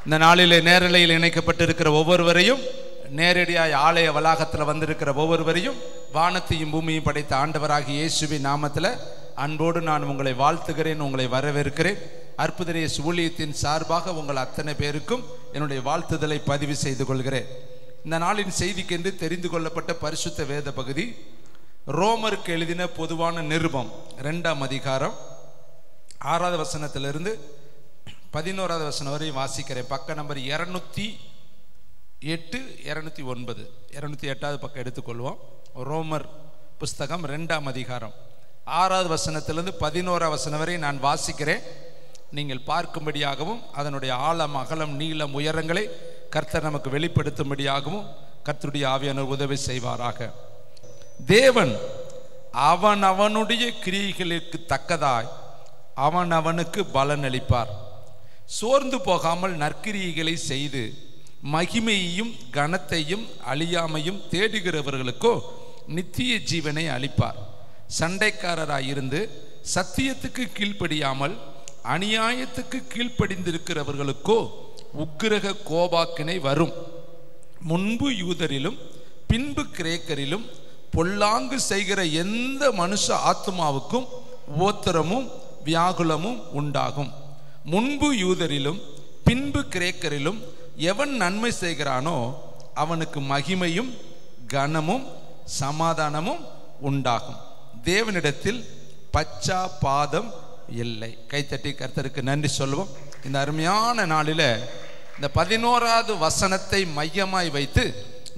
இந்த நாளிலே நேரலையில் இணைக்கப்பட்டிருக்கிற ஒவ்வொருவரையும், நேரடியாய் ஆலய வளாகத்தில் வந்திருக்கிற ஒவ்வொருவரையும் வானத்தையும் பூமியும் படைத்த ஆண்டவராகிய இயேசுவின் நாமத்தில் அன்போடு நான் உங்களை வாழ்த்துகிறேன், உங்களை வரவேற்கிறேன். அற்புதரிய ஊழியத்தின் சார்பாக உங்கள் அத்தனை பேருக்கும் என்னுடைய வாழ்த்துதலை பதிவு செய்து கொள்கிறேன். இந்த நாளின் செய்திக்கென்று தெரிந்து கொள்ளப்பட்ட பரிசுத்த வேத பகுதி ரோமருக்கு எழுதின பொதுவான நிருபம் 2ஆம் அதிகாரம் 6வது வசனத்திலிருந்து 11வது வசனம் வரை வாசிக்கிறேன். பக்க நம்பர் 208, 209, 208வது பக்கம் எடுத்துக்கொள்வோம். ரோமர் புஸ்தகம் 2ஆம் அதிகாரம் 6வது வசனத்திலிருந்து 11வது வசனம் வரை நான் வாசிக்கிறேன். நீங்கள் பார்க்கும்படியாகவும் அதனுடைய ஆழம், அகலம், நீளம், உயரங்களை கர்த்தர் நமக்கு வெளிப்படுத்தும்படியாகவும் கர்த்தருடைய ஆவியானவர் உதவி செய்வாராக. தேவன் அவனவனுடைய கிரியைகளுக்கு தக்கதாய் அவனவனுக்கு பலன் அளிப்பார். சோர்ந்து போகாமல் நற்கிரியைகளை செய்து மகிமையையும் கனத்தையும் அழியாமையும் தேடுகிறவர்களுக்கோ நித்திய ஜீவனை அளிப்பார். சண்டைக்காரராயிருந்து சத்தியத்துக்கு கீழ்ப்படியாமல் அநியாயத்துக்கு கீழ்ப்படிந்திருக்கிறவர்களுக்கோ உக்கிரக கோபாக்கினை வரும். முன்பு யூதரிலும் பின்பு கிரேக்கரிலும் பொல்லாங்கு செய்கிற எந்த மனுஷ ஆத்மாவுக்கும் உபத்திரமும் வியாகுலமும் உண்டாகும். முன்பு யூதரிலும் பின்பு கிரேக்கரிலும் எவன் நன்மை செய்கிறானோ அவனுக்கு மகிமையும் கனமும் சமாதானமும் உண்டாகும். தேவனிடத்தில் பச்சா பாதம் இல்லை. கைத்தட்டி கர்த்தருக்கு நன்றி சொல்வோம். இந்த அருமையான நாளில் இந்த 11வது வசனத்தை மையமாய் வைத்து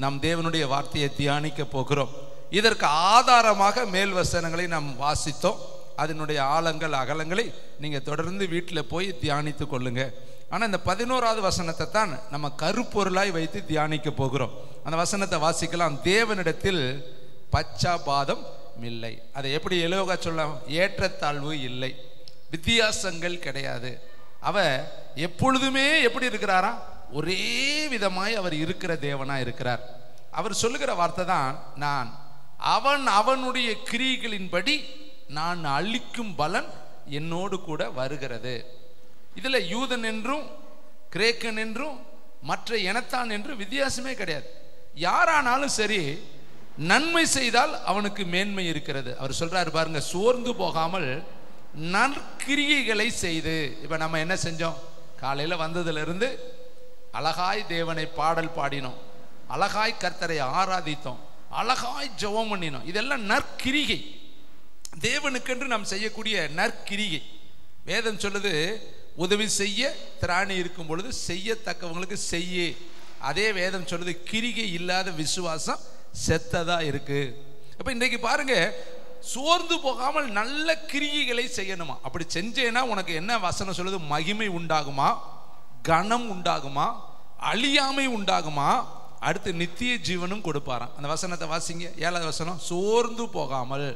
நாம் தேவனுடைய வார்த்தையை தியானிக்க போகிறோம். இதற்கு ஆதாரமாக மேல் வசனங்களை நாம் வாசித்தோம். அதனுடைய ஆழங்கள், அகலங்களை நீங்கள் தொடர்ந்து வீட்டில் போய் தியானித்து கொள்ளுங்க. ஆனால் இந்த 11வது வசனத்தை தான் நம்ம கருப்பொருளாய் வைத்து தியானிக்க போகிறோம். அந்த வசனத்தை வாசிக்கலாம். தேவனிடத்தில் பச்சாபாதம் இல்லை. அதை எப்படி எளிதாக சொல்லலாம்? ஏற்றத்தாழ்வு இல்லை, வித்தியாசங்கள் கிடையாது. அவர் எப்பொழுதுமே எப்படி இருக்கிறாரா? ஒரே விதமாய் அவர் இருக்கிற தேவனா இருக்கிறார். அவர் சொல்லுகிற வார்த்தை தான், நான் அவனுடைய கிரியைகளின்படி நான் அளிக்கும் பலன் என்னோடு கூட வருகிறது. இதுல யூதன் என்றும் கிரேக்கன் என்றும் மற்ற இனத்தான் என்று வித்தியாசமே கிடையாது. யாரானாலும் சரி, நன்மை செய்தால் அவனுக்கு மேன்மை இருக்கிறது. அவர் சொல்றாரு பாருங்க, சோர்ந்து போகாமல் நற்கிரியைகளை செய்து. இப்ப நம்ம என்ன செஞ்சோம்? காலையில வந்ததுல இருந்து அழகாய் தேவனை பாடல் பாடினோம், அழகாய் கர்த்தரை ஆராதித்தோம், அழகாய் ஜெபம் பண்ணினோம். இதெல்லாம் நற்கிரிகை, தேவனுக்கென்று நாம் செய்யக்கூடிய நற்கிரிகை. வேதம் சொல்லுது, உதவி செய்ய திராணி இருக்கும் பொழுது செய்யத்தக்கவங்களுக்கு செய்ய. அதே வேதம் சொல்லுது, கிரிகை இல்லாத விசுவாசம் செத்ததா இருக்கு. அப்ப இன்றைக்கு பாருங்க, சோர்ந்து போகாமல் நல்ல கிரியைகளை செய்யணுமா? அப்படி செஞ்சேன்னா உனக்கு என்ன வசனம் சொல்லுது? மகிமை உண்டாகுமா, கனம் உண்டாகுமா, அழியாமை உண்டாகுமா, அடுத்து நித்திய ஜீவனும் கொடுப்பாராம். அந்த வசனத்தை வாசிங்க. 7வது வசனம், சோர்ந்து போகாமல்.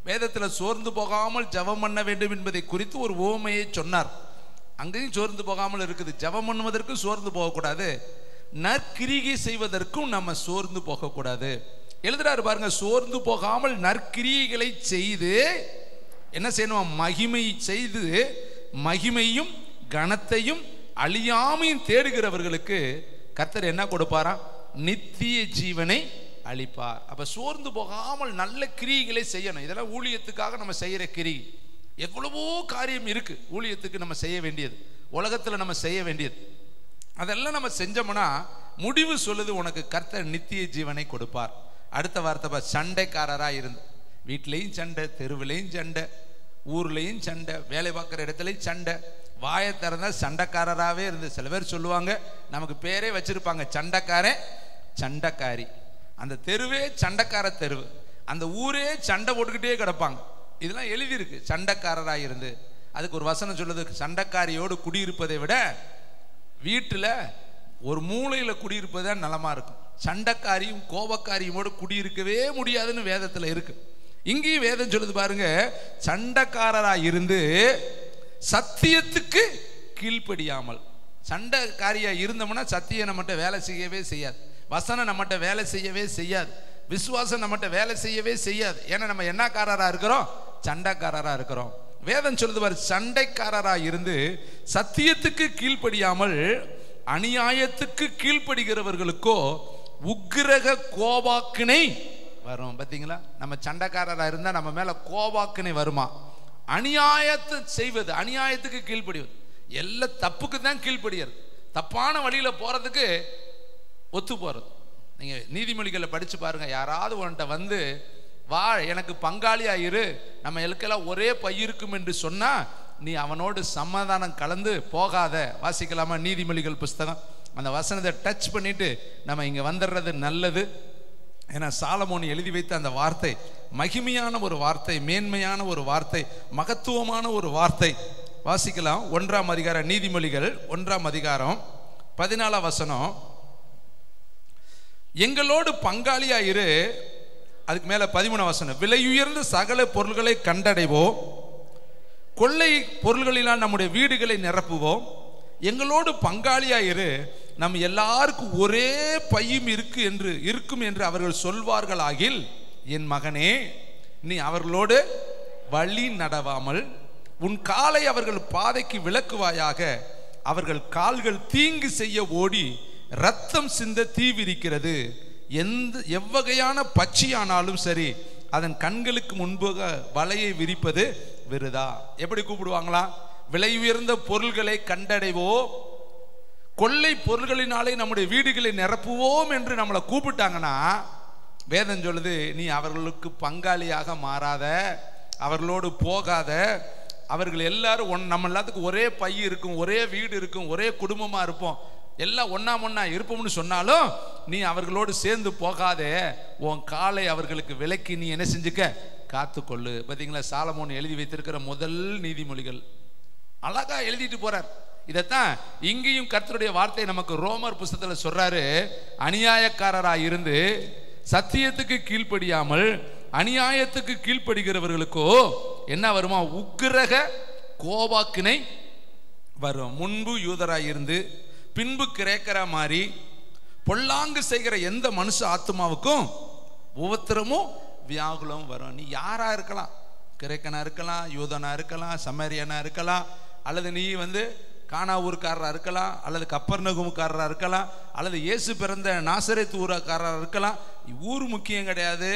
வேதத்தில் சோர்ந்து போகாமல் ஜெபம் பண்ண வேண்டும் என்பதை குறித்து ஒரு உவமையை சொன்னார். அங்கேயும் சோர்ந்து போகாமல் இருக்குது. ஜெபம் பண்ணுவதற்கும் சோர்ந்து போகக்கூடாது, நற்கிரிகை செய்வதற்கும் நம்ம சோர்ந்து போகக்கூடாது. எழுதுறாரு பாருங்க, சோர்ந்து போகாமல் நற்கிரியைகளை செய்து என்ன செய்யணும்? மகிமை செய்து மகிமையும் கனத்தையும் அழியாமையும் தேடுகிறவர்களுக்கு கர்த்தர் என்ன கொடுப்பாரா? நித்திய ஜீவனை அளிப்பார். அப்ப சோர்ந்து போகாமல் நல்ல கிரியைகளை செய்யணும். இதெல்லாம் ஊழியத்துக்காக நம்ம செய்யற கிரியை. எவ்வளவோ காரியம் இருக்கு ஊழியத்துக்கு நம்ம செய்ய வேண்டியது, உலகத்துல நம்ம செய்ய வேண்டியது. அதெல்லாம் நம்ம செஞ்சோம்னா முடிவு சொல்லுது, உனக்கு கர்த்தர் நித்திய ஜீவனை கொடுப்பார். அடுத்த வார்த்தை, சண்டைக்காரரா இருந்து வீட்லையும் சண்டை, தெருவிலையும் சண்டை, ஊர்லையும் சண்டை, வேலை பார்க்குற இடத்துலையும் சண்டை, வாயை திறந்தா சண்டைக்காரராகவே இருந்து. சில பேர் சொல்லுவாங்க, நமக்கு பேரே வச்சிருப்பாங்க, சண்டைக்காரன் சண்டைக்காரி. அந்த தெருவே சண்டைக்கார தெருவு, அந்த ஊரே சண்டை போட்டுக்கிட்டே கிடப்பாங்க. இதெல்லாம் எழுதியிருக்கு, சண்டைக்காரராக இருந்து. அதுக்கு ஒரு வசனம் சொல்லுது, சண்டைக்காரியோடு குடியிருப்பதை விட வீட்டில் ஒரு மூலையில் குடியிருப்பது தான் நலமா இருக்கும். சண்டைக்காரியும் கோபக்காரியுமோடு குடியிருக்கவே முடியாதுன்னு வேதத்தில் இருக்கு. இங்கேயும் வேதம் சொல்லுது பாருங்க, சண்டைக்காரராக இருந்து சத்தியத்துக்கு கீழ்ப்படியாமல். சண்டைக்காரியா இருந்தோம்னா சத்தியம் நம்மகிட்ட வேலை செய்யவே செய்யாது, வசனம் நம்மகிட்ட வேலை செய்யவே செய்யாது, விசுவாசம் நம்மகிட்ட வேலை செய்யவே செய்யாது. ஏன்னா நம்ம என்னக்காரரா இருக்கிறோம்? சண்டைக்காரரா இருக்கிறோம். வேதம் சொல்லுது பாரு, சண்டைக்காரரா இருந்து சத்தியத்துக்கு கீழ்ப்படியாமல் அநியாயத்துக்கு கீழ்ப்படுகிறவர்களுக்கோ உக்கிரக கோபாக்கினை வரும். பார்த்தீங்களா, நம்ம சண்டைக்காரராக இருந்தால் நம்ம மேல கோபாக்கினை வருமா? அநியாயத்தை செய்வது, அநியாயத்துக்கு கீழ்ப்படிவது, எல்லா தப்புக்கு தான் கீழ்ப்படியாது. தப்பான வழியில போறதுக்கு ஒத்து போறது. நீங்க நீதிமொழிகளை படிச்சு பாருங்க. யாராவது உன்கிட்ட வந்து வா எனக்கு பங்காளியா இரு, நம்ம எல்லாம் ஒரே பயிருக்கும் என்று சொன்னா நீ அவனோடு சமாதானம் கலந்து போகாத. வாசிக்கலாமா நீதிமொழிகள் புஸ்தகம்? அந்த வசனத்தை டச் பண்ணிட்டு நம்ம இங்க வந்துடுறது நல்லது. ஏன்னா சாலமோன் எழுதி வைத்த அந்த வார்த்தை மகிமையான ஒரு வார்த்தை, மேன்மையான ஒரு வார்த்தை, மகத்துவமான ஒரு வார்த்தை. வாசிக்கலாம். 1ஆம் அதிகாரம், நீதிமொழிகள் 1ஆம் அதிகாரம் 14ஆம் வசனம். எங்களோடு பங்காளியா இரு. அதுக்கு மேல 13ஆம் வசனம். விலையுயர்ந்த சகல பொருள்களை கண்டடைவோம், கொள்ளை பொருள்களினால் நம்முடைய வீடுகளை நிரப்புவோம். எங்களோடு பங்காளியா இரு, நம்ம எல்லாருக்கும் ஒரே பையும் இருக்கும் என்று அவர்கள் சொல்வார்கள் ஆகில், என் மகனே நீ அவர்களோடு வழி நடவாமல் உன் காலை அவர்கள் பாதைக்கு விலக்குவாயாக. அவர்கள் கால்கள் தீங்கு செய்ய ஓடி ரத்தம் சிந்த தீவிரிக்கிறது. எவ்வகையான பட்சியானாலும் சரி அதன் கண்களுக்கு முன்பாக வலையை விரிப்பது விருதா. எப்படி கூப்பிடுவாங்களா? விலை உயர்ந்த பொருள்களை கண்டடைவோம், கொள்ளை பொருள்களினாலே நம்முடைய வீடுகளை நிரப்புவோம் என்று நம்மளை கூப்பிட்டாங்கன்னா வேதம் சொல்லுது, நீ அவர்களுக்கு பங்காளியாக மாறாத, அவர்களோடு போகாத. அவர்கள் எல்லாரும் நம்ம எல்லாத்துக்கும் ஒரே பை இருக்கும், ஒரே வீடு இருக்கும், ஒரே குடும்பமா இருப்போம், எல்லாம் ஒன்னா இருப்போம்னு சொன்னாலும் நீ அவர்களோடு சேர்ந்து போகாதே. உன் காலை அவர்களுக்கு விலக்கி நீ என்ன செஞ்சுக்க? காத்துக்கொள்ளு. பார்த்தீங்களா, சாலமோன் எழுதி வைத்திருக்கிற முதல் நீதிமொழிகள் அழகா எழுதிட்டு போறார். இதைத்தான் இங்கேயும் கர்த்தருடைய வார்த்தை நமக்கு ரோமர் புஸ்தகத்தில் சொல்றாரு. அநியாயக்காரராய் இருந்து சத்தியத்துக்கு கீழ்ப்படியாமல் அநியாயத்துக்கு கீழ்ப்படுகிறவர்களுக்கோ என்ன வருமா? உக்கிரக கோபாக்கினை வரும். முன்பு யூதராய் இருந்து பின்பு கிரேக்கரா மாறி பொல்லாங்கு செய்கிற எந்த மனுஷ ஆத்மாவுக்கும் உபத்திரமும் வியாகுலமும் வரும். நீ யாரா இருக்கலாம், கிரேக்கனா இருக்கலாம், யூதனா இருக்கலாம், சமரியனா இருக்கலாம், அல்லது நீ கானா ஊர்க்காரராக இருக்கலாம், அல்லது கப்பர்நகூமுக்காரராக இருக்கலாம், அல்லது இயேசு பிறந்த நாசரேத் ஊரக்காரராக இருக்கலாம். ஊர் முக்கியம் கிடையாது,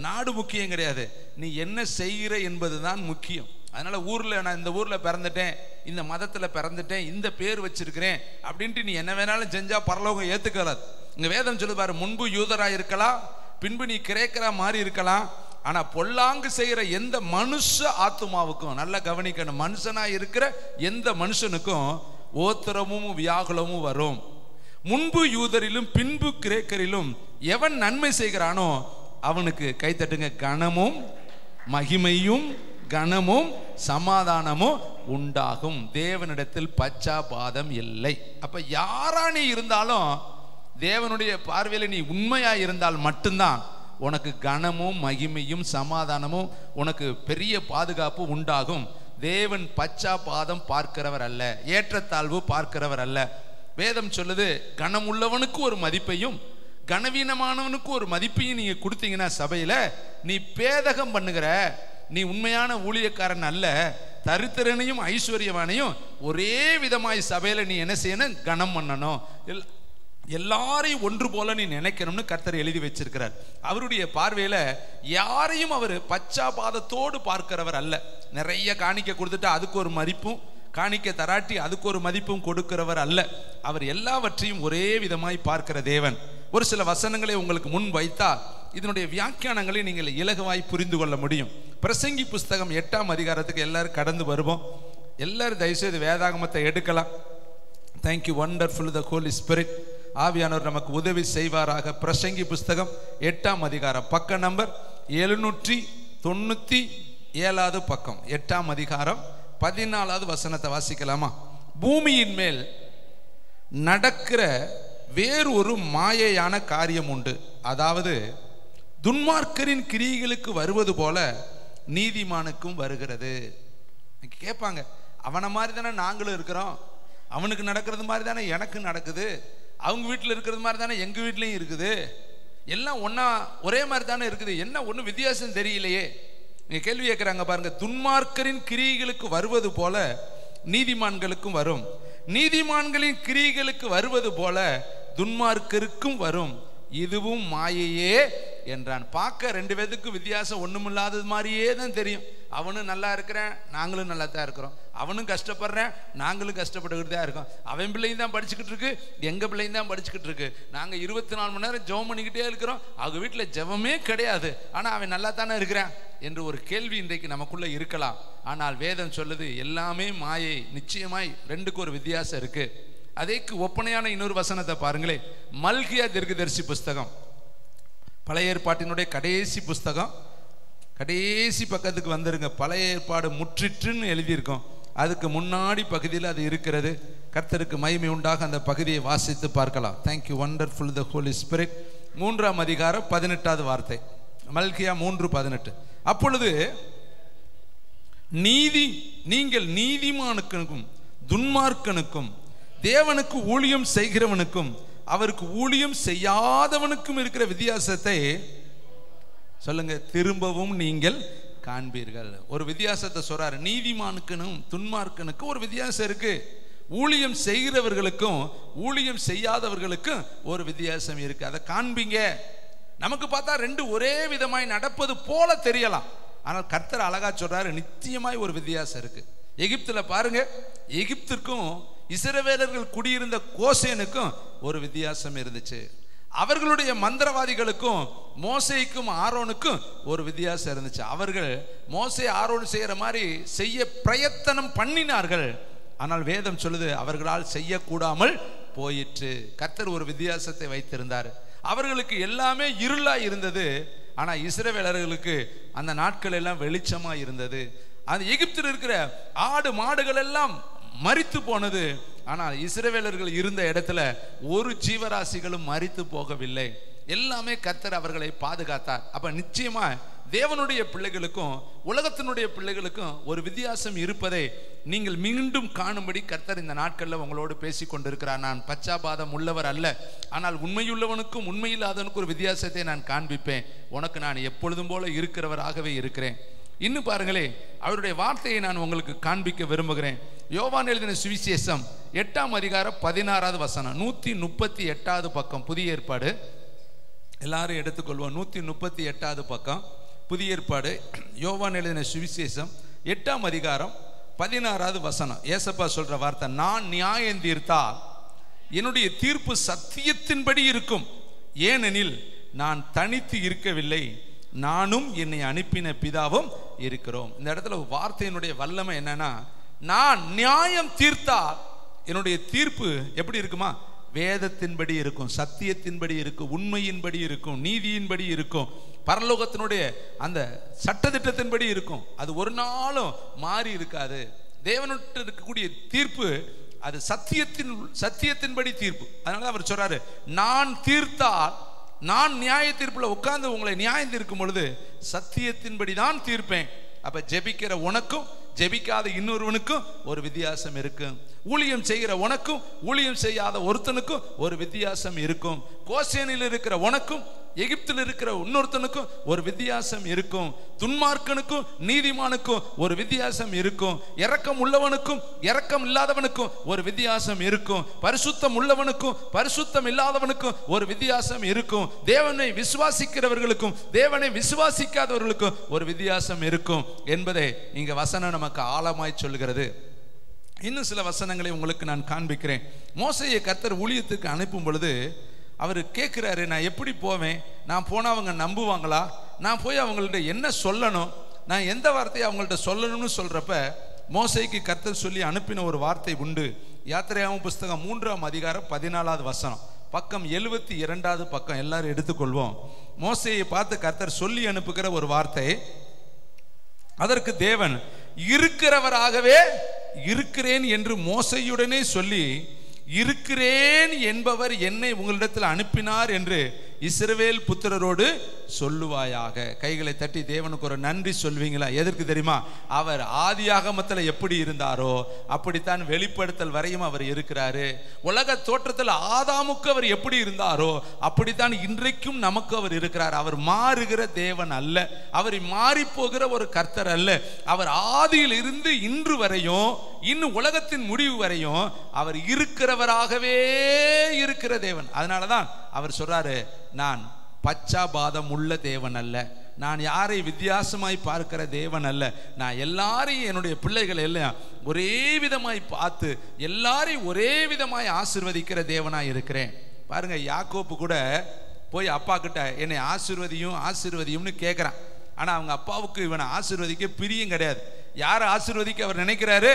நாடு முக்கியம் கிடையாது, நீ என்ன செய்கிற என்பது தான் முக்கியம். அதனால நான் இந்த ஊர்ல பிறந்துட்டேன், இந்த மதத்துல பிறந்துட்டேன், இந்த பேர் வச்சிருக்கிறேன் அப்படின்ட்டு நீ என்ன வேணாலும் செஞ்சா பரலோகம் ஏத்துக்காது. இங்க வேதம் சொல்லு பாரு, முன்பு யூதரா இருக்கலாம், பின்பு நீ கிரேக்கரா மாறி இருக்கலாம், ஆனா பொல்லாங்கு செய்கிற எந்த மனுஷ ஆத்துமாவுக்கும், நல்லா கவனிக்கணும், மனுஷனா இருக்கிற எந்த மனுஷனுக்கும் ஓத்திரமும் வியாகுலமும் வரும். முன்பு யூதரிலும் பின்பு கிரேக்கரிலும் எவன் நன்மை செய்கிறானோ அவனுக்கு கைத்தட்டுங்க, கனமும் மகிமையும் கனமும் சமாதானமும் உண்டாகும். தேவனிடத்தில் பச்சாபாதம் இல்லை. அப்ப யாரா நீ இருந்தாலும் தேவனுடைய பார்வையில நீ உண்மையா இருந்தால் மட்டும்தான் உனக்கு கனமும் மகிமையும் சமாதானமும், உனக்கு பெரிய பாதுகாப்பு உண்டாகும். தேவன் பச்சாபாதம் பார்க்கிறவர் அல்ல, ஏற்றத்தாழ்வு பார்க்கிறவர் அல்ல. வேதம் சொல்லுது, கனம் உள்ளவனுக்கு ஒரு மதிப்பையும் கனவீனமானவனுக்கு ஒரு மதிப்பையும் நீங்க கொடுத்தீங்கன்னா சபையில நீ பேதகம் பண்ணுகிற, நீ உண்மையான ஊழியக்காரன் அல்ல. தரித்திரனையும் ஐஸ்வர்யவானையும் ஒரே விதமாய் சபையில நீ என்ன செய்யணும்? கனம் பண்ணணும். எல்லாரையும் ஒன்று போல நீ நினைக்கணும்னு கர்த்தர் எழுதி வச்சிருக்கிறார். அவருடைய பார்வையில யாரையும் அவர் பச்சாபாதத்தோடு பார்க்கிறவர் அல்ல. நிறைய காணிக்க கொடுத்துட்டு அதுக்கு ஒரு மதிப்பும், காணிக்க தராட்டி அதுக்கு ஒரு மதிப்பும் கொடுக்கிறவர் அல்ல. அவர் எல்லாவற்றையும் ஒரே விதமாய் பார்க்கிற தேவன். ஒரு சில வசனங்களை உங்களுக்கு முன் வைத்தா இதனுடைய வியாக்கியானங்களை நீங்கள் இலகுவாய் புரிந்து கொள்ள முடியும். பிரசங்கி புஸ்தகம் 8ஆம் அதிகாரத்துக்கு எல்லாரும் கடந்து வருவோம். எல்லாரும் தயவுசெய்து வேதாகமத்தை எடுக்கலாம். தேங்க்யூ வண்டர்ஃபுல் த ஹோலி ஸ்பிரிட். ஆவியானவர் நமக்கு உதவி செய்வாராக. பிரசங்கி புஸ்தகம் 8ஆம் அதிகாரம், பக்க நம்பர் 797 பக்கம், 8ஆம் அதிகாரம் 14வது வசனத்தை வாசிக்கலாமா? பூமியின் மேல் நடக்கிற வேறு ஒரு மாயையான காரியம் உண்டு, அதாவது துன்மார்க்கரின் கிரியைகளுக்கு வருவது போல நீதிமானுக்கும் வருகிறது. கேட்பாங்க, அவனை மாதிரி தானே நாங்களும் இருக்கிறோம், அவனுக்கு நடக்கிறது மாதிரி தானே எனக்கு நடக்குது, அவங்க வீட்டில் இருக்கிறது மாதிரி தானே எங்க வீட்லையும் இருக்குது, எல்லாம் ஒன்னா ஒரே மாதிரி தானே இருக்குது, என்ன ஒன்றும் வித்தியாசம் தெரியலையே. நீங்க கேள்வி கேட்கிறாங்க பாருங்க. துன்மார்க்கரின் கிரியைகளுக்கு வருவது போல நீதிமான்களுக்கும் வரும். நீதிமான்களின் கிரியைகளுக்கு வருவது போல துன்மார்க்கருக்கும் வரும், இதுவும் மாயையே என்றான். பார்க்க ரெண்டு பேத்துக்கு வித்தியாசம் ஒண்ணுமில்லாதது மாதிரியே தான் தெரியும். அவனும் நல்லா இருக்கிறேன், நாங்களும் நல்லா தான் இருக்கிறோம். அவனும் கஷ்டப்படுறேன், நாங்களும் கஷ்டப்பட்டுக்கிட்டு தான் இருக்கோம். அவன் பிள்ளையும் தான் படிச்சுக்கிட்டு இருக்கு, எங்க பிள்ளையும் தான் படிச்சுக்கிட்டு இருக்கு. நாங்க 24 மணி நேரம் ஜெபம் பண்ணிக்கிட்டே இருக்கிறோம். அவங்க வீட்டுல ஜெபமே கிடையாது, ஆனா அவன் நல்லா தானே இருக்கிறான் என்று ஒரு கேள்வி இன்றைக்கு நமக்குள்ள இருக்கலாம். ஆனால் வேதம் சொல்லுது எல்லாமே மாயை. நிச்சயமாய் ரெண்டுக்கு ஒரு வித்தியாசம் இருக்கு. அதேக்கு ஒப்பனையான இன்னொரு வசனத்தை பாருங்களே. மல்கியா தீர்க்கதரிசி புஸ்தகம், பழைய ஏற்பாட்டினுடைய கடைசி புஸ்தகம், கடைசி பக்கத்துக்கு வந்துருங்க. பழைய ஏற்பாடு முற்றிற்றுன்னு எழுதியிருக்கோம், அதுக்கு முன்னாடி பகுதியில் அது இருக்கிறது. கர்த்தருக்கு மகிமை உண்டாக அந்த பகுதியை வாசித்து பார்க்கலாம். தேங்க்யூ வண்டர்ஃபுல் த ஹோலி ஸ்பிரிட். 3ஆம் அதிகாரம் 18வது வார்த்தை, மல்கியா 3:18. அப்பொழுது நீங்கள் நீதிமானுக்கும் துன்மார்க்கனுக்கும் தேவனுக்கு ஊழியம் செய்கிறவனுக்கும் அவருக்கு ஊழியம் செய்யாதவனுக்கும் இருக்கிற வித்தியாசத்தை சொல்லுங்க, திரும்பவும் நீங்கள் காண்பீர்கள். ஒரு வித்தியாசத்தை சொல்றாரு. நீதிமானுக்கும் துன்மார்க்கனுக்கும் ஒரு வித்தியாசம் இருக்கு. ஊழியம் செய்கிறவர்களுக்கும் ஊழியம் செய்யாதவர்களுக்கும் ஒரு வித்தியாசம் இருக்கு. அதை காண்பீங்க. நமக்கு பார்த்தா ரெண்டு ஒரே விதமாய் நடப்பது போல தெரியலாம், ஆனால் கர்த்தர் அழகா சொல்றாரு, நிச்சயமாய் ஒரு வித்தியாசம் இருக்கு. எகிப்துல பாருங்க, எகிப்திற்கும் இஸ்ரவேலர்கள் குடியிருந்த கோசேனுக்கும் ஒரு வித்தியாசம் இருந்துச்சு. அவர்களுடைய மந்திரவாதிகளுக்கும் மோசேக்கும் ஆரோனுக்கும் ஒரு வித்தியாசம் இருந்துச்சு. அவர்கள் மோசே ஆரோன் செய்யற மாதிரி செய்ய பிரயத்தனம் பண்ணினார்கள், ஆனால் வேதம் சொல்லுது அவர்களால் செய்யக்கூடாமல் போயிற்று. கர்த்தர் ஒரு வித்தியாசத்தை வைத்திருந்தார். அவர்களுக்கு எல்லாமே இருளா இருந்தது, ஆனா இஸ்ரவேலர்களுக்கு அந்த நாட்கள் எல்லாம் வெளிச்சமா இருந்தது. அந்த எகிப்தில் இருக்கிற ஆடு மாடுகள் எல்லாம் மரித்து போனது, ஆனால் இஸ்ரவேலர்கள் இருந்த இடத்துல ஒரு ஜீவராசிகளும் மரித்து போகவில்லை. எல்லாமே கர்த்தர் அவர்களை பாதுகாத்தார். அப்ப நிச்சயமா தேவனுடைய பிள்ளைகளுக்கும் உலகத்தினுடைய பிள்ளைகளுக்கும் ஒரு வித்தியாசம் இருப்பதை நீங்கள் மீண்டும் காணும்படி கர்த்தர் இந்த நாட்களில் உங்களோடு பேசி கொண்டிருக்கிறார். நான் பச்சாபாதம் உள்ளவர் அல்ல, ஆனால் உண்மையுள்ளவனுக்கும் உண்மையில்லாதவனுக்கும் ஒரு வித்தியாசத்தை நான் காண்பிப்பேன். உனக்கு நான் எப்பொழுதும் போல இருக்கிறவராகவே இருக்கிறேன். இன்னும் பாருங்களே, அவருடைய வார்த்தையை நான் உங்களுக்கு காண்பிக்க விரும்புகிறேன். யோவான் எழுதின சுவிசேஷம் 8ஆம் அதிகாரம் 16வது வசனம், 138வது பக்கம், புதிய ஏற்பாடு. எல்லாரும் எடுத்துக்கொள்வோம். 138வது பக்கம், புதிய ஏற்பாடு, யோவான் எழுதின சுவிசேஷம் 8ஆம் அதிகாரம் 16வது வசனம். ஏசப்பா சொல்ற வார்த்தை, நான் நியாயம் தீர்த்தால் என்னுடைய தீர்ப்பு சத்தியத்தின்படி இருக்கும், ஏனெனில் நான் தனித்து இருக்கவில்லை, நானும் என்னை அனுப்பின பிதாவும் இருக்கிறோம். இந்த இடத்துல வார்த்தையினுடைய வல்லமை என்னன்னா, நான் நியாயம் தீர்த்தால் என்னுடைய தீர்ப்பு எப்படி இருக்குமா? வேதத்தின்படி இருக்கும், சத்தியத்தின்படி இருக்கும், உண்மையின்படி இருக்கும், நீதியின்படி இருக்கும், பரலோகத்தினுடைய அந்த சட்டதிட்டத்தின்படி இருக்கும். அது ஒரு நாளும் மாறி இருக்காது. தேவனுக்கு இருக்கக்கூடிய தீர்ப்பு அது சத்தியத்தின்படி தீர்ப்பு. அதனால அவர் சொல்றாரு, நான் தீர்த்தால், நான் நியாய தீர்ப்புல உட்கார்ந்து உங்களை நியாயம் தீர்க்கும் பொழுது சத்தியத்தின்படி தான் தீர்ப்பேன். அப்ப ஜெபிக்கிற உனக்கும் ஜெபிக்காத இன்னொருவனுக்கும் ஒரு வித்தியாசம் இருக்கு. ஊழியம் செய்கிற உனக்கும் ஊழியம் செய்யாத ஒருத்தனுக்கும் ஒரு வித்தியாசம் இருக்கும். கோசேனில் இருக்கிற உனக்கும் எகிப்தில் இருக்கிற இன்னொருத்தனுக்கும் ஒரு வித்தியாசம் இருக்கும். துன்மார்க்கனுக்கும் நீதிமானுக்கும் ஒரு வித்தியாசம் இருக்கும். இரக்கம் உள்ளவனுக்கும் இரக்கம் இல்லாதவனுக்கும் ஒரு வித்தியாசம் இருக்கும். பரிசுத்தம் உள்ளவனுக்கும் பரிசுத்தம் இல்லாதவனுக்கும் ஒரு வித்தியாசம் இருக்கும். தேவனை விசுவாசிக்கிறவர்களுக்கும் தேவனை விசுவாசிக்காதவர்களுக்கும் ஒரு வித்தியாசம் இருக்கும் என்பதை இங்க வசனம் நமக்கு ஆழமாய் சொல்கிறது. இன்னும் சில வசனங்களை உங்களுக்கு நான் காண்பிக்கிறேன். மோசேயை கர்த்தர் ஊழியத்துக்கு அனுப்பும் பொழுது அவர் கேட்குறாரு, நான் எப்படி போவேன்? நான் போனால் அவங்க நம்புவாங்களா? நான் போய் அவங்கள்ட்ட என்ன சொல்லணும்? நான் எந்த வார்த்தையை அவங்கள்ட்ட சொல்லணும்னு சொல்கிறப்ப மோசேக்கு கர்த்தர் சொல்லி அனுப்பின ஒரு வார்த்தை உண்டு. யாத்திரையாகமம் புஸ்தகம் 3ஆம் அதிகாரம் 14வது வசனம், பக்கம் 72வது பக்கம். எல்லாரும் எடுத்துக்கொள்வோம். மோசேயை பார்த்து கர்த்தர் சொல்லி அனுப்புகிற ஒரு வார்த்தை. அதற்கு தேவன், இருக்கிறவராகவே இருக்கிறேன் என்று மோசேயுடனே சொல்லி, இருக்கிறேன் என்பவர் என்னை உங்களிடத்தில் அனுப்பினார் என்று இஸ்ரவேல் புத்திரரோடு சொல்லுவாயாக. கைகளை தட்டி தேவனுக்கு ஒரு நன்றி சொல்வீங்களா? எதற்கு தெரியுமா? அவர் ஆதியாகமத்தில் எப்படி இருந்தாரோ அப்படித்தான் வெளிப்படுத்தல் வரையும் அவர் இருக்கிறாரு. உலக தோற்றத்தில் ஆதாமுக்கு அவர் எப்படி இருந்தாரோ அப்படித்தான் இன்றைக்கும் நமக்கு அவர் இருக்கிறார். அவர் மாறுகிற தேவன் அல்ல, அவர் மாறி போகிற ஒரு கர்த்தர் அல்ல. அவர் ஆதியில் இருந்து இன்று வரையும், இன்னும் உலகத்தின் முடிவு வரையும் அவர் இருக்கிறவராகவே இருக்கிற தேவன். அதனாலதான் அவர் சொல்றாரு, நான் பச்சாபாதம் உள்ள தேவன் அல்ல, நான் யாரை வித்தியாசமாய் பார்க்கிற தேவன் அல்ல, நான் எல்லாரையும் என்னுடைய பிள்ளைகள் எல்லாம் ஒரே விதமாய் பார்த்து எல்லாரையும் ஒரே விதமாய் ஆசீர்வதிக்கிற தேவனாய் இருக்கிறேன். பாருங்க, யாக்கோப்பு கூட போய் அப்பா கிட்ட என்னை ஆசீர்வதியும்னு கேட்கிறான். ஆனா அவங்க அப்பாவுக்கு இவனை ஆசீர்வதிக்க பிரியம் கிடையாது. யாரை ஆசீர்வதிக்க அவர் நினைக்கிறாரு?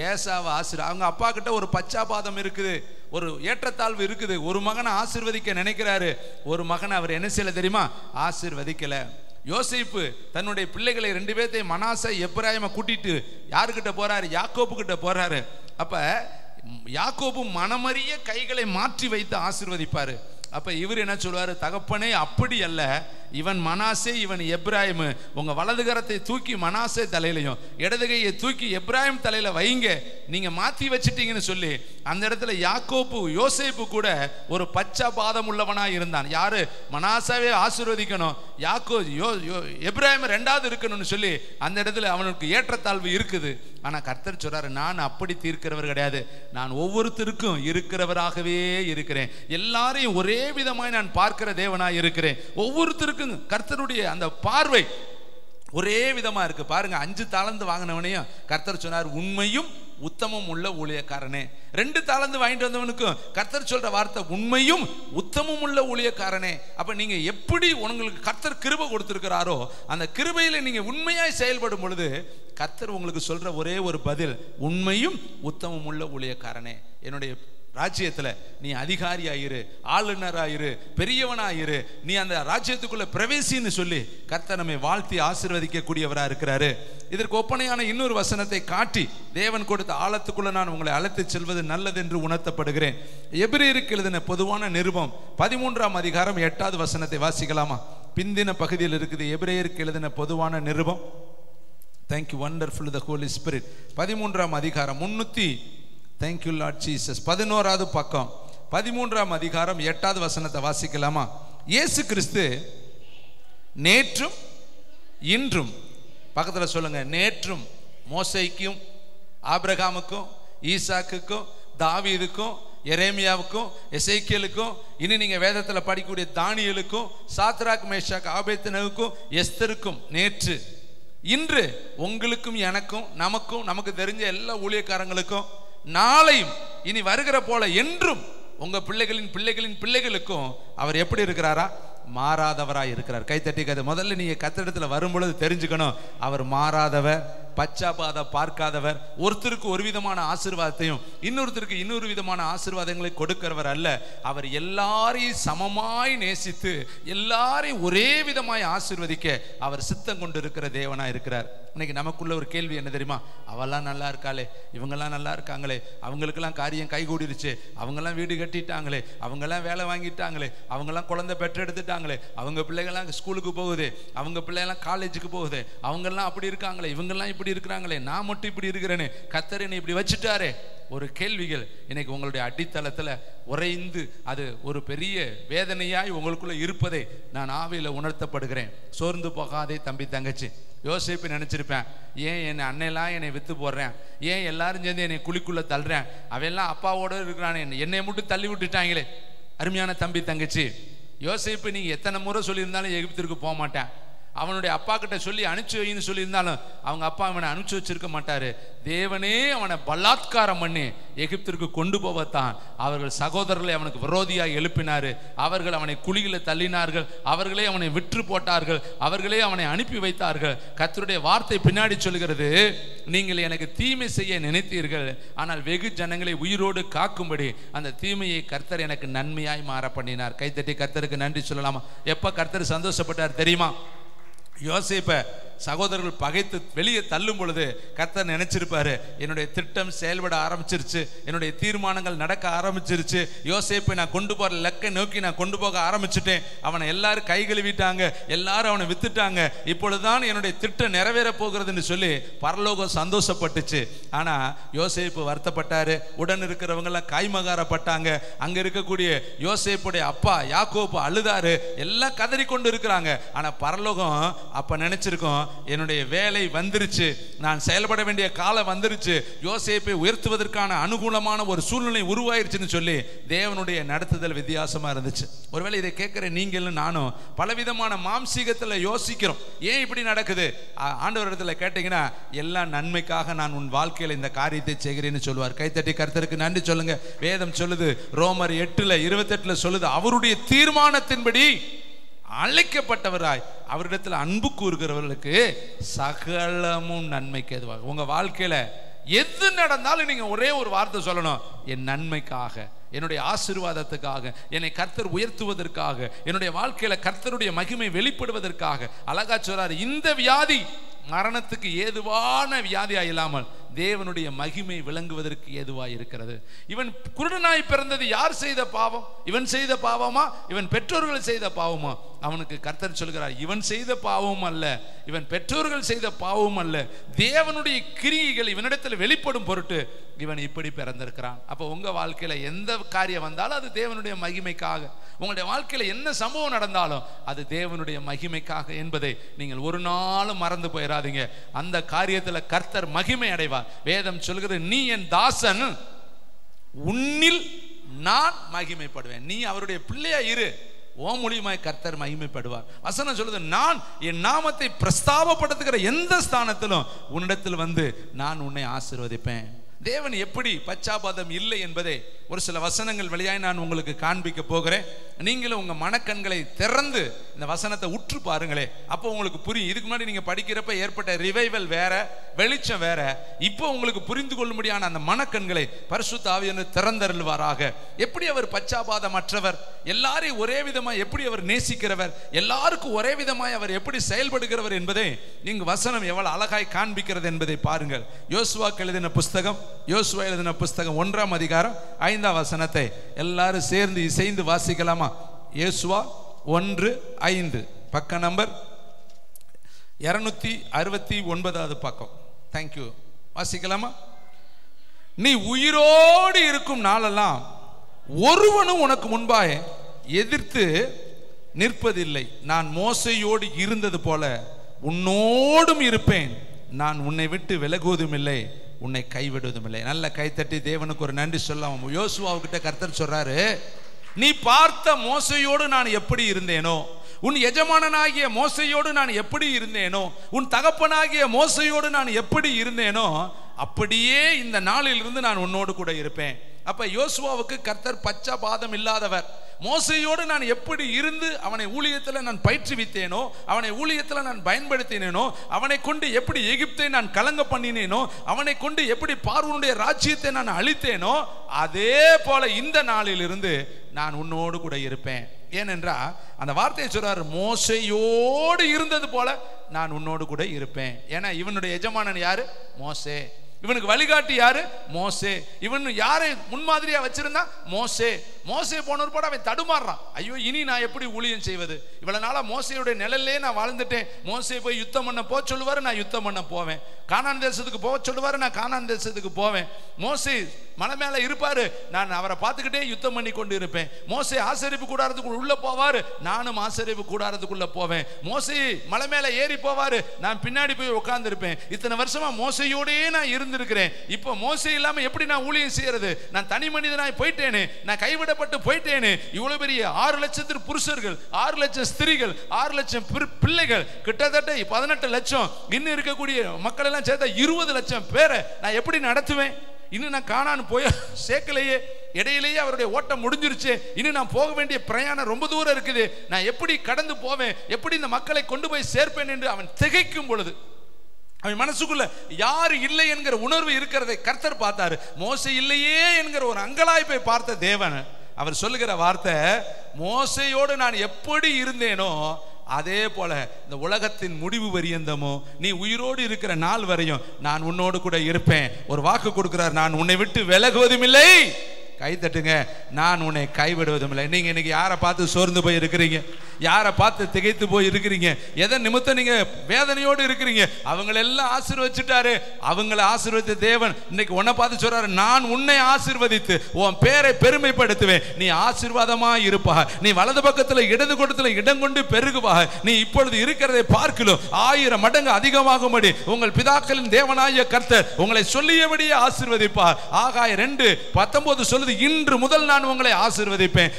ஏசாவை அவங்க அப்பா கிட்ட ஒரு பச்சாபாதம் இருக்குது, ஒரு ஏற்றத்தாழ்வு இருக்குது. ஒரு மகனை ஆசீர்வதிக்க நினைக்கிறாரு, ஒரு மகனை அவர் என்ன செய்யல தெரியுமா? ஆசீர்வதிக்கல. யோசேப்பு தன்னுடைய பிள்ளைகளை 2 பேர்த்தையும் மனாசை எப்பிராயிமை கூட்டிட்டு யாருக்கிட்ட போறாரு? யாக்கோப்பு கிட்ட போறாரு. அப்ப யாக்கோபு மனமறிய கைகளை மாற்றி வைத்து ஆசீர்வதிப்பாரு. அப்ப இவர் என்ன சொல்வாரு? தகப்பனே, அப்படி அல்ல, இவன் மனாசே, இவன் எப்ராயிம், உங்க வலது கரத்தை தூக்கி மனாசே தலையிலையும் இடது கையை தூக்கி எப்ராயிம் தலையில வைங்க, நீங்க மாத்தி வச்சிட்டீங்கன்னு சொல்லி அந்த இடத்துல யோசேப்பு கூட ஒரு பச்சாபாதம் உள்ளவனா இருந்தான். யாரு? மனாசாவே ஆசீர்வதிக்கணும், எப்ராயிம் 2வது இருக்கணும்னு சொல்லி அந்த இடத்துல அவனுக்கு ஏற்றத்தாழ்வு இருக்குது. ஆனா கர்த்தர் சொல்றாரு, நான் அப்படி தீர்க்கிறவர் கிடையாது, நான் ஒவ்வொருத்தருக்கும் இருக்கிறவராகவே இருக்கிறேன், எல்லாரையும் ஒரே விதமாய் நான் பார்க்கிற தேவனாய் இருக்கிறேன். ஒவ்வொருத்தருக்கும் கர்த்தருடைய அந்த பார்வை ஒரே விதமா இருக்கு. பாருங்க, 5 தாலந்து வாங்கினவனையும் கர்த்தர் சொன்னார், உண்மையும் உத்தமம் உள்ள ஊழியக்காரனே. 2 தாலந்து வாங்கிட்டு வந்தவனுக்கும் கர்த்தர் சொல்ற வார்த்தை, உண்மையும் உத்தமம் உள்ள ஊழியக்காரனே. அப்ப நீங்க எப்படி உங்களுக்கு கர்த்தர் கிருபை கொடுத்திருக்கிறாரோ அந்த கிருபையில நீங்க உண்மையாய் செயல்படும் பொழுது கர்த்தர் உங்களுக்கு சொல்ற ஒரே ஒரு பதில், உண்மையும் உத்தமம் உள்ள ஊழியக்காரனே. என்னுடைய ராஜ்யத்துல நீ அதிகாரியாயிரு, ஆளுநராயிரு, பெரியவனாயிரு, நீ அந்த ராஜ்யத்துக்குள்ள பிரவேசின்னு சொல்லி கர்த்தர் நம்மை வாழ்த்தி ஆசீர்வதிக்க கூடியவரா இருக்கிறாரு. இதற்கு ஒப்பனையான இன்னொரு வசனத்தை காட்டி தேவன் கொடுத்த ஆழத்துக்குள்ள நான் உங்களை அழைத்து செல்வது நல்லது என்று உணர்த்தப்படுகிறேன். எபிரேயருக்கு எழுதின பொதுவான நிருபம் 13ஆம் அதிகாரம் 8வது வசனத்தை வாசிக்கலாமா? பிந்தின பகுதியில் இருக்குது. எபிரேயருக்கு எழுதின பொதுவான நிருபம். Thank you, wonderful the Holi spirit. 13ஆம் அதிகாரம் Thank you Lord Jesus. 11வது பக்கம் 13ஆம் அதிகாரம் 8வது வசனத்தை வாசிக்கலாமா? இயேசு கிறிஸ்து நேற்றும் இன்றும், பக்கத்துல சொல்லுங்க, நேற்றும் மோசேக்கும் ஆபிரகாமுக்கும் ஈசாக்குக்கும் தாவீதுக்கும் எரேமியாவுக்கும் எசேக்கியலுக்கும், இனி நீங்க வேதத்துல படிக்கக்கூடிய தானியேலுக்கும் சாத்ராக் மேஷாக் ஆபேத்நேகோவுக்கும் எஸ்தருக்கும் நேற்று இன்று உங்களுக்கும் எனக்கும் நமக்கு தெரிஞ்ச எல்லா ஊழியக்காரங்களுக்கும் நாளையும் இனி வருகிற போல என்றும் உங்க பிள்ளைகளின் பிள்ளைகளுக்கும் அவர் எப்படி இருக்கிறாரா? மாறாதவராய் இருக்கிறார். கைத்தட்டி முதல்ல நீங்க கத்திடத்துல வரும் பொழுது தெரிஞ்சுக்கணும், அவர் மாறாதவர், பச்சாபாத பார்க்காதவர், ஒருத்தருக்கு ஒரு விதமான ஆசீர்வாதத்தையும் இன்னொருத்தருக்கு இன்னொரு விதமான ஆசீர்வாதங்களை கொடுக்கிறவர் அல்ல. அவர் எல்லாரையும் சமமாய் நேசித்து எல்லாரையும் ஒரே விதமாய் ஆசீர்வதிக்க அவர் சித்தம் கொண்டு இருக்கிற தேவனா இருக்கிறார். இன்னைக்கு நமக்குள்ள ஒரு கேள்வி என்ன தெரியுமா? அவெல்லாம் நல்லா இருக்காளே, இவங்கெல்லாம் நல்லா இருக்காங்களே, அவங்களுக்கெல்லாம் காரியம் கைகூடிருச்சு, அவங்கெல்லாம் வீடு கட்டிட்டாங்களே, அவங்கெல்லாம் வேலை வாங்கிட்டாங்களே, அவங்கெல்லாம் குழந்தை பெற்றெடுத்துட்டாங்களே, அவங்க பிள்ளைகள்லாம் ஸ்கூலுக்கு போகுது, அவங்க பிள்ளைகள்லாம் காலேஜுக்கு போகுது, அவங்கெல்லாம் அப்படி இருக்காங்களே, இவங்கெல்லாம் இப்படி இருக்கிறாங்களே, நான் மட்டும் இப்படி இருக்கிறேன்னு கர்த்தர் என்னை இப்படி வச்சுட்டாரே. ஒரு கேள்விகள் இன்னைக்கு உங்களுடைய அடித்தளத்துல உறைந்து அது ஒரு பெரிய வேதனையாய் உங்களுக்குள்ள இருப்பதை நான் ஆவியில உணர்த்தப்படுகிறேன். சோர்ந்து போகாதே தம்பி தங்கச்சி. யோசேப்பு நினைச்சிருப்பேன், ஏன் என்னை அன்னையெல்லாம் என்னை வித்து போடுறேன், ஏன் எல்லாரும் சேர்ந்து என்னை குழிக்குள்ள தள்ளுறேன், அவையெல்லாம் அப்பாவோட இருக்கிறானே, என்னை மட்டும் தள்ளி விட்டுட்டாங்களே. அருமையான தம்பி தங்கச்சி, யோசேப்பு நீங்க எத்தனை முறை சொல்லியிருந்தாலும் எகிப்திற்கு போக மாட்டேன், அவனுடைய அப்பா கிட்ட சொல்லி அனுப்பிச்சு வைன்னு சொல்லியிருந்தாலும் அவங்க அப்பா அவனை அனுப்பிச்சு வச்சிருக்க மாட்டாரு. தேவனே அவனை பலாத்காரம் பண்ணி எகிப்திற்கு கொண்டு போவத்தான் அவர்கள் சகோதரர்களை அவனுக்கு விரோதியாக எழுப்பினாரு. அவர்கள் அவனை குழியில தள்ளினார்கள், அவர்களே அவனை விற்று போட்டார்கள், அவர்களே அவனை அனுப்பி வைத்தார்கள். கர்த்தருடைய வார்த்தை பின்னாடி சொல்கிறது, நீங்கள் எனக்கு தீமை செய்ய நினைத்தீர்கள், ஆனால் வெகு ஜனங்களை உயிரோடு காக்கும்படி அந்த தீமையை கர்த்தர் எனக்கு நன்மையாய் மாற பண்ணினார். கைத்தட்டி கர்த்தருக்கு நன்றி சொல்லலாமா? எப்ப கர்த்தர் சந்தோஷப்பட்டார் தெரியுமா? யோசேப்பை சகோதரர்கள் பகைத்து வெளியே தள்ளும் பொழுது கர்த்தர் நினைச்சிருப்பாரு, என்னுடைய திட்டம் செயல்பட ஆரம்பிச்சிருச்சு, என்னுடைய தீர்மானங்கள் நடக்க ஆரம்பிச்சிருச்சு, யோசேப்பை நான் கொண்டு போற லக்கை நோக்கி நான் கொண்டு போக ஆரம்பிச்சுட்டேன், அவனை எல்லாரும் கை கழுவிட்டாங்க, எல்லாரும் அவனை வித்துட்டாங்க, இப்பொழுதுதான் என்னுடைய திட்டம் நிறைவேற போகிறதுன்னு சொல்லி பரலோகம் சந்தோஷப்பட்டுச்சு. ஆனா யோசேப்பு வருத்தப்பட்டாரு, உடன் இருக்கிறவங்க எல்லாம் கைமகாரப்பட்டாங்க. அங்க இருக்கக்கூடிய யோசேப்புடைய அப்பா யாக்கோபு அழுதாரு, எல்லாம் கதறி கொண்டு இருக்கிறாங்க. ஆனா பரலோகம் அப்ப நினைச்சிருக்கோம், என்னுடைய வேலை வந்துருச்சு, நான் செயல்பட வேண்டிய காலம் வந்துருச்சு, யோசேப்பை உயர்த்துவதற்கான அனுகூலமான ஒரு சூழ்நிலை உருவாயிருச்சுன்னு சொல்லி தேவனுடைய நடத்துதல் வித்தியாசமா இருந்துச்சு. ஒருவேளை இதை கேட்கிற நீங்களும் நானும் பலவிதமான மாம்சீகத்துல யோசிக்கிறோம், ஏன் இப்படி நடக்குது? ஆண்டவர் இடத்துல கேட்டீங்கன்னா, எல்லாம் நன்மைக்காக நான் உன் வாழ்க்கையில இந்த காரியத்தை செய்கிறேன்னு சொல்லுவார். கைத்தட்டி கர்த்தருக்கு நன்றி சொல்லுங்க. வேதம் சொல்லுது, ரோமர் 8:28 சொல்லுது, அவருடைய தீர்மானத்தின்படி அழைக்கப்பட்டவராய் அவரிடத்தில் அன்பு கூறுகிறவர்களுக்கு சகலமும் நன்மைக்கு எதுவாக. உங்க வாழ்க்கையில எது நடந்தாலும் நீங்க ஒரே ஒரு வார்த்தை சொல்லணும், என் நன்மைக்காக, என்னுடைய ஆசீர்வாதத்துக்காக, என்னை கர்த்தர் உயர்த்துவதற்காக, என்னுடைய வாழ்க்கையில கர்த்தருடைய மகிமை வெளிப்படுவதற்காக. அழகா சொல்றாரு, இந்த வியாதி மரணத்துக்கு ஏதுவான வியாதியா இல்லாமல் தேவனுடைய மகிமை விளங்குவதற்கு ஏதுவாய் இருக்கிறது. இவன் குருடனாய் பிறந்தது யார் செய்த பாவம்? இவன் செய்த பாவமா, இவன் பெற்றோர்கள் செய்த பாவமா? அவனுக்கு கர்த்தர் சொல்கிறார், இவன் செய்த பாவம் அல்ல, இவன் பெற்றோர்கள் செய்த பாவம் அல்ல, தேவனுடைய கிரியைகள் இவனிடத்தில் வெளிப்படும் பொருட்டு இவன் இப்படி பிறந்திருக்கிறான். அப்போ உங்க வாழ்க்கையில எந்த காரியம் வந்தாலும் அது தேவனுடைய மகிமைக்காக, உங்களுடைய வாழ்க்கையில என்ன சம்பவம் நடந்தாலும் அது தேவனுடைய மகிமைக்காக என்பதை நீங்கள் ஒரு நாளும் மறந்து போயிடாதீங்க. அந்த காரியத்தில் கர்த்தர் மகிமை அடைவார். வேதம் சொல்கிறது, நீ என் தாசன், உன்னில் நான் மகிமைப்படுவேன். நீ அவருடைய பிள்ளையா இரு, ஓ மூலியமாய் கர்த்தர் மகிமைப்படுவார். வசனம் சொல்லுது, நான் என் நாமத்தை பிரஸ்தாபப்படுத்துகிற எந்த ஸ்தானத்திலும் உன்னிடத்தில் வந்து நான் உன்னை ஆசீர்வதிப்பேன். தேவன் எப்படி பச்சாபாதம் இல்லை என்பதை ஒரு சில வசனங்கள் வழியாய் நான் உங்களுக்கு காண்பிக்க போகிறேன். நீங்களும் உங்க மனக்கண்களை திறந்து இந்த வசனத்தை உற்று பாருங்களே, அப்போ உங்களுக்கு புரியும். இதுக்கு முன்னாடி நீங்க படிக்கிறப்ப ஏற்பட்ட ரிவைவல் வேற, வெளிச்சம் வேற. இப்போ உங்களுக்கு புரிந்து கொள்ளும்படியான அந்த மனக்கண்களை பரிசுத்த ஆவியானவர் திறந்தருள்வாராக. எப்படி அவர் பச்சாபாதமற்றவர், எல்லாரையும் ஒரே விதமாய் எப்படி அவர் நேசிக்கிறவர், எல்லாருக்கும் ஒரே விதமாய் அவர் எப்படி செயல்படுகிறவர் என்பதை நீங்க வசனம் எவ்வளவு அழகாய் காண்பிக்கிறது என்பதை பாருங்கள். யோசுவாக்கு எழுதின புஸ்தகம், யோசுவா எழுதின புஸ்தகம் 1ஆம் அதிகாரம் 5ஆம் வசனத்தை எல்லாரும் சேர்ந்து இசைந்து வாசிக்கலாமா? யோசுவா 1:5, பக்க நம்பர் 269வது பக்கம். தேங்க்யூ. வாசிக்கலாமா? நீ உயிரோடு இருக்கும் நாளெல்லாம் ஒருவனும் உனக்கு முன்பாக எதிர்த்து நிற்பதில்லை. நான் மோசையோடு இருந்தது போல உன்னோடும் இருப்பேன். நான் உன்னை விட்டு விலகுவதும் இல்லை, உன்னை கைவிடுவதும் இல்லை. நல்ல கைத்தட்டி தேவனுக்கு ஒரு நன்றி சொல்லலாம். யோசுவாவுக்கிட்ட கர்த்தர் சொல்றாரு, நீ பார்த்த மோசையோடு நான் எப்படி இருந்தேனோ, உன் எஜமானனாகிய மோசையோடு நான் எப்படி இருந்தேனோ, உன் தகப்பனாகிய மோசையோடு நான் எப்படி இருந்தேனோ, அப்படியே இந்த நாளிலிருந்து நான் உன்னோடு கூட இருப்பேன். அப்ப யோசுவாவுக்கு கர்த்தர் பச்சாபாதம் இல்லாதவர். மோசையோடு நான் எப்படி இருந்து அவனை ஊழியத்தில் நான் பயிற்றுவித்தேனோ, அவனை ஊழியத்தில் நான் பயன்படுத்தினேனோ, அவனை கொண்டு எப்படி எகிப்தை நான் கலங்க பண்ணினேனோ, அவனை கொண்டு எப்படி பார்வோனுடைய ராஜ்யத்தை நான் அழித்தேனோ, அதே போல இந்த நாளிலிருந்து நான் உன்னோடு கூட இருப்பேன். ஏனென்றால் அந்த வார்த்தையை சொல்றாரு, மோசையோடு இருந்தது போல நான் உன்னோடு கூட இருப்பேன். ஏன்னா இவனுடைய எஜமானன் யாரு? மோசே. இவனுக்கு வழிகாட்டி யாரு? மோசே. இவன் யாரை முன்மாதிரியா வச்சிருந்தா? மோசே. மோசே போனவர் போட அவன் தடுமாறுறான். ஐயோ, இனி நான் எப்படி ஊழியம் செய்வது? இவ்வளவு நாளா மோசையுடைய நிழல்லே நான் வாழ்ந்துட்டேன். மோசே போய் யுத்தம் பண்ண போக சொல்லுவாரு, நான் யுத்தம் பண்ண போவேன். கானான் தேசத்துக்கு போக சொல்லுவாரு, நான் கானான் தேசத்துக்கு போவேன். மோசே மலை மேல இருப்பாரு, நான் அவரை பார்த்துக்கிட்டே யுத்தம் பண்ணி கொண்டு இருப்பேன். மோசே ஆசரிப்பு கூடாரத்துக்குள்ள உள்ள போவாரு, நானும் ஆசரிப்பு கூடாரத்துக்குள்ள போவேன். மோசே மலை மேல ஏறி போவாரு, நான் பின்னாடி போய் உட்கார்ந்து இருப்பேன். இத்தனை வருஷமா மோசையோடயே நான் இருந்திருக்கிறேன். இப்போ மோசே இல்லாம எப்படி நான் ஊழியம் செய்யறது? நான் தனி மனிதனாய் போயிட்டேனே, நான் கைவிடப்பட்டு போயிட்டேனே. இவ்வளவு பெரிய 6 லட்சத்து புருஷர்கள், 6 லட்சம் ஸ்திரீகள், 6 லட்சம் பிள்ளைகள், கிட்டத்தட்ட 18 லட்சம், இன்னும் இருக்கக்கூடிய மக்கள் எல்லாம் சேர்த்தா 20 லட்சம் பேரை நான் எப்படி நடத்துவேன்? இன்னும் நான் கானான் போய் சேர்க்கலையே, இடையிலேயே அவருடைய ஓட்டம் முடிஞ்சிருச்சு. இன்னும் நான் போக வேண்டிய பிரயாணம் ரொம்ப தூரம் இருக்குது. நான் எப்படி கடந்து போவேன்? எப்படி இந்த மக்களை கொண்டு போய் சேர்ப்பேன் என்று அவன் திகைக்கும் பொழுது அவன் மனசுக்குள்ள யாரு இல்லை என்கிற உணர்வு இருக்கிறதை கர்த்தர் பார்த்தாரு. மோசே இல்லையே என்கிற ஒரு அங்கலாய்ப்பை பார்த்த தேவன் அவர் சொல்லுகிற வார்த்தை, மோசையோடு நான் எப்படி இருந்தேனோ அதே போல இந்த உலகத்தின் முடிவு பரியந்தமோ நீ உயிரோடு இருக்கிற நாள் வரையும் நான் உன்னோடு கூட இருப்பேன். ஒரு வாக்கு கொடுக்கிறார், நான் உன்னை விட்டு விலகுவதும் இல்லை. கை தட்டுங்க, நான் உன்னை கைவிடுவதும் இல்லை. நீங்க இன்னைக்கு யாரை பார்த்து சோர்ந்து போய் இருக்கிறீங்க? யாரை பார்த்து திகைத்து போய் இருக்கிறீங்க? எதன் நிமித்தம் நீங்க வேதனையோடு இருக்கிறீங்க? அவங்களெல்லாம் ஆசீர்வதிச்சுட்டாரு. அவங்களை ஆசீர்வதித்த தேவன் இன்னைக்கு உன்னை பார்த்து சொல்றாரு, நான் உன்னை ஆசீர்வதித்து உன் பேரை பெருமைப்படுத்துவேன். நீ ஆசீர்வாதமா இருப்பா. நீ வலது பக்கத்துல இடது கூட்டத்துல இடம் கொண்டு பெருகுவா. நீ இப்பொழுது இருக்கிறதை பார்க்கலாம் 1000 மடங்கு அதிகமாகும்படி உங்கள் பிதாக்களின் தேவனாகிய கர்த்தர் உங்களை சொல்லியபடியே ஆசீர்வதிப்பார். ஆகாய 2:19 சொல்லுது, இன்று முதல் நான் உங்களை ஆசீர்வதிப்பேன்.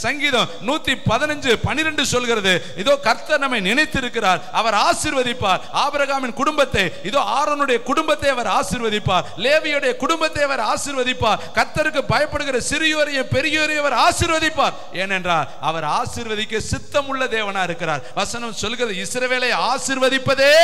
சங்கீதம் 115:12 சொல்கிறது, இதோ கர்த்தர் நம்மை நினைத்திருக்கிறார், அவர் ஆசீர்வதிப்பார். ஆபிரகாமின் குடும்பத்தை, இதோ ஆரோனுடைய குடும்பத்தை அவர் ஆசீர்வதிப்பார். லேவியுடைய குடும்பத்தை அவர் ஆசீர்வதிப்பார். கர்த்தருக்கு பயப்படுகிற சிறியோரையும் பெரியோரையும் அவர் ஆசீர்வதிப்பார். ஏனென்றால் அவர் ஆசீர்வதிக்க சித்தமுள்ள தேவனா இருக்கிறார். வசனம் சொல்கிறது, இஸ்ரவேலை ஆசீர்வதிப்பதே.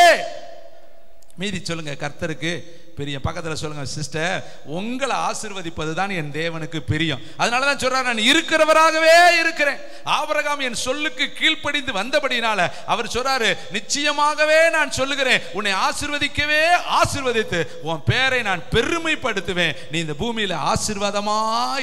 மீதி சொல்லுங்க, கர்த்தருக்கு பிரியம். பக்கத்தில் சொல்லுங்க, சிஸ்டர், உங்களை ஆசீர்வதிப்பது தான் என் தேவனுக்கு பிரியம். அதனால தான் சொல்றார், நான் இருக்கிறவராகவே இருக்கிறேன். ஆபிரகாம் என் சொல்லுக்கு கீழ்ப்படிந்து வந்தபடினால அவர் சொல்றாரு, நிச்சயமாகவே நான் சொல்லுகிறேன், உன்னை ஆசீர்வதிக்கவே ஆசீர்வதித்து உன் பேரை நான் பெருமைப்படுத்துவேன். நீ இந்த பூமியில ஆசீர்வாதமா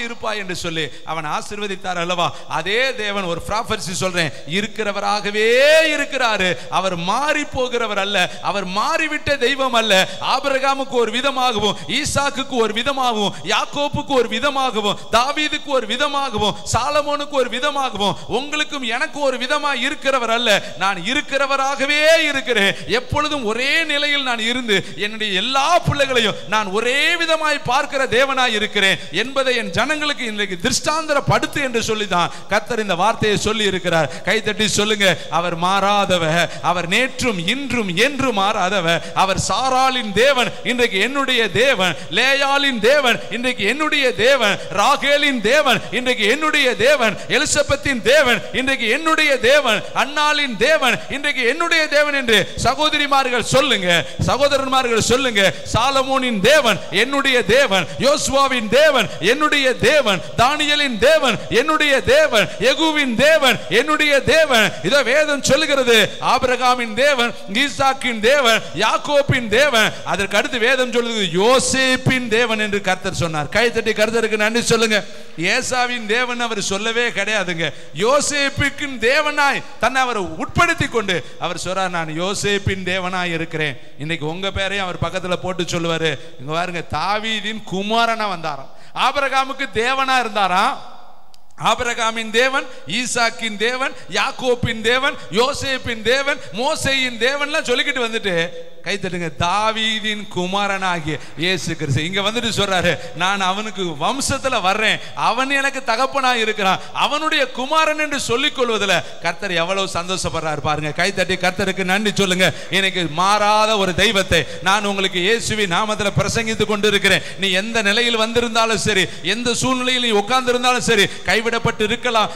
இருப்பாய் என்று சொல்லி அவன் ஆசீர்வதித்தார் அல்லவா? அதே தேவன் ஒரு ப்ராஃபஸி சொல்றேன், இருக்கிறவராகவே இருக்கிறாரு. அவர் மாறி போகிறவர் அல்ல, அவர் மாறிவிட்ட தெய்வம் அல்ல. ஆபிரகாமுக்கு ஒரு விதமாகவும், ஈசாக்குக்கு ஒரு விதமாகவும், யாக்கோப்புக்கு ஒரு விதமாகவும், தாவீதுக்கு ஒரு விதமாகவும், சாலமோனுக்கு ஒரு விதமாகவும், உங்களுக்கும் எனக்கு ஒரு விதமாக இருக்கிறவர் அல்ல. நான் இருக்கிறவராகவே இருக்கிறேன். எப்பொழுதும் ஒரே நிலையில் நான் இருந்து என்னுடைய எல்லா பிள்ளைகளையும் நான் ஒரே விதமாய் பார்க்கிற தேவனாய் இருக்கிறேன் என்பதை என் ஜனங்களுக்கு இன்றைக்கு திருஷ்டாந்தரப்படுத்து என்று சொல்லிதான் கர்த்தர் இந்த வார்த்தையை சொல்லி இருக்கிறார். கைதட்டி சொல்லுங்க, அவர் மாறாதவர், அவர் நேற்றும் இன்றும் என்றும் மாறாதவர். அவர் சாராளின் தேவன், இன்றைக்கு என்னுடைய தேவன். லேயாளின் தேவன், இன்றைக்கு என்னுடைய தேவன். ராகேலின் தேவன், இன்றைக்கு என்னுடைய தேவன். எலிசபெத்தின் தேவன், இன்றைக்கு என்னுடைய தேவன். அன்னாளின் தேவன், இன்றைக்கு என்னுடைய தேவன் என்று சகோதரிமார்கள் சொல்லுங்க, சகோதரன்மார்கள் சொல்லுங்க. சாலமோனின் தேவன் என்னுடைய தேவன். யோசுவாவின் தேவன் என்னுடைய தேவன். தானியேலின் தேவன் என்னுடைய தேவன். யெகூவின் தேவன் என்னுடைய தேவன். இதோ வேதம் சொல்லுகிறது, ஆபிரகாமின் தேவன், ஈசாக்கின் தேவன், யாக்கோப்பின் தேவன். அதற்கு அடுத்து வேதம் சொல்லுது, யோசேப்பின் தேவன் என்று கர்த்தர் சொன்னார். கைதட்டி கர்த்தருக்கு நன்றி சொல்லுங்க. ஏசாவின் தேவன் அவர் சொல்லவே கிடையாதுங்க. யோசேப்பின் தேவனாய் தன்னை அவர் உட்படுத்தி கொண்டு அவர் சொல்றார், நான் யோசேப்பின் தேவனாய் இருக்கிறேன். இன்னைக்கு உங்க பேரையும் அவர் பக்கத்துல போட்டு சொல்லுவாரு. இங்க பாருங்க, தாவீதின் குமாரனா வந்தாராம். ஆபிரகாமுக்கு தேவனா இருந்தாராம். ஆபிரகாமின் தேவன், ஈசாக்கின் தேவன், யாக்கோப்பின் தேவன், யோசேப்பின் தேவன், மோசேயின் தேவன்லாம் சொல்லிக்கிட்டு வந்துட்டு கை தட்டுங்க, தாவீதின் குமாரனாகிய இயேசு கிறிஸ்து இங்க வந்துட்டு சொல்றாரு, நான் அவனுக்கு வம்சத்துல வர்றேன், அவன் எனக்கு தகப்பனாய் இருக்கிறான், அவனுடைய குமாரன் என்று சொல்லிக் கொள்வதில் கர்த்தர் எவ்வளவு சந்தோஷப்படுறாரு பாருங்க. கை தட்டி கர்த்தருக்கு நன்றி சொல்லுங்க. எனக்கு மாறாத ஒரு தெய்வத்தை நான் உங்களுக்கு இயேசுவின் நாமத்தில் பிரசங்கித்துக் கொண்டு இருக்கிறேன். நீ எந்த நிலையில் வந்திருந்தாலும் சரி, எந்த சூழ்நிலையில் நீ உட்கார்ந்து இருந்தாலும் சரி, கைவிடப்பட்டு இருக்கலாம்,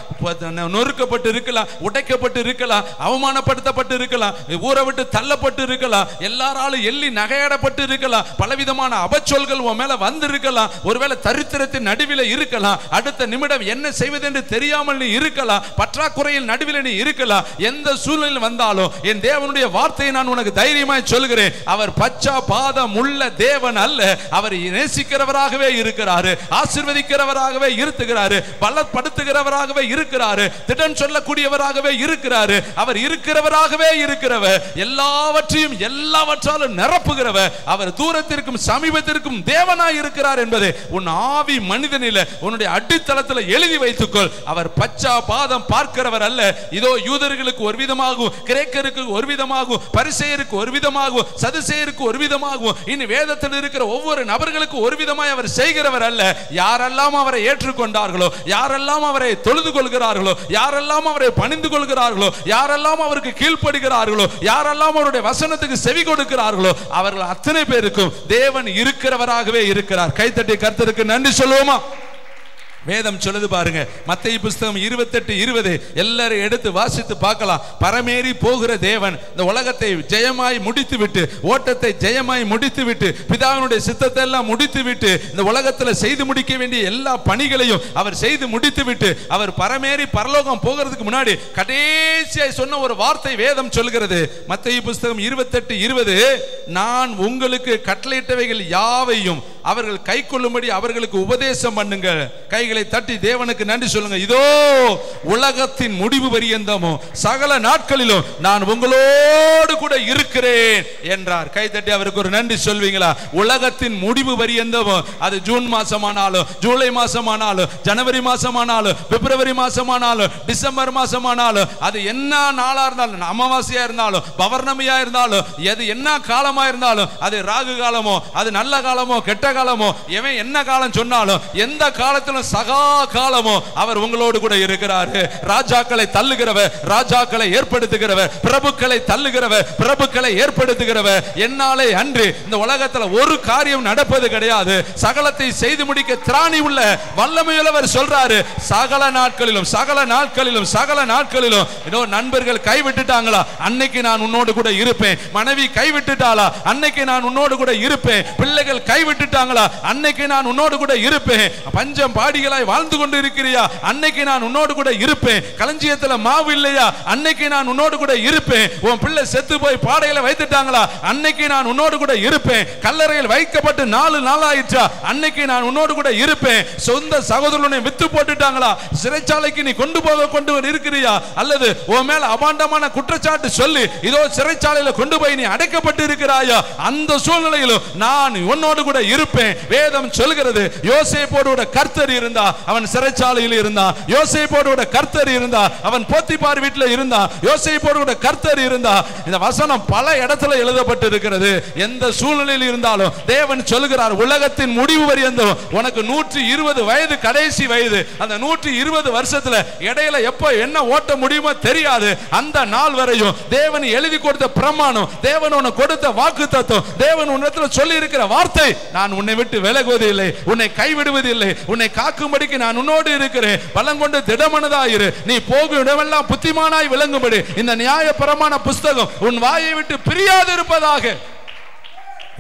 நொறுக்கப்பட்டு இருக்கலாம், உடைக்கப்பட்டு இருக்கலாம், அவமானப்படுத்தப்பட்டு இருக்கலாம், ஊரை விட்டு தள்ளப்பட்டு இருக்கலாம், எல்லாராலும் எள்ளி நகையாடப்பட்டு இருக்கலாம், பலவிதமான அபச்சொல்கள் உன் மேல வந்து இருக்கலாம், ஒருவேளை தரித்திரத்தின் நடுவில் இருக்கலாம், அடுத்த நிமிடம் என்ன செய்வது என்று தெரியாமல் நீ இருக்கலாம், பற்றாக்குறையில் நடுவில் நீ இருக்கலாம். எந்த சூழ்நிலையில் வந்தாலும் என் தேவனுடைய வார்த்தையை நான் உனக்கு தைரியமாய் சொல்கிறேன். அவர் பச்சா பாதம் உள்ள தேவன் அல்ல, அவர் நேசிக்கிறவராகவே இருக்கிறாரு, ஆசீர்வதிக்கிறவராகவே இருக்கிறாரு, பலப்படுத்துகிறவராகவே இருக்கிறாரு, திட்டம் சொல்லக்கூடியவராகவே இருக்கிறாரு. அவர் இருக்கிறவராகவே இருக்கிறவர், எல்லாவற்றையும் எல்லாவற்றாலும் நிரப்புகிறவர், அவர் தூரத்திற்கும் சமீபத்திற்கும் தேவனாய் இருக்கிறார் என்பதை உன் ஆவி மனிதனில் உன்னுடைய அடித்தளத்தில் எழுதி வைத்துக்கொள். அவர் பச்சா பாதம் பார்க்கிறவர் அல்ல. இதோ யூதர்களுக்கு ஒரு விதமாகவும், கிரேக்கருக்கு ஒரு விதமாகவும், பரிசேயருக்கு ஒரு விதமாகவும், சதுசேயருக்கு ஒரு விதமாகவும், இனி வேதத்தில் இருக்கிற ஒவ்வொரு நபர்களுக்கு ஒரு விதமாய் அவர் செய்கிறவர் அல்ல. யாரெல்லாம் அவரை ஏற்றுக்கொண்டார்களோ, யாரெல்லாம் அவரை தொழுது கொள்கிறார்களோ, யாரெல்லாம் அவரை பணிந்து கொள்கிறார்களோ, யாரெல்லாம் அவருக்கு கீழ்ப்படுகிறார்களோ, யாரெல்லாம் அவருடைய வசனத்துக்கு செவி கொடுக்கிறார்களோ, அவர்கள் அத்தனை பேருக்கும் தேவன் இருக்கிறவராகவே இருக்கிறார். கைத்தட்டி கர்த்தருக்கு நன்றி சொல்லுவோமா? வேதம் சொல்லுது பாருங்க, மத்தேயு புஸ்தகம் 28:20 எல்லாரும் எடுத்து வாசித்து பார்க்கலாம். பரமேறி போகிற தேவன் இந்த உலகத்தை ஜெயமாய் முடித்து விட்டு, ஓட்டத்தை ஜெயமாய் முடித்து விட்டு, பிதாவினுடைய சித்தத்தை எல்லாம் முடித்து விட்டு, இந்த உலகத்தில் செய்து முடிக்க வேண்டிய எல்லா பணிகளையும் அவர் செய்து முடித்து விட்டு அவர் பரமேறி பரலோகம் போகிறதுக்கு முன்னாடி கடைசியாய் சொன்ன ஒரு வார்த்தை வேதம் சொல்கிறது. மத்தேயு புஸ்தகம் 28:20, நான் உங்களுக்கு கட்டளையிட்டவைகள் யாவையும் அவர்கள் கை கொள்ளும்படி அவர்களுக்கு உபதேசம் பண்ணுங்கள். கைகளை தட்டி தேவனுக்கு நன்றி சொல்லுங்க. இதோ உலகத்தின் முடிவு பரியந்தமோ சகல நாட்களிலும் நான் உங்களோடு கூட இருக்கிறேன் என்றார். கை தட்டி அவருக்கு ஒரு நன்றி சொல்வீங்களா? உலகத்தின் முடிவு பரியந்தமோ, அது ஜூன் மாசமானாலும், ஜூலை மாசமானாலும், ஜனவரி மாசமானாலும், பிப்ரவரி மாசமானாலும், டிசம்பர் மாசமானாலும், அது என்ன நாளா இருந்தாலும், அமாவாசையா இருந்தாலும், பௌர்ணமியா இருந்தாலும், எது என்ன காலமா இருந்தாலும், அது ராகு காலமோ, அது நல்ல காலமோ, கெட்ட காலமோ, எவன் என்ன காலம் சொன்னாலும், எந்த காலத்திலும் சகா காலமோ அவர் உங்களோடு கூட இருக்கிறார். ராஜாக்களை தள்ளுகிறவர், ராஜாக்களை ஏற்படுத்துகிறவர், பிரபுக்களை தள்ளுகிறவர், பிரபுக்களை ஏற்படுத்துகிறவர். என்னாலே அன்று இந்த உலகத்தில் ஒரு காரியம் நடப்பது கிடையாது. சகலத்தை செய்து முடிக்க திராணி உள்ள வல்லமையுள்ளவர் சொல்றாரு. சகல நாட்களிலும், சகல நாட்களிலும், சகல நாட்களிலும். நண்பர்கள் கைவிட்டுட்டாங்களா, அன்னைக்கு நான் உன்னோடு கூட இருப்பேன். மனைவி கைவிட்டுட்டாளா, அன்னைக்கு நான் உன்னோடு கூட இருப்பேன். பிள்ளைகள் கைவிட்டுட்டாங்களா, அன்னைக்கு நான் உன்னோடு கூட இருப்பேன். பஞ்சம் பாடிகளாய் வாழ்ந்து கொண்டு இருக்கிறியா, அன்னைக்கு நான் உன்னோடு கூட இருப்பேன். களஞ்சியத்துல மாவு இல்லையா, அன்னைக்கு நான் உன்னோடு கூட இருப்பேன். உன் பிள்ளை செத்து போய் பாடையில வைத்துட்டாங்களா, அன்னைக்கு நான் உன்னோடு கூட இருப்பேன். கல்லறையில் வைக்கப்பட்டு 4 நாள் ஆயிடுச்சா, அன்னைக்கு நான் உன்னோடு கூட இருப்பேன். சொந்த சகோதரனை வித்து போட்டுட்டாங்களா, சிறைச்சாலைக்கு நீ கொண்டு இருக்கிறியா, அல்லது உன் மேல அபாண்டமான குற்றச்சாட்டு சொல்லி இதோ சிறைச்சாலையில கொண்டு போய் நீ அடைக்கப்பட்டு இருக்கிறாயா, அந்த சூழ்நிலையிலும் நான் உன்னோடு கூட இருப்பேன். வேதம் சொல்கிறது, யோசேப்போடு கர்த்தர் இருந்தா அவன் சிறைச்சாலையில் இருந்தான். யோசேப்போடு கர்த்தர் இருந்தா அவன் போத்திபார் வீட்டில் இருந்தான். யோசேப்போடு கர்த்தர் இருந்தா. இந்த வசனம் பல இடத்துல எழுதப்பட்டு இருக்கிறது. எந்த சூழ்நிலையில் இருந்தாலும் தேவன் சொல்கிறார், உலகத்தின் முடிவு வரையும் உனக்கு 120 வயது கடைசி வயது. அந்த 120 வருஷத்துல இடையில எப்ப என்ன ஓட்ட முடியுமோ தெரியாது. அந்த நாள் வரையும் தேவன் எழுதி கொடுத்த பிரமாணம், தேவன் உனக்கு கொடுத்த வாக்குத்தத்தம், தேவன் உன்னிடத்தில் சொல்லி இருக்கிற வார்த்தை, நான் உன்னை விட்டு விலகுவது இல்லை, உன்னை கைவிடுவது இல்லை, உன்னை காக்கும்படிக்கு நான் உன்னோடு இருக்கிறேன். பலம் கொண்டு திடமனதாயிரு, நீ போகும் இடமெல்லாம் புத்திமானாய் விளங்கும்படி இந்த நியாயப்பிரமாண புஸ்தகம் உன் வாயை விட்டு பிரியாது இருப்பதாக.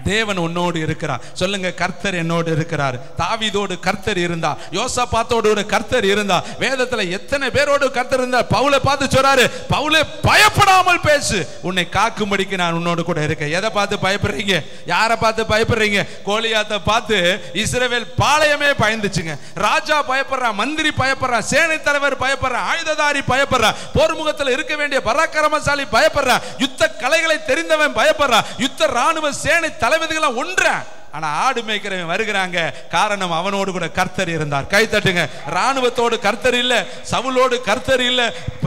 தேவன் உன்னோடு இருக்கிறார். சொல்லுங்க, கர்த்தர் என்னோடு இருக்கிறார். தாவீதோடு கர்த்தர் இருந்தா, யோசாபாத்தோடு கர்த்தர் இருந்தா. வேதத்துல எத்தனை பேரோடு கர்த்தர் இருந்தார். பவுலை பார்த்து சொல்றாரு, பவுலே பயப்படாமல் பேசு, உன்னை காக்கும்படிக்கு நான் உன்னோடு கூட இருக்கேன். எதை பார்த்து பயப்படுறீங்க? யாரை பார்த்து பயப்படுறீங்க? கோலியாத்தை பார்த்து இஸ்ரவேல் பாளையமே பயந்துச்சுங்க. ராஜா பயப்படுறான், மந்திரி பயப்படுறான், சேனை தலைவர் பயப்படுறான், ஆயுததாரி பயப்படுறான், போர்முகத்தில் இருக்க வேண்டிய பராக்கிரமசாலி பயப்படுறான், யுத்த கலைகளை தெரிந்தவன் பயப்படுறான், யுத்த ராணுவ சேனை தலைவதிகளை ஒன்ற. ஆனா ஆடு மேய்க்கிறவன் வருகிறாங்க. காரணம், அவனோடு கூட கர்த்தர் இருந்தார். கை தட்டுங்க. ராணுவத்தோடு கர்த்தர் இல்ல, சவுலோடு கர்த்தர் இல்ல,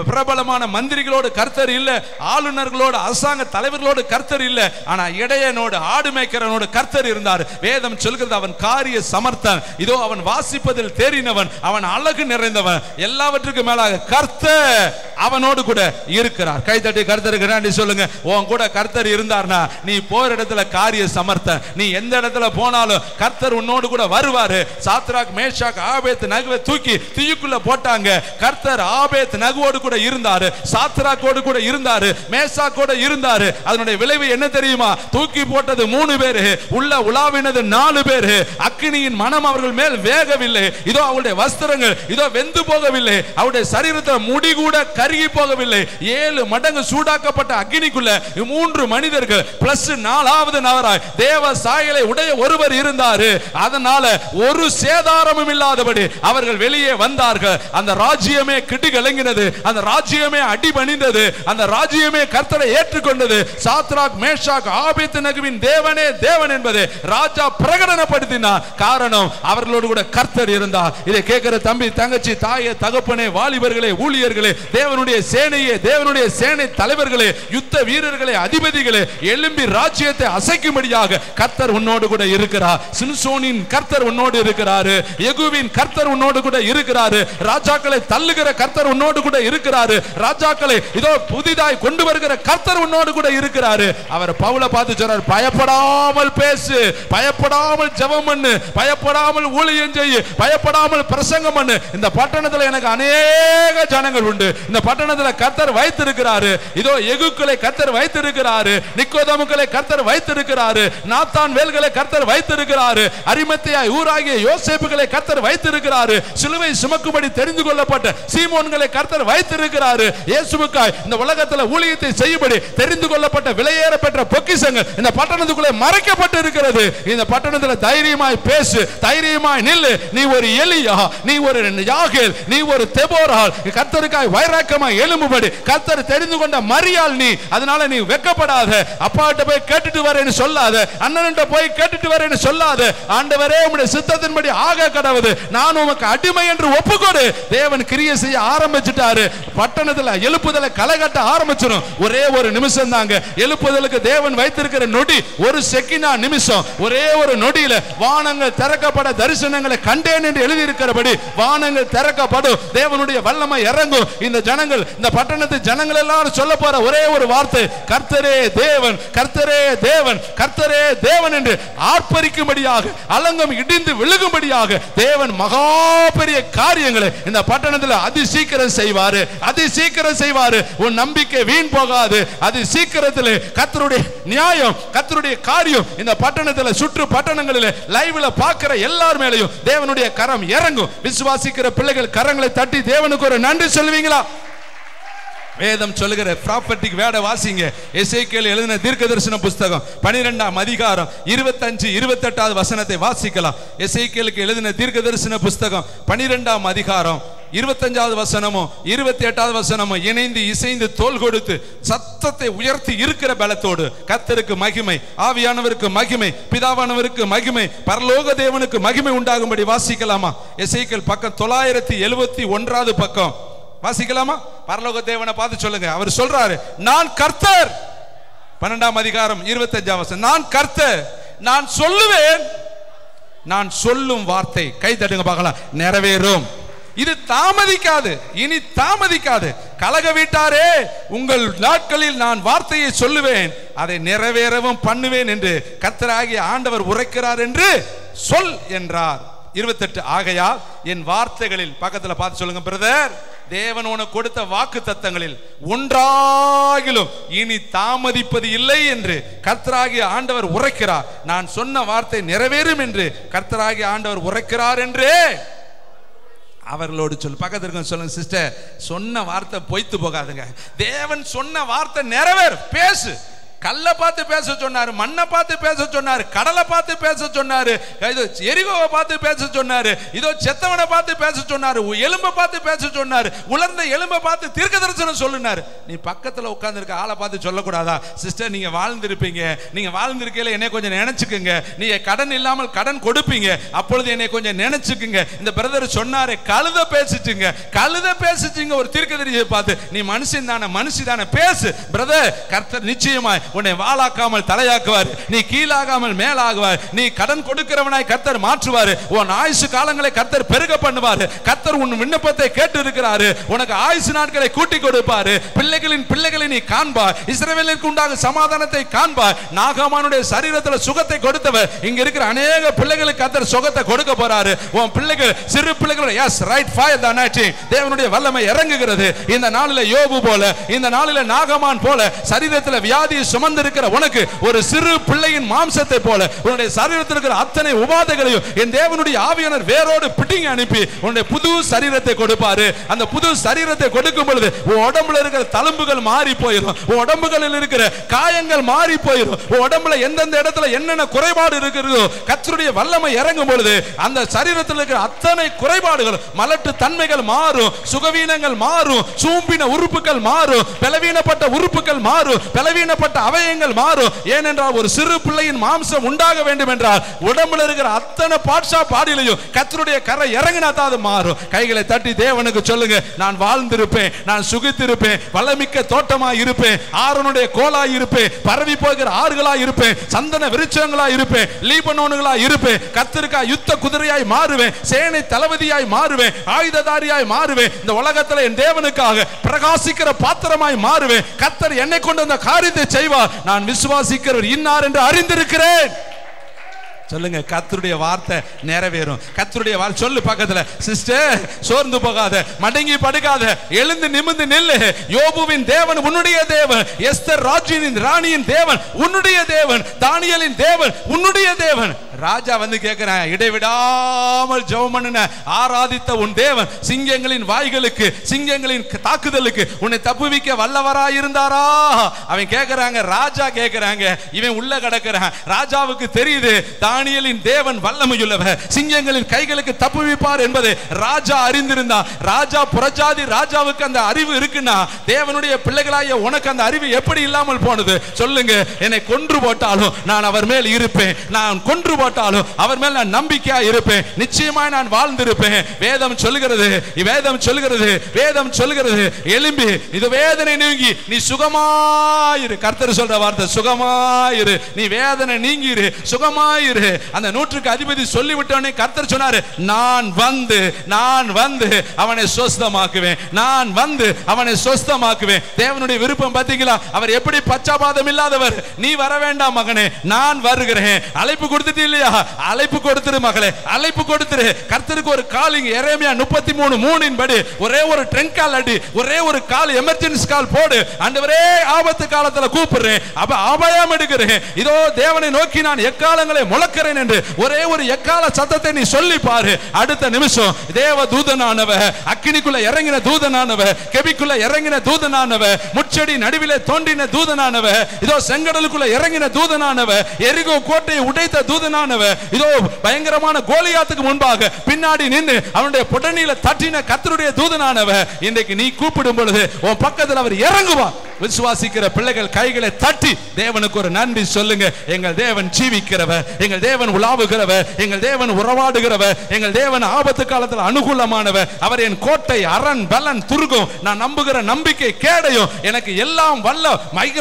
பிரபலமான மந்திரிகளோடு கர்த்தர் இல்ல, ஆளுநர்களோடு அரசாங்க தலைவர்களோடு கர்த்தர் இல்ல. ஆனா இடையனோடு, ஆடு மேய்க்கிறவனோடு கர்த்தர் இருந்தார். வேதம் சொல்கிறது, அவன் காரிய சமர்த்தன், இதோ அவன் வாசிப்பதில் தேறினவன், அவன் அழகு நிறைந்தவன், எல்லாவற்றுக்கும் மேலாக கர்த்தர் அவனோடு கூட இருக்கிறார். கை தட்டி கர்த்தருக்கு நன்றி சொல்லுங்க. உன் கூட கர்த்தர் இருந்தார்னா நீ போற இடத்துல காரிய சமர்த்தன். நீ எந்த இடத்துல போனாலும் கர்த்தர் உன்னோடு கூட வருவாரு. சாத்ராக், மேஷாக், ஆபேத் நகுவை தூக்கி தீயுக்குள்ள போட்டாங்க. கர்த்தர் ஆபேத் நகுவோடு கூட இருந்தாரு, சாத்ராக்கோடு கூட இருந்தாரு, மேஷாக்கோடு இருந்தாரு. அதனுடைய விளைவு என்ன தெரியுமா? தூக்கி போட்டது 3 பேரு, உள்ள உலாவினது 4 பேரு. அக்கினியின் மனம் அவர்கள் மேல் வேகவில்லை. இதோ அவருடைய வஸ்திரங்கள் இதோ வெந்து போகவில்லை, அவருடைய சரீரத்தில் முடி கூட கருகி போகவில்லை. 7 மடங்கு சூடாக்கப்பட்ட அக்கினிக்குள்ள 3 மனிதர்கள் பிளஸ் 4வது நபராய் தேவ சாயலை உடைய ஒருவர் இருந்தாரு. அதனால ஒரு சேதாரமும் இல்லாதபடி அவர்கள் வெளியே வந்தார்கள். அந்த ராஜ்யமே கிடுகிழங்கினது, அந்த ராஜ்யமே அடிபணிந்தது, அந்த ராஜ்யமே கர்த்தரை ஏற்றுக்கொண்டது. சாத்ராக், மேஷாக், ஆபேத்நேகோவின் தேவனே தேவன் என்பதை ராஜா பிரகடனப்படுத்தினார். காரணம், அவர்களோடு கூட கர்த்தர் இருந்தார். இதை கேட்கிற தம்பி, தங்கச்சி, தாயே, தகப்பனே, வாலிபர்களே, ஊழியர்களே, தேவனுடைய தேவனுடைய சேனையே, தேவனுடைய சேனை தலைவர்களே, யுத்த வீரர்களே, அதிபதிகளே, எழும்பி ராஜ்யத்தை அசைக்கும்படியாக கர்த்தர் உன்னோடு கூட இருக்கிறார். சிம்சோனின் கர்த்தர் உன்னோடு இருக்கிறாரு, யெகூவின் கர்த்தர் உன்னோடு கூட இருக்கிறாரு, ராஜாக்களை தள்ளுகிற கர்த்தர் உன்னோடு கூட இருக்கிறாரு, ராஜாக்களை இதோ புதிதாய் கொண்டு வருகிற கர்த்தர் உன்னோடு கூட இருக்கிறாரு. அவர் பவுலை பார்த்து சொல்றார், பயப்படாமல் பேசு, பயப்படாமல் ஜெபம் பண்ணு, பயப்படாமல் ஊழியம் செய்யு, பயப்படாமல் பிரசங்கம் பண்ணு. இந்த பட்டணத்தில் எனக்கு அநேக ஜனங்கள் உண்டு, இந்த பட்டணத்தில் கர்த்தர் வைத்திருக்கிறாரு. இதோ யெகூக்களை கர்த்தர் வைத்திருக்கிறாரு, நிக்கோதேமுக்களை கர்த்தர் வைத்திருக்கிறாரு, நாத்தான் வேல்களை கர்த்தர் வைத்திருக்கிறாரு, அரிமத்தியா ஊராகிய யோசேப்புகளை கர்த்தர் வைத்திருக்கிறாரு, சிலுவை சுமக்கும்படி தெரிந்து கொள்ளப்பட்ட சீமோன்களை கர்த்தர் வைத்திருக்கிறாரு. இயேசுவுக்காய் இந்த உலகத்தில் ஊழியத்தை செய்யும்படி தெரிந்து கொள்ளப்பட்ட விலையேற பெற்ற பொக்கிஷங்கள் இந்த பட்டணத்துக்குள்ளே மறைக்கப்பட்டு இருக்கிறது. இந்த பட்டணத்தில் தைரியமாய் பேசு, தைரியமாய் நில்லு. நீ ஒரு எலியா, நீ ஒரு யாகேல், நீ ஒரு தெபோரால், கர்த்தருக்காய் வைராக்கியமாய் எழும்பும்படி கர்த்தர் தெரிந்து கொண்ட மரியாள் நீ. அதனால நீ வெட்கப்படாத, அப்பாட்ட போய் கேட்டுட்டு வரேன்னு சொல்லாத, அண்ணன்ட்ட போய் கேட்டுட்டு வரேன்னு சொல்லாத. ஆண்டவரே உம்முடைய சித்தத்தின்படி ஆக கடவுது, நான் உமக்கு அடிமை என்று ஒப்புக்கொடு. தேவன் கிரியை செய்ய ஆரம்பிச்சிட்டாரு. பட்டணத்துல எழுப்புதலை களைகட்ட ஆரம்பிச்சிடும். ஒரே ஒரு நிமிஷம் தாங்க எழுப்புதலுக்கு தேவன் வைத்திருக்கிற நொடி, ஒரு செகண்டா நிமிஷம். ஒரே ஒரு நொடியில வானங்கள் திறக்கப்பட தரிசனங்களை கண்டேன் என்று எழுதியிருக்கிறபடி வானங்கள் திறக்கப்படும், தேவனுடைய வல்லமை இறங்கும். இந்த ஜனங்கள், இந்த பட்டணத்து ஜனங்கள் எல்லாரும் சொல்ல போற ஒரே ஒரு வார்த்தை, கர்த்தரே தேவன், கர்த்தரே தேவன், கர்த்தரே தேவன் என்று ஆர்ப்பரிக்கும்படியாக, அலங்கம் இடிந்து விழுகும்படியாக தேவன் மகா பெரிய காரியங்களை இந்த பட்டணத்தில் அதி சீக்கிரம் செய்வாரு, அதி சீக்கிரம் செய்வாரு. உன் நம்பிக்கை வீண் போகாது. அதி சீக்கிரத்தில் கர்த்தருடைய நியாயம், கர்த்தருடைய காரியம் இந்த பட்டணத்தில், சுற்று பட்டணங்களில் லைவ்ல பார்க்கிற எல்லார் மேலையும் தேவனுடைய கரம் இறங்கும். விசுவாசிக்கிற பிள்ளைகள் கரங்களை தட்டி தேவனுக்கு ஒரு நன்றி சொல்லுவீங்களா? வேதம் சொல்லுகிற ப்ராப்பர்ட்டிக் வேட வாசிங்க. எசேக்கியேல் எழுதின தீர்க்கதரிசன புஸ்தகம் 12ஆம் அதிகாரம் 25-28 வசனத்தை வாசிக்கலாம். எசேக்கியேலுக்கு எழுதின தீர்க்கதரிசன புஸ்தகம் 12ஆம் அதிகாரம் 25வது வசனமும் 28வது வசனமும் இணைந்து இசைந்து தோல் கொடுத்து சத்தத்தை உயர்த்தி இருக்கிற பலத்தோடு கர்த்தருக்கு மகிமை, ஆவியானவருக்கு மகிமை, பிதாவானவருக்கு மகிமை, பரலோக தேவனுக்கு மகிமை உண்டாகும்படி வாசிக்கலாமா? எசேக்கியேல் பக்கம் 971வது பக்கம் வாசிக்கலாமா? பரலோக தேவனை பார்த்து சொல்லுங்க. அவர் சொல்றாரு, நான் கர்த்தர். 12ஆம் அதிகாரம் 25வது வசனம், நான் கர்த்தர், நான் சொல்லுவேன், நான் சொல்லும் வார்த்தை, கை தட்டுங்க பார்க்கலாம், நிறைவேறும். இது தாமதிக்காது, இனி தாமதிக்காது. கலக வீட்டாரே, உங்கள் நாட்களில் நான் வார்த்தையை சொல்லுவேன், அதை நிறைவேறவும் பண்ணுவேன் என்று கர்த்தராகிய ஆண்டவர் உரைக்கிறார் என்று சொல் என்றார். 28 ஆகையால் என் வார்த்தைகளில், பக்கத்தில் பார்த்து சொல்லுங்க பிரதர், தேவன் உனக்கு கொடுத்த வாக்கு தத்தங்களில் ஒன்றாகிலும் இனி தாமதிப்பது இல்லை என்று கர்த்தராகிய ஆண்டவர் உரைக்கிறார். நான் சொன்ன வார்த்தை நிறைவேறும் என்று கர்த்தராகிய ஆண்டவர் உரைக்கிறார் என்று அவர்களோடு சொல்லு. பக்கத்துல சொல்லுங்க, சிஸ்டர், சொன்ன வார்த்தை பொய்த்து போகாதுங்க. தேவன் சொன்ன வார்த்தை நிறைவேறும். பேசு. கல்லை பார்த்து பேச சொன்னாரு, மண்ணை பார்த்து பேச சொன்னாரு, கடலை பார்த்து பேச சொன்னாரு, எரிகோவை பார்த்து பேச சொன்னாரு, இதோ செத்தவனை பார்த்து பேச சொன்னாரு, எலும்பை பார்த்து பேச சொன்னாரு, உலர்ந்த எலும்பை பார்த்து தீர்க்க தரிசனம் சொல்லுனாரு. நீ பக்கத்தில் உட்கார்ந்துருக்க ஆளை பார்த்து சொல்லக்கூடாதா? சிஸ்டர், நீங்க வாழ்ந்திருப்பீங்க, நீங்க வாழ்ந்திருக்கையில என்னை கொஞ்சம் நினைச்சுக்குங்க, நீங்க கடன் இல்லாமல் கடன் கொடுப்பீங்க, அப்பொழுது என்னை கொஞ்சம் நினைச்சுக்குங்க. இந்த பிரதர் சொன்னாரு, கழுத பேசிச்சுங்க, கழுத பேசிச்சுங்க. ஒரு தீர்க்கதரிசியை பார்த்து, நீ மனுஷன் தானே, மனுஷி தானே, பேசு பிரதர், கர்த்தர் நிச்சயமாய் உன்னை வாளாக்காமல் தலையாக்குவார், நீ கீழாகாமல் மேலாகுவார், நீ கடன் கொடுக்கிறவனாய் கர்த்தர் மாற்றுவார், உன் ஆயுசு காலங்களை கர்த்தர் பெருக பண்ணுவார், கர்த்தர் உன் விண்ணப்பத்தை கேட்டு இருக்கிறாரு, உனக்கு ஆயுசு நாட்களை கூட்டி கொடுப்பாரு, பிள்ளைகளின் பிள்ளைகளை நீ காண்பார், இஸ்ரவேலுக்கு உண்டாக சமாதானத்தை காண்பார். நாகமானுடைய சரீரத்தில் சுகத்தை கொடுத்தவர் இங்க இருக்கிற அநேக பிள்ளைகளுக்கு கர்த்தர் சுகத்தை கொடுக்க போறாரு. உன் பிள்ளைகள், சிறு பிள்ளைகள், எஸ் ரைட் ஃபயர் தி அனாயிண்டிங், தேவனுடைய வல்லமை இறங்குகிறது. இந்த நாளில் யோபு போல, இந்த நாளில் நாகமான் போல சரீரத்தில் வியாதியை சுமந்திருக்கிற உனக்கு ஒரு சிறு பிள்ளையின் மாம்சத்தை போல உன்னுடைய சரீரத்தில் இருக்கிற அத்தனை உபாதைகளையும் என் தேவனுடைய ஆவியானவர் வேரோடு பிடிங்கி அனுப்பி உன்னுடைய புது சரீரத்தை கொடுப்பாரு. அந்த புது சரீரத்தை கொடுக்கும் பொழுது உன் உடம்புல இருக்கிற தழும்புகள் மாறி போயிடும், உன் உடம்புகளில் இருக்கிற காயங்கள் மாறி போயிடும், உன் உடம்புல எந்தெந்த இடத்துல என்னென்ன குறைபாடு இருக்கிறதோ கர்த்தருடைய வல்லமை இறங்கும் பொழுது அந்த சரீரத்தில் இருக்கிற அத்தனை குறைபாடுகள், மலட்டு தன்மைகள் மாறும், சுகவீனங்கள் மாறும், சூம்பின உறுப்புகள் மாறும், பலவீனப்பட்ட உறுப்புகள் மாறும், பலவீனப்பட்ட அவயங்கள் மாறும். ஏனென்றால் ஒரு சிறு பிள்ளையின் மாம்சம் உண்டாக வேண்டும் என்றால் உடம்புல இருக்கிற அத்தனை பாட்சா பாடியிலையும் கர்த்தருடைய கரை இறங்கினா தான் அது மாறும். கைகளை தட்டி தேவனுக்கு சொல்லுங்க, நான் வாழ்ந்திருப்பேன், நான் சுகித்திருப்பேன், வளமிக்க தோட்டமாய் இருப்பேன், ஆரோனுடைய கோலாய் இருப்பேன், பரவி போகிற ஆறுகளாய் இருப்பேன், சந்தன விருட்சங்களாய் இருப்பேன், லீபனோனுகளாய் இருப்பேன், கர்த்தருக்காய் யுத்த குதிரையாய் மாறுவேன், சேனை தளபதியாய் மாறுவேன், ஆயுததாரியாய் மாறுவேன், இந்த உலகத்தில் என் தேவனுக்காக பிரகாசிக்கிற பாத்திரமாய் மாறுவேன். கர்த்தர் என்னை கொண்டு அந்த காரியத்தை செய்வார். நான் விசுவாசிக்கிறவர் இன்னார் என்று அறிந்திருக்கிறேன். சொல்லுங்க, கர்த்தருடைய வார்த்தை நிறைவேறும். கர்த்தருடைய வார்த்தை சொல்லு பக்கத்துல, சிஸ்டர் சோர்ந்து போகாத, மடங்கி படுக்காத, எழுந்து நிமிர்ந்து நில்லு. யோபுவின் தேவன் உன்னுடைய தேவன், எஸ்தர் ராணியின் தேவன் உன்னுடைய தேவன், தானியேலின் தேவன் உன்னுடைய தேவன். ராஜா வந்து கேட்கிறான், இடைவிடாமல் ஜெபம் பண்ணின ஆராதித்த உன் தேவன் சிங்கங்களின் வாய்களுக்கு, சிங்கங்களின் தாக்குதலுக்கு உன்னை தப்புவிக்க வல்லவராய் இருந்தாரா? அவன் கேட்கிறாங்க, ராஜா கேட்கிறாங்க, இவன் உள்ள கிடக்கிறான். ராஜாவுக்கு தெரியுது தானியேலின் தேவன் வல்லமையுள்ளவர், சிங்கங்களின் கைகளுக்கு தப்புவிப்பார் என்பதை ராஜா அறிந்திருந்தான். ராஜா புறஜாதி ராஜாவுக்கு அந்த அறிவு இருக்குன்னா தேவனுடைய பிள்ளைகளாய உனக்கு அந்த அறிவு எப்படி இல்லாமல் போனது? சொல்லுங்க, என்னை கொன்று போட்டாலும் நான் அவர் மேல் இருப்பேன், நான் கொன்று போட்டாலும் அவர் மேல் நான் நம்பிக்கையா இருப்பேன், நிச்சயமாய் நான் வாழ்ந்திருப்பேன். வேதம் சொல்லுகிறது, வேதம் சொல்லுகிறது, வேதம் சொல்லுகிறது, எலும்பி இது வேதனை நீங்கி நீ சுகமாயிரு. கர்த்தர் சொல்ற வார்த்தை சுகமாயிரு, நீ வேதனை நீங்கிரு, சுகமாயிரு. அந்த நூற்றுக்கு அதிபதி சொல்லிவிட்டோனே கர்த்தர் சொன்னாரு, நான் வந்து அவனை சொஸ்தமாக்குவேன், நான் வந்து அவனை சொஸ்தமாக்குவேன். தேவனுடைய விருப்பம் பாத்தீங்களா? அவர் எப்படி பச்சாபாதம் இல்லாதவர். நீ வர வேண்டாம் மகனே, நான் வருகிறேன். அழைப்பு கொடுத்துட்டு இல்லையா? அழைப்பு கொடுத்துரு மகளே, அழைப்பு கொடுத்துரு. கர்த்தருக்கு ஒரு காலிங். எரேமியா 33:3 படி ஒரே ஒரு ட்ரெங்க் கால் அடி, ஒரே ஒரு கால் எமர்ஜென்சி கால் போடு. ஆண்டவரே ஆபத்து காலத்துல கூப்பிடுறேன், அப்ப அபயம் எடுக்கிறேன். இதோ தேவனை நோக்கி நான் எக்காலங்களை முழக்கிறேன் என்று ஒரே ஒரு எக்கால சத்தத்தை நீ சொல்லி பாரு. அடுத்த நிமிஷம் தேவ தூதனானவ, அக்கினிக்குள்ள இறங்கின தூதனானவ, கெபிக்குள்ள இறங்கின தூதனானவ, முச்செடி நடுவிலே தோன்றின தூதனானவ, இதோ செங்கடலுக்குள்ள இறங்கின தூதனானவ, எரிகோ கோட்டையை உடைத்த தூதனானவ, இதோ பயங்கரமான கோலியாத்துக்கு முன்பாக பின்னாடி நின்று அவனுடைய புடனில தட்டின கர்த்தருடைய தூதனானவ இன்றைக்கு நீ கூப்பிடும் பொழுது உன் பக்கத்தில் அவர் இறங்குவார். விசுவாசிக்கிற பிள்ளைகள் கைகளை தட்டி தேவனுக்கு ஒரு நன்றி சொல்லுங்க. எங்கள் தேவன் ஜீவிக்கிறவர், எங்கள் தேவன் உலாவுகிறவர், எங்கள் தேவன் உறவாடுகிறவர், எங்கள் தேவன் ஆபத்து காலத்தில் அனுகூலமானவர். அவர் என் கோட்டை, அரண், பலன், துர்கம், நான் நம்புகிற நம்பிக்கை கேடையும், எனக்கு எல்லாம் வல்ல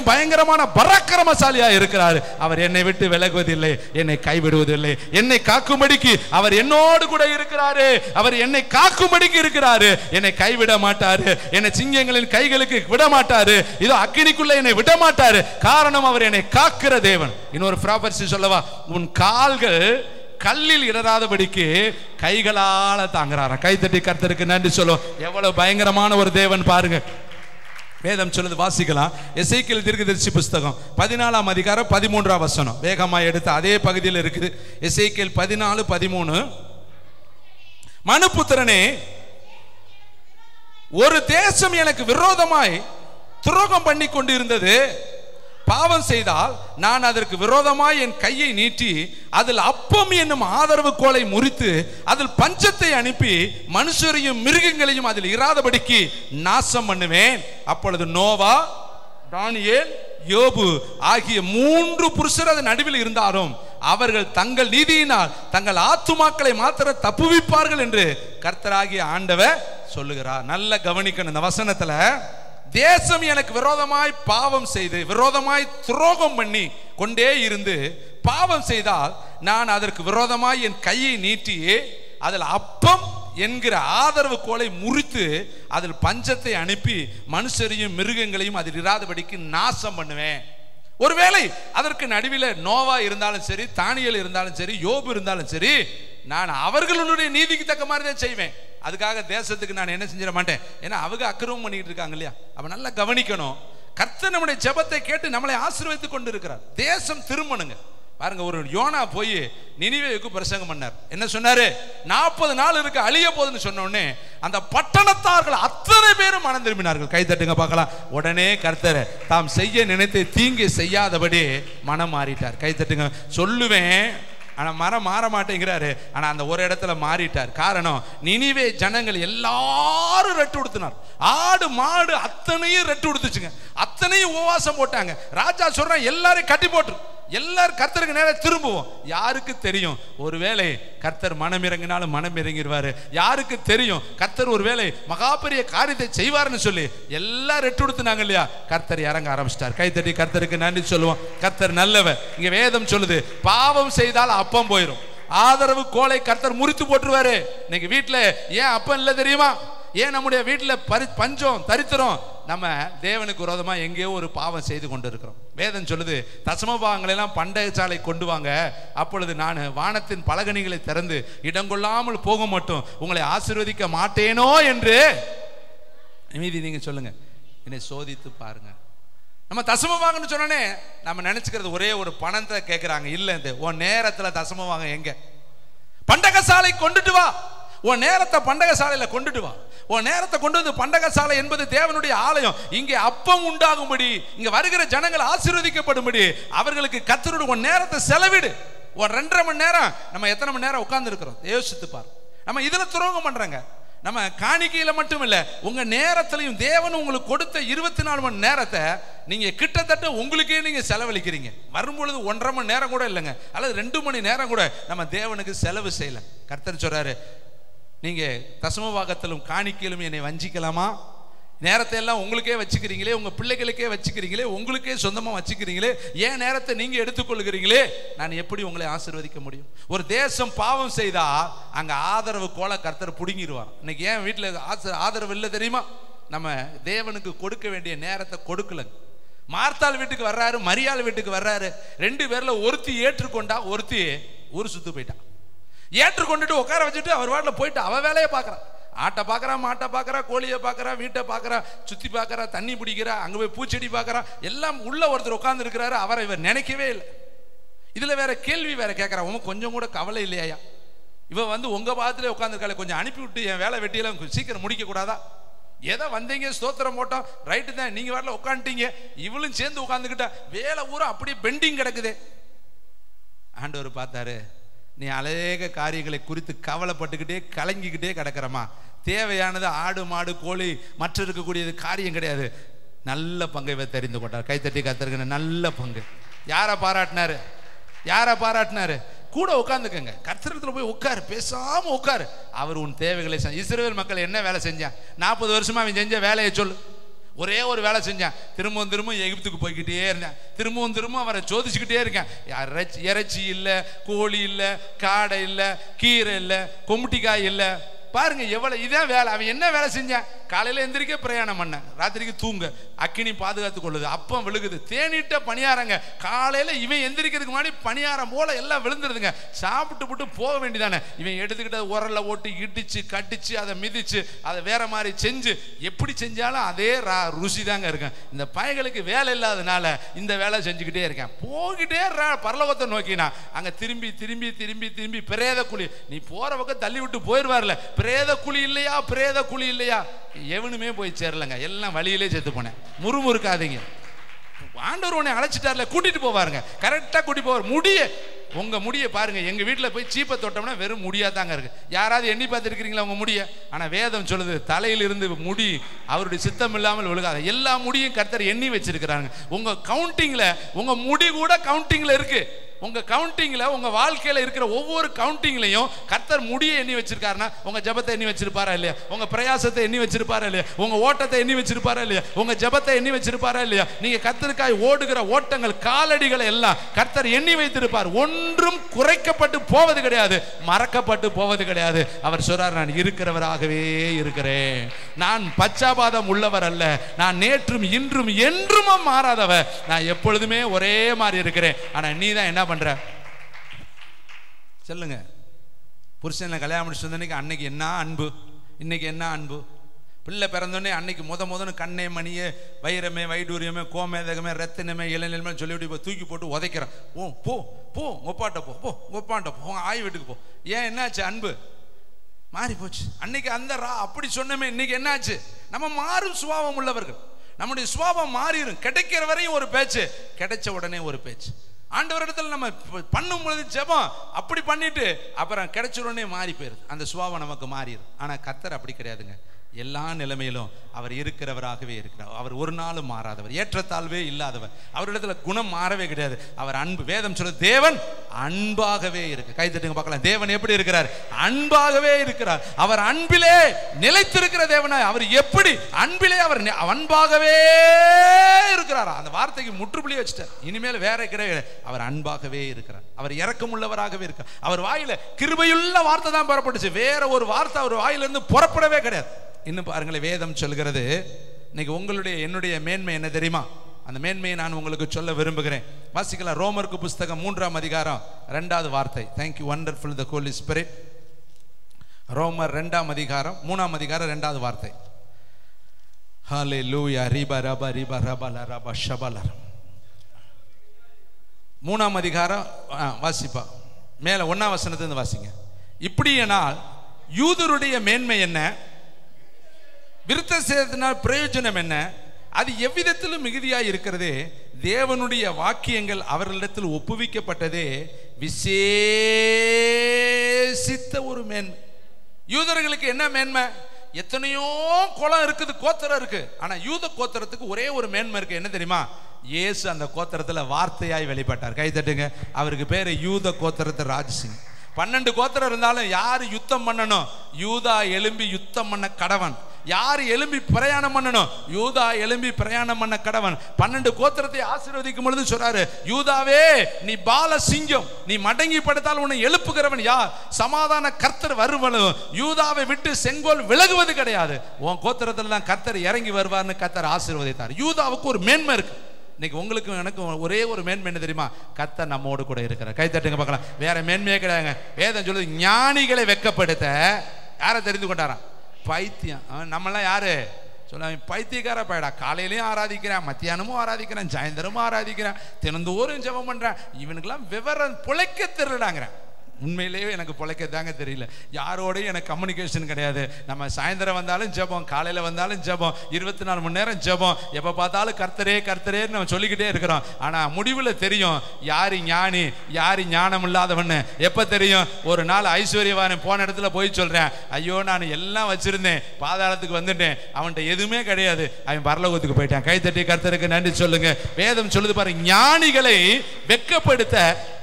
பயங்கரமான பராக்கிரமசாலியா இருக்கிறார். அவர் என்னை விட்டு விலகுவதில்லை, என்னை கைவிடுவதில்லை, என்னை காக்கும்படிக்கு அவர் என்னோடு கூட இருக்கிறாரு. அவர் என்னை காக்கும்படிக்கு இருக்கிறாரு, என்னை கைவிட மாட்டாரு, என்னை சிங்கங்களின் கைகளுக்கு விட மாட்டாரு, இதோ அக்கினிக்குள்ள என்னை விட மாட்டாரு. காரணம் அவர் என்னை காக்கிற தேவன். இன்னொரு ப்ராபர்சி சொல்லவா? உன் கால்கள் கல்லில் இடராதபடிக்கு கைகளால தாங்குறாரா? கைத்தட்டி கர்த்தருக்கு நன்றி சொல்லுவோம். எவ்வளவு பயங்கரமான ஒரு தேவன் பாருங்க. வேதம் சொல்லுது, வாசிக்கலாம். எசேக்கியேல் தீர்க்கதரிசி புஸ்தகம் 14ஆம் அதிகாரம் 13ஆம் வசனம். வேகமா எடுத்து அதே பகுதியில் இருக்குது. எசேக்கியேல் 14:13. மனுபுத்திரனே, ஒரு தேசம் எனக்கு விரோதமாய் துரோகம் பண்ணி கொண்டு இருந்தது. பாவம் செய்தால் நான் அதற்கு விரோதமாய் என் கையை நீட்டி அதில் அப்பம் என்னும் ஆதரவு கோலை முறித்து அதில் பஞ்சத்தை அனுப்பி மனுஷரையும் மிருகங்களையும் அதில் இராதபடிக்கு நாசம் பண்ணுவேன். அப்பொழுது நோவா, தானியேல், யோபு ஆகிய 3 புருஷர் அதன் நடுவில் இருந்தாலும் அவர்கள் தங்கள் நீதியினால் தங்கள் ஆத்துமாக்களை மாத்திர தப்புவிப்பார்கள் என்று கர்த்தராகிய ஆண்டவர் சொல்லுகிறார். நல்ல கவனிக்கணும் இந்த வசனத்துல. தேசம் எனக்கு விரோதமாய் பாவம் செய்து விரோதமாய் துரோகம் பண்ணி கொண்டே இருந்து பாவம் செய்தால் நான் அதற்கு விரோதமாய் என் கையை நீட்டி அதில் அப்பம் என்கிற ஆதரவு கோலை முறித்து அதில் பஞ்சத்தை அனுப்பி மனுஷரையும் மிருகங்களையும் அதில் இராதபடிக்கு நாசம் பண்ணுவேன். ஒருவேளை அதற்கு நடுவில் நோவா இருந்தாலும் சரி, தானியேல் இருந்தாலும் சரி, யோபு இருந்தாலும் சரி, நான் அவர்களுடைய நீதிக்கு தக்க மாதிரி தான் செய்வேன். அதுக்காக தேசத்துக்கு நான் என்ன செஞ்சிட மாட்டேன். ஏன்னா அவங்க அக்கிரமம் பண்ணிட்டு இருக்காங்க இல்லையா? அவ நல்லா கவனிக்கணும். கர்த்தர் நம்முடைய ஜெபத்தை கேட்டு நம்மளை ஆசீர்வதித்துக் கொண்டு இருக்கிறார். தேசம் திரும்பணுங்க. பாருங்க, ஒரு யோனா போய் நினிவேவுக்கு பிரசங்கம் பண்ணார். என்ன சொன்னாரு? 40 நாள் இருக்கு அழிய போதுன்னு சொன்ன உடனே அந்த பட்டணத்தார்கள் அத்தனை பேரும் மனம் திரும்பினார்கள். கை தட்டுங்க பார்க்கலாம். உடனே கர்த்தர் தாம் செய்ய நினைத்து தீங்கு செய்யாதபடி மனம் மாறிட்டார். கை தட்டுங்க. சொல்லுவேன், ஆனா மரம் மாற மாட்டேங்கிறாரு. ஆனா அந்த ஒரு இடத்துல மாறிட்டார். காரணம், நினிவே ஜனங்கள் எல்லாரும் ரெட்டு கொடுத்தினார். ஆடு மாடு அத்தனையும் ரெட்டு கொடுத்துச்சுங்க. அத்தனையும் உபவாசம் போட்டாங்க. ராஜா சொல்றான், எல்லாரையும் கட்டி போட்டு எல்லாரும் கர்த்தருக்கு நேரம் திரும்புவோம். யாருக்கு தெரியும், ஒருவேளை கர்த்தர் மனம் இறங்கினாலும் மனம் இறங்கிடுவாரு. யாருக்கு தெரியும், கர்த்தர் ஒருவேளை மகா பெரிய காரியத்தை செய்வார்னு சொல்லி எல்லாரும் ரெட்டு கொடுத்துனாங்க இல்லையா, கர்த்தர் இறங்க ஆரம்பிச்சிட்டார். கைத்தட்டி கர்த்தருக்கு நன்றி சொல்லுவோம். கர்த்தர் நல்லவர். இங்க வேதம் சொல்லுது, பாவம் செய்தால் அப்பம் போயிடும், ஆதரவு கோலை கர்த்தர் முறித்து போட்டுருவாரு. இன்னைக்கு வீட்டுல ஏன் அப்பம் இல்லை தெரியுமா? ஏன் நம்முடைய வீட்டில் பஞ்சம் தரித்திரம்? நம்ம தேவனுக்கு விரோதமா எங்கேயோ ஒரு பாவம் செய்து கொண்டு இருக்கிறோம். வேதம் சொல்லுது, தசம பாகங்களை எல்லாம் பண்டக சாலை கொண்டு வாங்க, அப்பொழுது நான் வானத்தின் பலகணிகளை திறந்து இடங்கொள்ளாமல் போக மட்டும் உங்களை ஆசீர்வதிக்க மாட்டேனோ என்று. மீதி நீங்க சொல்லுங்க, என்னை சோதித்து பாருங்க. நம்ம தசம பாகம்னு சொன்னோன்னே நம்ம நினைச்சுக்கிறது ஒரே ஒரு பணத்தை கேட்கிறாங்க. இல்லை, இந்த உன் நேரத்தில் தசம பாக எங்க? பண்டக சாலை கொண்டுட்டு வா. உன் நேரத்தை பண்டக சாலையில கொண்டுட்டு வா. உன் நேரத்தை கொண்டு வந்து, பண்டக சாலை என்பது தேவனுடைய ஆலயம். இங்கே அப்பம் உண்டாகும்படி, இங்க வருகிற ஜனங்கள் ஆசீர்வதிக்கப்படும்படி அவர்களுக்கு கர்த்தருடைய உன் நேரத்தை செலவிடு. ஒரு 2.5 மணி நேரம் நம்ம எத்தனை மணி நேரம் உட்கார்ந்து இருக்கிறோம் யோசித்து பார். நம்ம இதுல துரோகம் பண்றாங்க. நம்ம காணிக்கையில மட்டும் இல்ல, உங்க நேரத்திலையும் தேவன் உங்களுக்கு கொடுத்த 24 மணி நேரத்தை நீங்க கிட்டத்தட்ட உங்களுக்கே நீங்க செலவழிக்கிறீங்க. வரும்பொழுது 1.5 மணி நேரம் கூட இல்லைங்க, அல்லது 2 மணி நேரம் கூட நம்ம தேவனுக்கு செலவு செய்யல. கர்த்தர் சொல்றாரு, நீங்க தசம பாகத்திலும் காணிக்கையிலும் என்னை வஞ்சிக்கலாமா? நேரத்தை எல்லாம் உங்களுக்கே வச்சுக்கிறீங்களே, உங்க பிள்ளைகளுக்கே வச்சுக்கிறீங்களே, உங்களுக்கே சொந்தமா வச்சுக்கிறீங்களே, ஏன் நேரத்தை நீங்க எடுத்துக்கொள்கிறீங்களே, நான் எப்படி உங்களை ஆசீர்வதிக்க முடியும்? ஒரு தேசம் பாவம் செய்தா அங்க ஆதரவு கோல கர்த்தர் புடுங்கிடுவார். இன்னைக்கு ஏன் வீட்டுல ஆதரவு இல்லை தெரியுமா? நம்ம தேவனுக்கு கொடுக்க வேண்டிய நேரத்தை கொடுக்கல. மார்த்தாள் வீட்டுக்கு வர்றாரு, மரியாள் வீட்டுக்கு வர்றாரு. 2 பேர்ல ஒருத்தி ஏற்றுக்கொண்டா, ஒருத்தி ஊர் சுத்து போயிட்டா. ஏற்றுக்கொண்டுட்டு உட்கார வச்சுட்டு அவர் வாட்டில் போயிட்டு அவ வேலையை பார்க்குறான். ஆட்டை பார்க்குறா, மாட்டை பார்க்குறா, கோழியை பார்க்குறா, வீட்டை பார்க்குறா, சுற்றி பார்க்குறா, தண்ணி பிடிக்கிறா, அங்கே போய் பூச்செடி பார்க்குறா, எல்லாம் உள்ள ஒருத்தர் உட்கார்ந்து இருக்கிறாரு. அவரை இவர் நினைக்கவே இல்லை. இதுல வேற கேள்வி வேற கேட்குறா, உங்க கொஞ்சம் கூட கவலை இல்லையா? இவ வந்து உங்க பாதத்திலே உட்காந்துருக்காளே, கொஞ்சம் அனுப்பி விட்டு என் வேலை வெட்டியெல்லாம் சீக்கிரம் முடிக்க கூடாதா? ஏதோ வந்தீங்க, ஸ்தோத்திரம் போட்டோம், ரைட்டு தான், நீங்க வரல உட்காந்துட்டீங்க, இவளும் சேர்ந்து உட்காந்துக்கிட்டா, வேலை ஊரா அப்படியே பெண்டிங் கிடக்குது. ஆண்டவர் பார்த்தாரு, நீ அநேக காரியங்களை குறித்து கவலைப்பட்டுக்கிட்டே கலங்கிக்கிட்டே கிடக்கிறமா, தேவையானது ஆடு மாடு கோழி மற்ற இருக்கக்கூடியது காரியம் கிடையாது. நல்ல பங்கை தெரிந்து கொண்டார். கைத்தட்டி கர்த்தருக்கு நல்ல பங்கு. யாரை பாராட்டினாரு? யாரை பாராட்டினாரு? கூட உட்காந்துக்கங்க, கர்த்தரிடத்துல போய் உட்காரு, பேசாம உட்காரு. அவர் உன் தேவைகளை இஸ்ரவேல் மக்கள் என்ன வேலை செஞ்சான்? 40 வருஷமா அவன் செஞ்ச வேலையை சொல்லு. ஒரே ஒரு வேலை செஞ்சான், திரும்பவும் எகிப்துக்கு போய்கிட்டே இருந்தேன், திரும்பவும் அவரை சோதிச்சுக்கிட்டே இருக்கேன். இறைச்சி இல்லை, கோழி இல்லை, காடை இல்லை, கீரை இல்லை, கொமுட்டிக்காய் இல்லை. பாருங்க எவ்வளவு இதான் வேலை. அவன் என்ன வேலை செஞ்சான்? காலையில எந்திரிக்க பிரயாணம் பண்ண, ராத்திரிக்கு தூங்க, அக்கினி பாதுகாத்து கொள்ளுது, அப்பம் விழுகுது, தேனிட்ட பணியாரங்க. காலையில இவன் எந்திரிக்கிறதுக்கு முன்னாடி பணியாரம் போல எல்லாம் விழுந்துருதுங்க. சாப்பிட்டு போட்டு போக வேண்டியதானே. இவன் எடுத்துக்கிட்ட உரல்ல ஓட்டி இடிச்சு கட்டிச்சு அதை மிதிச்சு அதை வேற மாதிரி செஞ்சு, எப்படி செஞ்சாலும் அதே ருசி தாங்க இருக்கும். இந்த பயங்களுக்கு வேலை இல்லாதனால இந்த வேலை செஞ்சுக்கிட்டே இருக்கேன். போகிட்டே பரலோகத்தை நோக்கினா அங்க திரும்பி திரும்பி திரும்பி திரும்பி பிரேத குழி, நீ போற பக்கம் தள்ளி விட்டு போயிடுவார்ல, பிரேத குழி இல்லையா, பிரேத குழி இல்லையா, எவனுமே போய் சேரலங்க, எல்லாம் வழியிலே செத்து போனேன். முறுமுறுக்காதீங்க, ஆண்டவர் உன்னை அழைச்சிட்டார்ல, கூட்டிட்டு போவாருங்க, கரெக்டா கூட்டி போவார். உங்க முடிய பாருங்க, எங்க வீட்டுல போய் சீப்பை தொட்டோம்னா வெறும் முடியா தாங்க இருக்கு. யாராவது எண்ணி பார்த்துருக்கீங்களா உங்க முடிய? ஆனா வேதம் சொல்லுது, தலையிலிருந்து முடி அவருடைய சித்தம் இல்லாமல் விழுகாத. எல்லா முடியும் கர்த்தர் எண்ணி வச்சிருக்கிறாங்க. உங்க கவுண்டிங்ல உங்க முடி கூட கவுண்டிங்ல இருக்கு. உங்க கவுண்டிங்ல, உங்க வாழ்க்கையில இருக்கிற ஒவ்வொரு கவுண்டிங்லையும் கர்த்தர் முடியை எண்ணி வச்சிருக்காருன்னா, உங்க ஜெபத்தை எண்ணி வச்சிருப்பாரா இல்லையா? உங்க பிரயாசத்தை எண்ணி வச்சிருப்பாரா இல்லையா? உங்க ஓட்டத்தை எண்ணி வச்சிருப்பாரா இல்லையா? உங்க ஜெபத்தை எண்ணி வச்சிருப்பாரா இல்லையா? நீங்க கர்த்தருக்காய் ஓடுகிற ஓட்டங்கள், காலடிகளை எல்லாம் கர்த்தர் எண்ணி வைத்திருப்பார். ஒன்றும் குறைக்கப்பட்டு போவது கிடையாது, மறக்கப்பட்டு போவது கிடையாது. அவர் சொல்றார், நான் இருக்கிறவராகவே இருக்கிறேன், நான் பச்சாபாதம் உள்ளவர் அல்ல, நான் நேற்றும் இன்றும் என்றும் மாறாதவர், நான் எப்பொழுதுமே ஒரே மாதிரி இருக்கிறேன். ஆனா நீ தான் என்ன பண்ற? சொல்லுங்க. புருஷனை கல்யாணம் முடிச்சு வந்தன்னைக்கு அன்னைக்கு என்ன அன்பு, இன்னைக்கு என்ன அன்பு? பிள்ளை பிறந்தோடனே அன்னைக்கு முதன்னு கண்ணே மணியே வைரமே வைடூரியமே கோமேதகமே ரத்தினமே இளநிலமே சொல்லிவிட்டு தூக்கி போட்டு உதைக்கிறேன். போ போ ஒப்பாட்ட போ, போ ஒப்பாட்ட போ, ஆய் வீட்டுக்கு போ. ஏன் என்னாச்சு? அன்பு மாறி போச்சு. அன்னைக்கு அந்த அப்படி சொன்னமே, இன்னைக்கு என்னாச்சு? நம்ம மாறும் சுபாவம் உள்ளவர்கள். நம்முடைய சுபாவம் மாறிடும். கிடைக்கிற வரையும் ஒரு பேச்சு, கிடைச்ச உடனே ஒரு பேச்சு. ஆண்டவரிடத்துல நம்ம பண்ணும் பொழுது ஜெபம் அப்படி பண்ணிட்டு அப்புறம் கிடைச்சிடனே மாறி போயிருது, அந்த சுபாவம் நமக்கு மாறிடுது. ஆனா கர்த்தர் அப்படி கிடையாதுங்க. எல்லா நிலைமையிலும் அவர் இருக்கிறவராகவே இருக்கிறார். அவர் ஒரு நாளும் மாறாதவர், ஏற்றத்தாழ்வே இல்லாதவர். அவரிடத்துல குணம் மாறவே கிடையாது. அவர் அன்பு. வேதம் சொல்லுது தேவன் அன்பாகவே இருக்கு. கை தட்டுங்க பார்க்கலாம். தேவன் எப்படி இருக்கிறார்? அன்பாகவே இருக்கிறார். அவர் அன்பிலே நிலைத்திருக்கிற தேவனாய். அவர் எப்படி அன்பிலே அவர் அன்பாகவே இருக்கிறாரா? அந்த வார்த்தைக்கு முற்றுப்புள்ளி வச்சுட்டார். இனிமேல் வேற கிடையாது. அவர் அன்பாகவே இருக்கிறார். அவர் இரக்கமுள்ளவராகவே இருக்கிறார். அவர் வாயில கிருபையுள்ள வார்த்தை தான் புறப்பட்டுச்சு, வேற ஒரு வார்த்தை அவர் வாயிலிருந்து புறப்படவே கிடையாது. இன்னும் பாருங்களேன், வேதம் சொல்கிறது, இன்னைக்கு உங்களுடைய என்னுடைய மேன்மை என்ன தெரியுமா? அந்த மேன்மையை நான் உங்களுக்கு சொல்ல விரும்புகிறேன். வாசிக்கலாம். ரோமருக்கு புஸ்தகம் 3ஆம் அதிகாரம் 2வது வார்த்தை. Thank you wonderful the Holi spirit. ரோமர் 2ஆம் அதிகாரம் 3ஆம் அதிகாரம் 2வது வார்த்தை. ஹல்லேலூயா. ரிபா ரபா ரிபா ரபா ரபா ஷபலர். 3ஆம் அதிகாரம் வாசிப்பா. மேல 1ஆம் வசனத்திலிருந்து வாசிங்க. இப்படியானால் யூதருடைய மேன்மை என்ன? விருத்த சேதத்தினால் பிரயோஜனம் என்ன? அது எவ்விதத்திலும் மிகுதியாய் இருக்கிறதே. தேவனுடைய வாக்கியங்கள் அவர்களிடத்தில் ஒப்புவிக்கப்பட்டதே விசேஷித்த ஒரு மேன்மை. யூதர்களுக்கு என்ன மேன்மை? எத்தனையோ குலம் இருக்குது, கோத்திரம் இருக்கு. ஆனா யூத கோத்திரத்துக்கு ஒரே ஒரு மேன்மை இருக்கு. என்ன தெரியுமா? இயேசு அந்த கோத்திரத்துல வார்த்தையாய் வெளிப்பட்டார். கை தட்டுங்க. அவருக்கு பேரு யூத கோத்திரத்து ராஜசிங். 12 கோத்திரம் இருந்தாலும் யாரு யுத்தம் பண்ணணும்? யூதா எழும்பி யுத்தம் பண்ண கடவன். யாரு எழும்பி பிரயாணம் பண்ணணும்? யூதா எழும்பி பிரயாணம் பண்ண கடவன். 12 கோத்திரத்தை ஆசீர்வதிக்கும் பொழுது சொல்றாரு, யூதாவே நீ பால சிங்கம், நீ மடங்கி படுத்தால் உன்னை எழுப்புகிறவன் யார்? சமாதான கர்த்தர் வருவனும் யூதாவை விட்டு செங்கோல் விலகுவது கிடையாது. உன் கோத்திரத்துல தான் கர்த்தர் இறங்கி வருவார்னு கர்த்தர் ஆசீர்வதித்தார். யூதாவுக்கு ஒரு மேன்மை இருக்கு. இன்னைக்கு உங்களுக்கும் எனக்கும் ஒரே ஒரு மேன்மை என்ன தெரியுமா? கர்த்தர் நம்மோடு கூட இருக்கிறார். கை தட்டுங்க பார்க்கலாம். வேற மேன்மையே கிடையாதுங்க. வேதம் சொல்லுது, ஞானிகளை வெட்கப்படுத்த யாரை தெரிந்து கொண்டாராம்? பைத்தியம். நம்மளாம் யாரு சொல்ல? பைத்தியக்கார பையடா. காலையிலையும் ஆராதிக்கிறேன், மத்தியானமும் ஆராதிக்கிறேன், சாயந்தரமும் ஆராதிக்கிறேன், தினந்தோறும் ஜெபம் பண்றேன், இவனுக்கெல்லாம் விவரம் பிழைக்க தெரியலாங்கிறேன். உண்மையிலேயே எனக்கு பிழைக்க தாங்க தெரியல. யாரோடையும் எனக்கு கம்யூனிகேஷன் கிடையாது. நம்ம சாயந்தரம் வந்தாலும் ஜெபம், காலையில் வந்தாலும் ஜெபம், 24 மணி நேரம் ஜெபம், எப்போ பார்த்தாலும் கர்த்தரே கர்த்தரேன்னு நம்ம சொல்லிக்கிட்டே இருக்கிறோம். ஆனால் முடிவில் தெரியும் யாரு ஞானி யாரு ஞானம் இல்லாதவன்னு. எப்போ தெரியும்? ஒரு நாள் ஐஸ்வர்யவான் போன இடத்துல போய் சொல்கிறேன், ஐயோ நான் எல்லாம் வச்சிருந்தேன், பாதாளத்துக்கு வந்துட்டேன், அவன்கிட்ட எதுவுமே கிடையாது, அவன் பரலோகத்துக்கு போயிட்டான். கைத்தட்டி கர்த்தருக்கு நன்றி சொல்லுங்க. வேதம் சொல்லுது பாருங்க, ஞானிகளை வெட்கப்படுத்த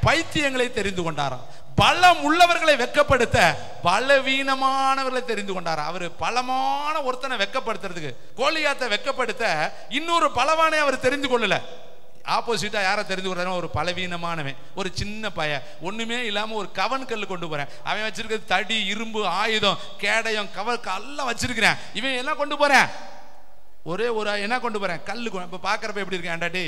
பைத்தியங்களை தெரிந்து கொண்டாராம். பலம் உள்ளவர்களை வெட்கப்படுத்த பலவீனமானவர்களை தெரிந்து கொண்டார். அவர் பலமான ஒருத்தனை வெட்கப்படுத்துறதுக்கு, கோலியாத்தை வெட்கப்படுத்த இன்னொரு பலவானே அவர் தெரிந்து கொள்ளல. ஆப்போசிட்டா யாரை தெரிந்து கொள்றாரு? ஒரு பலவீனமானவன், ஒரு சின்ன பையன், ஒண்ணுமே இல்லாம ஒரு கவன் கல் கொண்டு போறேன். அவன் வச்சிருக்கிறது தடி, இரும்பு, ஆயுதம், கேடயம், கவர் எல்லாம் வச்சிருக்கிறேன். இவன் எல்லாம் கொண்டு போறேன், ஒரே ஒரு என்ன கொண்டு போறேன்? கல்லு. இப்ப பாக்குறப்ப எப்படி இருக்கேன்? ஆண்டாடி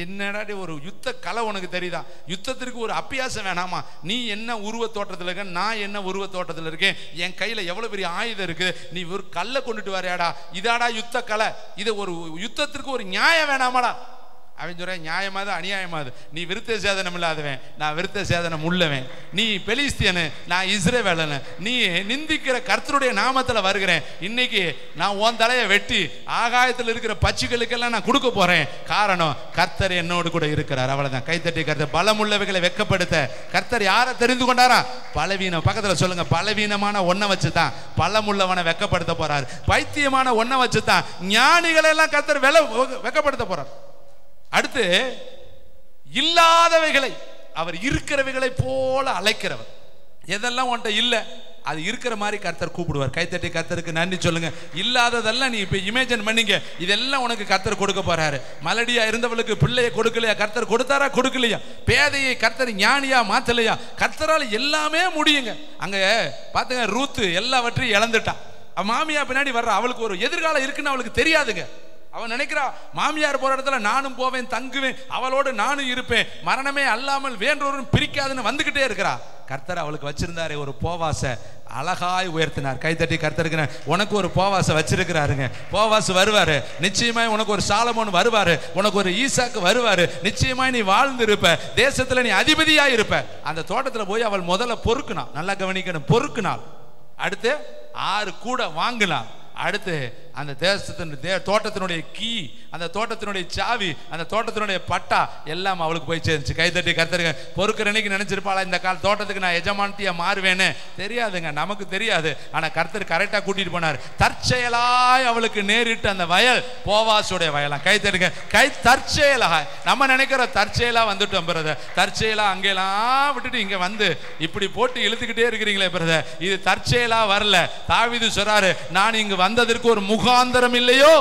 என்னடாடி ஒரு யுத்த கலை உனக்கு தெரியுதா? யுத்தத்திற்கு ஒரு அபியாசம் வேணாமா? நீ என்ன உருவ தோட்டத்தில் இருக்க, நான் என்ன உருவ தோட்டத்தில் இருக்கேன், என் கையில எவ்வளவு பெரிய ஆயுதம் இருக்கு, நீ ஒரு கல்லை கொண்டுட்டு வரையாடா? இதாடா யுத்த கலை? இது ஒரு யுத்தத்திற்கு ஒரு நியாயம் வேணாமாடா? அவன் சொல்றேன், நியாயமாது அநியாயமாது? நீ விருத்த சேதனம் இல்லாதவன், நான் விருத்த சேதனம் உள்ளவன். நீ பெலிஸ்தியனு, நான் இஸ்ரவேலனு. நீ நிந்திக்கிற கர்த்தருடைய நாமத்துல வருகிறேன். இன்னைக்கு நான் உன் தலையை வெட்டி ஆகாயத்தில் இருக்கிற பட்சிகளுக்கெல்லாம் நான் கொடுக்க போறேன். காரணம், கர்த்தர் என்னோடு கூட இருக்கிறார். அவ்வளவுதான். கைத்தட்டி கர்த்தர். பலமுள்ளவைகளை வெட்கப்படுத்த கர்த்தர் யாரை தெரிந்து கொண்டாரா? பலவீனம். பக்கத்துல சொல்லுங்க, பலவீனமான ஒன்ன வச்சுதான் பலமுள்ளவனை வெட்கப்படுத்த போறாரு. பைத்தியமான ஒன்ன வச்சுதான் ஞானிகளை எல்லாம் கர்த்தர் வெட்கப்படுத்த போறார். அடுத்து, இல்லாதவைகளை அவர் இருக்கிறவைகளை போல அழைக்கிறவர். எதெல்லாம் உன்ட்ட இல்லை அது இருக்கிற மாதிரி கர்த்தர் கூப்பிடுவார். கைத்தட்டி கர்த்தருக்கு நன்றி சொல்லுங்க. இல்லாததெல்லாம் நீ இப்ப இமேஜின் பண்ணீங்க, இதெல்லாம் உனக்கு கர்த்தர் கொடுக்க போறாரு. மலடியா இருந்தவளுக்கு பிள்ளையை கொடுக்கலையா? கர்த்தர் கொடுத்தாரா? கொடுக்கலையா? பேதையை கர்த்தர் ஞானியா மாத்தலையா? கர்த்தரால் எல்லாமே முடியுங்க. அங்க பாத்துங்க, ரூத்து எல்லாவற்றையும் இழந்துட்டான். மாமியா பின்னாடி வர்ற, அவளுக்கு ஒரு எதிர்காலம் இருக்குன்னு அவளுக்கு தெரியாதுங்க. அவன் நினைக்கிறா, மாமியார் போற இடத்துல நானும் போவேன், தங்குவேன், அவளோடு நானும் இருப்பேன், மரணமே அல்லாமல் வேறொரும் பிரிக்காதுன்னு வந்துகிட்டே இருக்கிறா. கர்த்தர் அவளுக்கு வச்சிருந்தாரு ஒரு போவாச, அழகாய் உயர்த்தினார். கைத்தட்டி கர்த்தருக்கு. உனக்கு ஒரு போவாச வச்சிருக்கிறாருங்க. போவாசு வருவாரு, நிச்சயமாய் உனக்கு ஒரு சாலமோன் வருவாரு, உனக்கு ஒரு ஈசாக்கு வருவாரு, நிச்சயமாய் நீ வாழ்ந்து இருப்ப, தேசத்துல நீ அதிபதியா இருப்ப. அந்த தோட்டத்துல போய் அவள் முதல்ல பொறுக்குனாள். நல்லா கவனிக்கணும், பொறுக்குனாள். அடுத்து 6 கூட வாங்கினாள். அடுத்து அந்த தோட்டத்தினுடைய கீ, அந்த தோட்டத்தினுடைய சாவி, அந்த தோட்டத்தினுடைய பட்டா எல்லாம் அவளுக்கு போய் சேர்ந்துச்சு. கைதட்டி கர்த்தருங்க. பொறுக்கிற அன்னைக்கு நினைச்சிருப்பாளா இந்த தோட்டத்துக்கு நான் எஜமானத்தியா மாறுவேன்னு? தெரியாதுங்க, நமக்கு தெரியாது. ஆனா கர்த்தர் கரெக்டா கூட்டிட்டு போனார். தற்செயலாய் அவளுக்கு நேரிட்டு அந்த வயல் போவாசுடைய வயலாம். கைதட்டுங்க. தற்செயலாய் நம்ம நினைக்கிற தற்செயலா வந்துட்டோம் பிரதர். தற்செயலா அங்கெல்லாம் விட்டுட்டு இங்க வந்து இப்படி போட்டு இழுத்துக்கிட்டே இருக்கிறீங்களே பிரதர், இது தற்செயலா வரல. தாவீது சொல்றாரு, நான் இங்கு வந்ததற்கு ஒரு முகாந்தரம் இல்லையோ?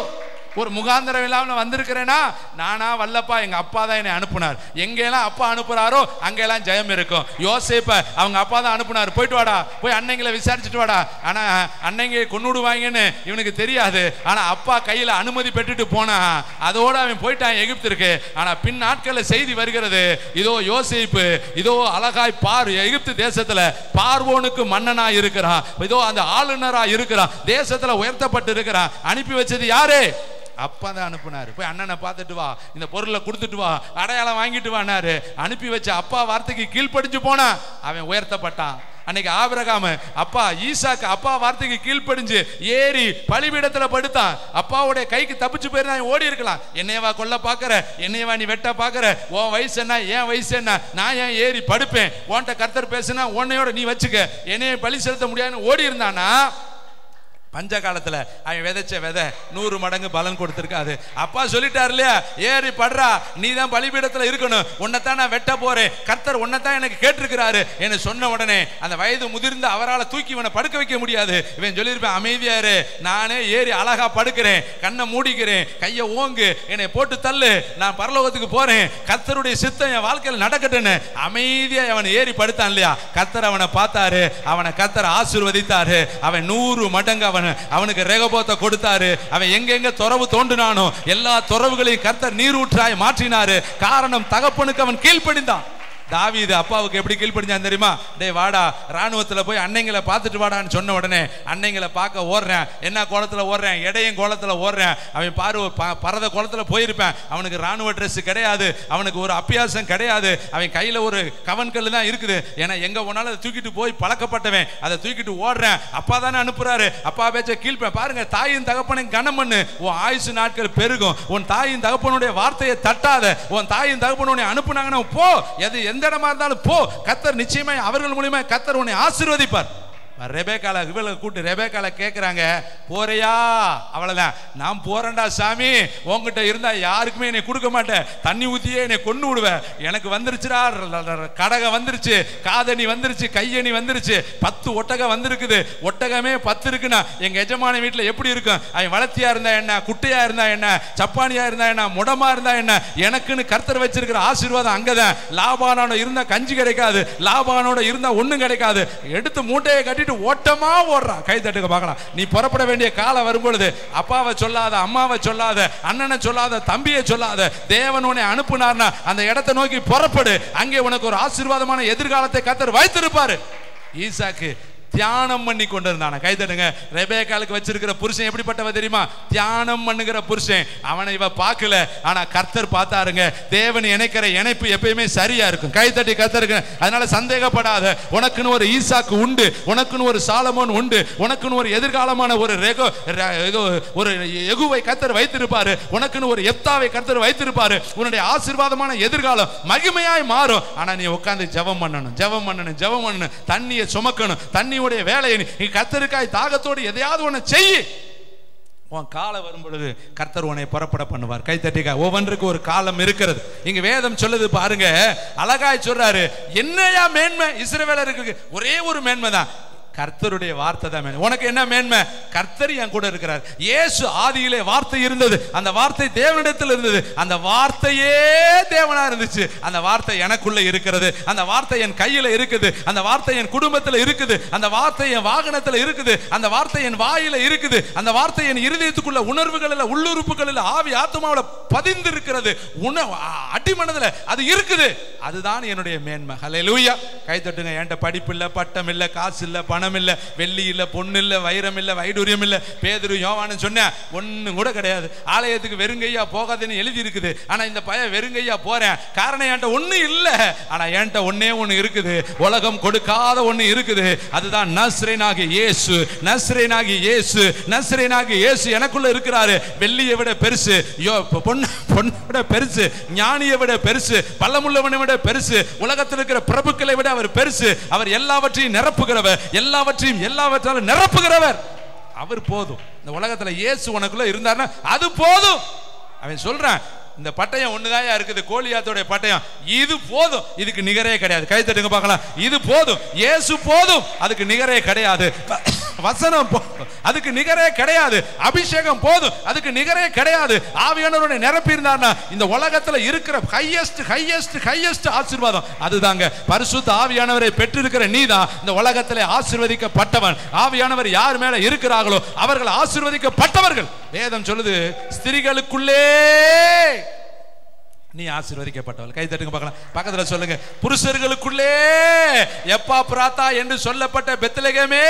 ஒரு முகாந்தரம் இல்லாம வந்திருக்கிறேனா? நானா வல்லப்பா, எங்க அப்பா தான் என்னை அனுப்புனார். எங்கெல்லாம் அப்பா அனுப்புறாரோ அங்கெல்லாம் ஜெயம் இருக்கும். யோசேப்ப அவங்க அப்பா தான் அனுப்புனார். போயிட்டு வாடா, போய் அன்னைங்களை விசாரிச்சுட்டு வாடா. ஆனா அன்னைங்க கொன்னுடுவாங்கன்னு இவனுக்கு தெரியாது. ஆனா அப்பா கையில அனுமதி பெற்றுட்டு போனா அதோட அவன் போயிட்டான் எகிப்திற்கு. ஆனா பின் நாட்கள்ல செய்தி வருகிறது, இதோ யோசேப்பு இதோ அழகாய் எகிப்து தேசத்துல பார்வோனுக்கு மன்னனா இருக்கிறான், இதோ அந்த ஆளுநரா இருக்கிறான், தேசத்துல உயர்த்தப்பட்டு இருக்கிறான். அனுப்பி வச்சது யாரு? அப்பா தான் அனுப்புனாரு. போய் அண்ணனை பார்த்துட்டு வா, இந்த பொருளை கொடுத்துட்டு வா, அடையாளம் வாங்கிட்டு வானாரு. அனுப்பி வச்ச அப்பா வார்த்தைக்கு கீழ்ப்படிஞ்சு போனா அவன் உயர்த்தப்பட்டான். அன்னைக்கு ஆபிரகாம் அப்பா ஈசாக்கு அப்பா வார்த்தைக்கு கீழ்ப்படிஞ்சு ஏறி பலிபீடத்துல படுத்தான். அப்பாவுடைய கைக்கு தப்பிச்சு போயிருந்தா ஓடி இருக்கலாம். என்னையவா கொல்ல பாக்குற, என்னையவா நீ வெட்ட பாக்குற, உன் வயசு என்ன என் வயசு என்ன, நான் ஏன் ஏறி படுப்பேன், உன்கிட்ட கர்த்தர் பேசுனா உன்னையோட நீ வச்சுக்க, என்னைய பலி செலுத்த முடியாதுன்னு ஓடி இருந்தானா பஞ்ச காலத்துல அவன் விதைச்ச விதை 100 மடங்கு பலன் கொடுத்திருக்காது. அப்பா சொல்லிட்டாரு இல்லையா, ஏறி படுறா, நீ தான் பலிபீடத்துல இருக்கணும், உன்னைத்தான் நான் வெட்ட போறேன், கர்த்தர் உன்னைத்தான் எனக்கு கேட்டிருக்கிறாரு என்று சொன்ன உடனே அந்த வயது முதிர்ந்து அவரால் தூக்கி இவனை படுக்க வைக்க முடியாது. இவன் சொல்லியிருப்பேன், அமைதியாரு, நானே ஏறி அழகா படுக்கிறேன், கண்ணை மூடிக்கிறேன், கையை ஓங்கு, என்னை போட்டு தள்ளு, நான் பரலோகத்துக்கு போறேன், கர்த்தருடைய சித்தம் என் வாழ்க்கையில் நடக்கட்டுன்னு அமைதியா அவன் ஏறி படுத்தான் இல்லையா. கர்த்தர் அவனை பார்த்தாரு, அவனை கர்த்தர் ஆசீர்வதித்தாரு. அவன் 100 மடங்கு அவனுக்கு ரெகோபோத்தை கொடுத்தாரு. அவன் எங்கெங்க துறவு தோண்டினானோ எல்லா துறவுகளையும் கர்த்தர் நீரூற்றாய் மாற்றினாரு. காரணம் தகப்பனுக்கு அவன் கீழ்ப்படிந்தான். தாவீது அப்பாவுக்கு எப்படி கீழ்ப்படிஞ்சான் தெரியுமா? டே வாடா, ராணுவத்துல போய் அன்னைங்களை பார்த்துட்டு வாடான்னு சொன்ன உடனே அன்னைங்களை பார்க்க ஓடுறேன். என்ன கோலத்துல ஓடுறேன்? எடையும் கோலத்துல ஓடுறேன். அவன் பரத கோலத்துல போயிருப்பேன். அவனுக்கு ராணுவ ட்ரெஸ் கிடையாது, அவனுக்கு ஒரு அபியாசம் கிடையாது, அவன் கையில ஒரு கவன்கல் தான் இருக்குது. ஏன்னா எங்க போனாலும் அதை தூக்கிட்டு போய் பழக்கப்பட்டவன், அதை தூக்கிட்டு ஓடுறேன். அப்பா தானே அனுப்புறாரு, அப்பா பேச்ச கீழ்ப்பேன். பாருங்க, தாயின் தகப்பனை கனம் பண்ணு, உன் ஆயுசு நாட்கள் பெருகும். உன் தாயின் தகப்பனுடைய வார்த்தையை தட்டாத. உன் தாயின் தகப்பனுடைய அனுப்புனாங்கன்னா போ, எது எந்த இடமா இருந்தாலும் போ. கர்த்தர் நிச்சயமாய் அவர்கள் மூலமா கர்த்தர் உன்னை ஆசீர்வதிப்பார். ரெபேக்கால இவளை கூட்டு ரெபேக்கால கேட்குறாங்க, போறியா? அவ்வளோதான், நான் போறேன்டா சாமி, உங்ககிட்ட இருந்தா யாருக்குமே என்னை கொடுக்க மாட்டேன், தண்ணி ஊற்றியே என்னை கொண்டு விடுவேன். எனக்கு வந்துருச்சுடா, கடகை வந்துருச்சு, காதணி வந்துருச்சு, கையணி வந்துருச்சு, 10 ஒட்டகம் வந்திருக்குது, ஒட்டகமே 10 இருக்குன்னா எங்க எஜமான வீட்டில் எப்படி இருக்கும்? அவன் வளர்த்தியா இருந்தா என்ன, குட்டையா இருந்தா என்ன, சப்பானியா இருந்தா என்ன, முடமா இருந்தா என்ன, எனக்குன்னு கர்த்தர் வச்சிருக்கிற ஆசீர்வாதம் அங்கதான். லாபானோட இருந்தா கஞ்சி கிடைக்காது, லாபானோட இருந்தா ஒன்றும் கிடைக்காது. எடுத்து மூட்டையை கட்டி ஓட்டமா ஓடுறா. கை தட்டுக்க பார்க்கலாம். நீ புறப்பட வேண்டிய காலம் வரும்பொழுது அப்பாவை சொல்லாத, அம்மாவை சொல்லாத, அண்ணனை சொல்லாத, தம்பியை சொல்லாத, தேவன் உன்னை அனுப்புனார்னா அந்த இடத்தை நோக்கி புறப்படு. அங்கே உனக்கு ஒரு ஆசீர்வாதமான எதிர்காலத்தை கர்த்தர் வைத்திருப்பாரு. ஈசாக்கு தியானம் பண்ணி கொண்டிருந்தான. கைதட்டுங்க. ரெபேக்காலுக்கு வச்சிருக்கிற புருஷன் எப்படிப்பட்டவ தெரியுமா? தியானம் பண்ணுகிற புருஷன். அவனை இவ பார்க்கல, ஆனா கர்த்தர் பார்த்தாருங்க. தேவன் இணைக்கிற இணைப்பு எப்பயுமே சரியா இருக்கும். கைதட்டி கர்த்தருக்கு. அதனால சந்தேகப்படாத. உனக்குன்னு ஒரு ஈசாக்கு உண்டு, உனக்குன்னு ஒரு சாலமோன் உண்டு, உனக்குன்னு ஒரு எதிர்காலமான ஒரு ஒரு எகுவை கர்த்தர் வைத்திருப்பாரு, உனக்குன்னு ஒரு எப்தாவை கர்த்தர் வைத்திருப்பாரு. உன்னுடைய ஆசீர்வாதமான எதிர்காலம் மகிமையாய் மாறும். ஆனா நீ உட்கார்ந்து ஜெபம் பண்ணணும், ஜெபம் பண்ணணும், ஜெபம் பண்ணணும். தண்ணியை சுமக்கணும். தண்ணி வேலையை நீ கர்த்தருக்காய் தாகத்தோடு எதையாவது ஒண்ணு செய்யி. உன் காலம் வரும் பொழுது கர்த்தர் உன்னை புறப்பட பண்ணுவார். கை தட்டிக்க. ஒவ்வொன்றுக்கு ஒரு காலம் இருக்கிறது. இங்க வேதம் சொல்லுது பாருங்க, அழகாய் சொல்றாரு. என்னையா மேன்மை? இஸ்ரவேலருக்கு ஒரே ஒரு மேன்மை தான், கர்த்தருடைய வார்த்தை தான் மேன்மை. உனக்கு என்ன மேன்மை? கர்த்தர் என் கூட இருக்கிறார். இயேசு ஆதியிலே வார்த்தை இருந்தது, அந்த வார்த்தை தேவனிடத்தில் இருந்தது, அந்த வார்த்தையே தேவனா இருந்துச்சு. அந்த வார்த்தை எனக்குள்ள இருக்கிறது, அந்த வார்த்தை என் கையில இருக்குது, அந்த வார்த்தை என் குடும்பத்தில் இருக்குது, அந்த வார்த்தை என் வாகனத்தில் இருக்குது, அந்த வார்த்தை என் வாயில இருக்குது, அந்த வார்த்தை என் இருதயத்துக்குள்ள உணர்வுகளில், உள்ளுறுப்புகளில், ஆவி ஆத்மாவில் பதிந்து இருக்கிறது, அடிமனதில் அது இருக்குது. அதுதான் என்னுடைய மேன்மை. ஹல்லேலூயா. கை தட்டுங்க. என்கிட்ட படிப்பு இல்லை, பட்டம் இல்லை, காசு இல்லை, பணம் பணம் இல்லை, வெள்ளி இல்லை, பொண்ணு இல்லை, வைரம் இல்லை, வைடூரியம் இல்லை. பேதுரு யோவான்னு சொன்ன ஒன்னும் கூட கிடையாது. ஆலயத்துக்கு வெறுங்கையா போகாதுன்னு எழுதி இருக்குது. ஆனா இந்த பையன் வெறுங்கையா போறேன். காரணம் என்கிட்ட ஒண்ணு இல்லை, ஆனா என்கிட்ட ஒன்னே ஒண்ணு இருக்குது. உலகம் கொடுக்காத ஒண்ணு இருக்குது. அதுதான் நஸ்ரேனாகிய இயேசு. நஸ்ரேனாகிய இயேசு, நஸ்ரேனாகிய இயேசு எனக்குள்ள இருக்கிறாரு. வெள்ளியை விட பெருசு, பொண்ணை விட பெருசு, ஞானியை விட பெருசு, பலமுள்ளவனை விட பெருசு, உலகத்தில் இருக்கிற பிரபுக்களை விட அவர் பெருசு. அவர் எல்லாவற்றையும் நிரப்புகிறவர், எல்லாவற்றாலும் நிரப்புகிறவர். அவர் போதும். இந்த உலகத்துல இயேசு உனக்குள்ள இருந்தாருன்னா அது போதும். அவன் சொல்றான், இந்த பட்டயம் ஒண்ணுதான் இருக்குது, கோலியாத்தோட பட்டயம். இது போதும், இதுக்கு நிகரே கிடையாது. கை தட்டுங்க பார்க்கலாம். இது போதும், இயேசு போதும், அதுக்கு நிகரே கிடையாது. வசனம் போதும், அதுக்கு நிகரே கிடையாது. அபிஷேகம் போதும், அதுக்கு நிகரே கிடையாது. ஆவியானவருடைய நிரப்பி இருந்தார்னா இந்த உலகத்துல இருக்கிற ஹையஸ்ட் ஆசீர்வாதம் அதுதாங்க. பரிசுத்த ஆவியானவரை பெற்றிருக்கிற நீதான் இந்த உலகத்திலே ஆசீர்வதிக்கப்பட்டவன். ஆவியானவர் யார் மேல இருக்கிறார்களோ அவர்கள் ஆசீர்வதிக்கப்பட்டவர்கள். வேதம் சொல்லுது, ஸ்திரீகளுக்குள்ளே நீ ஆசீர்வதிக்கப்பட்டவள். கை தட்டுங்க பார்க்கலாம். பக்கத்துல சொல்லுங்க, புருஷர்களுக்குள்ளே எப்பாப்ராத்தா என்று சொல்லப்பட்ட பெத்லகேமே,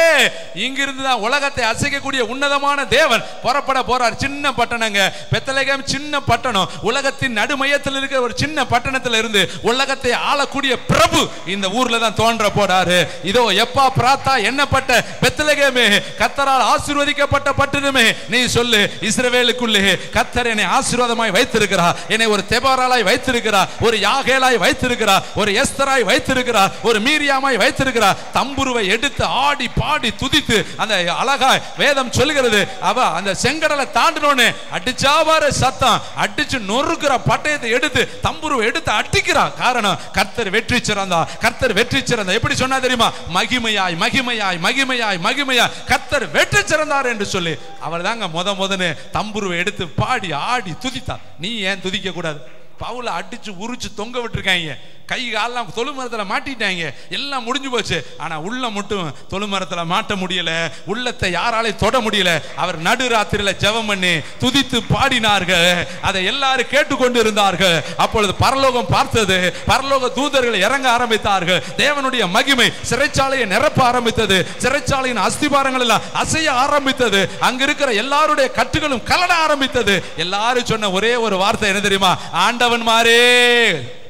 இங்கிருந்து தான் உலகத்தை அசைக்கக்கூடிய உன்னதமான தேவன் புறப்பட போறார். சின்ன பட்டணங்க பெத்லகேம், சின்ன பட்டணம். உலகத்தின் நடுமையத்தில் இருக்கிற ஒரு சின்ன பட்டணத்தில் இருந்து உலகத்தை ஆளக்கூடிய பிரபு இந்த ஊர்ல தான் தோன்ற போறாரு. இதோ எப்பாப்ராத்தா என்னப்பட்ட பெத்லகேமே, கர்த்தரால் ஆசீர்வதிக்கப்பட்ட பட்டணமே, நீ சொல்லு, இஸ்ரவேலுக்குள்ளே கர்த்தர் என்னை ஆசீர்வாதமாய் வைத்திருக்கிறார். என்னை ஒரு தெபோரால் வைத்திருக்கிறார், ஒரு யாகேலாய் வைத்திருக்கிறார், ஒரு எஸ்தராய் வைத்திருக்கிறார், ஒரு மீரியாமாய் வைத்திருக்கிறார். தம்புருவை எடுத்து ஆடி பாடி துதித்து அந்த அழகாய் வேதம் சொல்லுகிறது, அவ அந்த செங்கடலை தாண்டினோன்னு அடிச்சாவார சத்தம், அடிச்சு நொறுக்கிற பட்டயத்தை எடுத்து தம்புருவை எடுத்து அடிக்கிறார். காரணம், கர்த்தர் வெற்றி சிறந்தார். கர்த்தர் வெற்றி சிறந்தார். எப்படி சொன்னா தெரியுமா? மகிமையாய் மகிமையாய் மகிமையாய் மகிமையாய் கர்த்தர் வெற்றி சிறந்தார் என்று சொல்லி அவர் தாங்க முதன்னு தம்புருவை எடுத்து பாடி ஆடி துதித்தார். நீ ஏன் துதிக்க கூடாது? பவுல அடிச்சு உரிச்சு தொங்க விட்டுருக்காங்க, கை காலெல்லாம் தொழுமரத்தில் மாட்டிட்டாங்க, எல்லாம் முடிஞ்சு போச்சு. ஆனா உள்ள மட்டும் தொழுமரத்தில் மாட்ட முடியல, உள்ளத்தை யாராலையும் தொட முடியல. அவர் நடுராத்திரியில ஜெபம் பண்ணி துதித்து பாடினார்கள். அதை எல்லாரும் கேட்டுக்கொண்டு இருந்தார்கள். அப்பொழுது பரலோகம் பார்த்தது, பரலோக தூதர்கள் இறங்க ஆரம்பித்தார்கள். தேவனுடைய மகிமை சிறைச்சாலையை நிரப்ப ஆரம்பித்தது. சிறைச்சாலையின் அஸ்திபாரங்கள் எல்லாம் அசைய ஆரம்பித்தது. அங்க இருக்கிற எல்லாருடைய கட்டுகளும் கலட ஆரம்பித்தது. எல்லாரும் சொன்ன ஒரே ஒரு வார்த்தை என்ன தெரியுமா? ஆண்டவன் மாறே.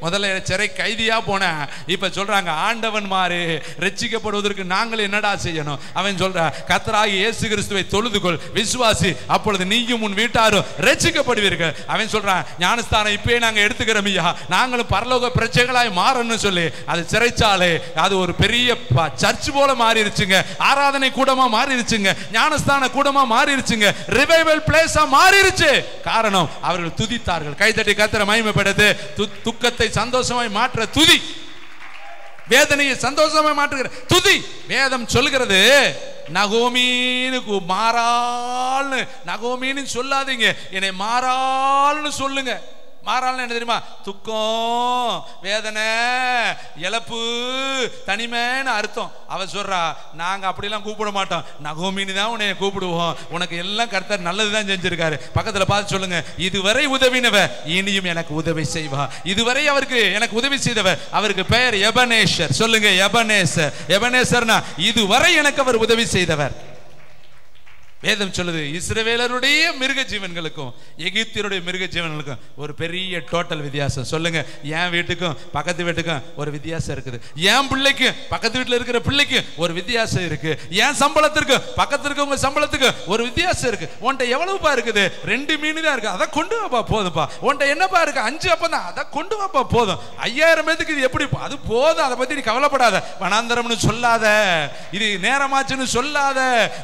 முதல்ல சிறை கைதியா போன, இப்ப சொல்றாங்க ஆண்டவன் மாறு, ரட்சிக்கப்படுவதற்கு நாங்கள் என்னடா செய்யணும்? அவன் சொல்ற, கர்த்தராகிய இயேசு கிறிஸ்துவை தொழுதுகொள், விசுவாசி, அப்பொழுது நீயும் உன் வீட்டாரும் ரட்சிக்கப்படுவீர்கள். அவன் சொல்றான், ஞானஸ்தானம் இப்பயே நாங்க எடுத்துக்கிறோம் ஐயா, நாங்களும் பரலோக பிரஜைகளாய் மாறணும்னு சொல்லி அது சிறைச்சாலை, அது ஒரு பெரிய சர்ச் போல மாறிடுச்சுங்க, ஆராதனை கூடமா மாறிடுச்சுங்க, ஞானஸ்தான கூடமா மாறிடுச்சுங்க, ரிவைவல் பிளேஸா மாறிடுச்சு. காரணம், அவர்கள் துதித்தார்கள். கைதட்டி கர்த்தரை மகிமைப்படுத்து. துக்கத்தை சந்தோஷமாய் மாற்ற துதி, வேதனையை சந்தோஷமாய் மாற்றுகிற துதி. வேதம் சொல்கிறது, நகோமீனுக்கு மாறாள்னு, நகோமீனு சொல்லாதீங்க, என்னை மாறாள்னு சொல்லுங்க. மாறாள்னு என்ன தெரியுமா? துக்கம், வேதனை, இழப்பு, தனிமைன்னு அர்த்தம். அவ சொல்றா, நாங்க அப்படிலாம் கூப்பிட மாட்டோம், நகோமின்னு தான் உன்னை கூப்பிடுவோம், உனக்கு எல்லாம் கர்த்தர் நல்லதுதான் செஞ்சிருக்காரு. பக்கத்துல பார்த்து சொல்லுங்க, இதுவரை உதவினவ இனியும் எனக்கு உதவி செய்வா. இதுவரை அவருக்கு எனக்கு உதவி செய்தவர், அவருக்கு பெயர் எபனேசர். சொல்லுங்க, எபனேசர். எபனேசர்னா இதுவரை எனக்கு அவர் உதவி செய்தவர். வேதம் சொல்லுது, இஸ்ரவேலருடைய மிருக ஜீவன்களுக்கும் எகிப்தியருடைய மிருக ஜீவன்களுக்கும் ஒரு பெரிய டோட்டல் வித்தியாசம். சொல்லுங்க, என் வீட்டுக்கும் பக்கத்து வீட்டுக்கும் ஒரு வித்தியாசம் இருக்குது. என் பிள்ளைக்கு பக்கத்து வீட்டில் இருக்கிற பிள்ளைக்கு ஒரு வித்தியாசம் இருக்கு. என் சம்பளத்திற்கு பக்கத்து இருக்கவங்க சம்பளத்துக்கு ஒரு வித்தியாசம் இருக்கு. உன்ட்ட எவ்வளவுப்பா இருக்குது? 2 மீன் தான் இருக்கு, அதை கொண்டு வாப்பா போதும்பா. உன்ட்ட என்னப்பா இருக்கு? 5 அப்பம் தான், அதை கொண்டு வாப்பா போதும். 5000 பேத்துக்கு இது எப்படி? அது போதும், அதை பத்தி நீ கவலைப்படாத. வனாந்தரம்னு சொல்லாத, இது நேரமாச்சுன்னு சொல்லாத,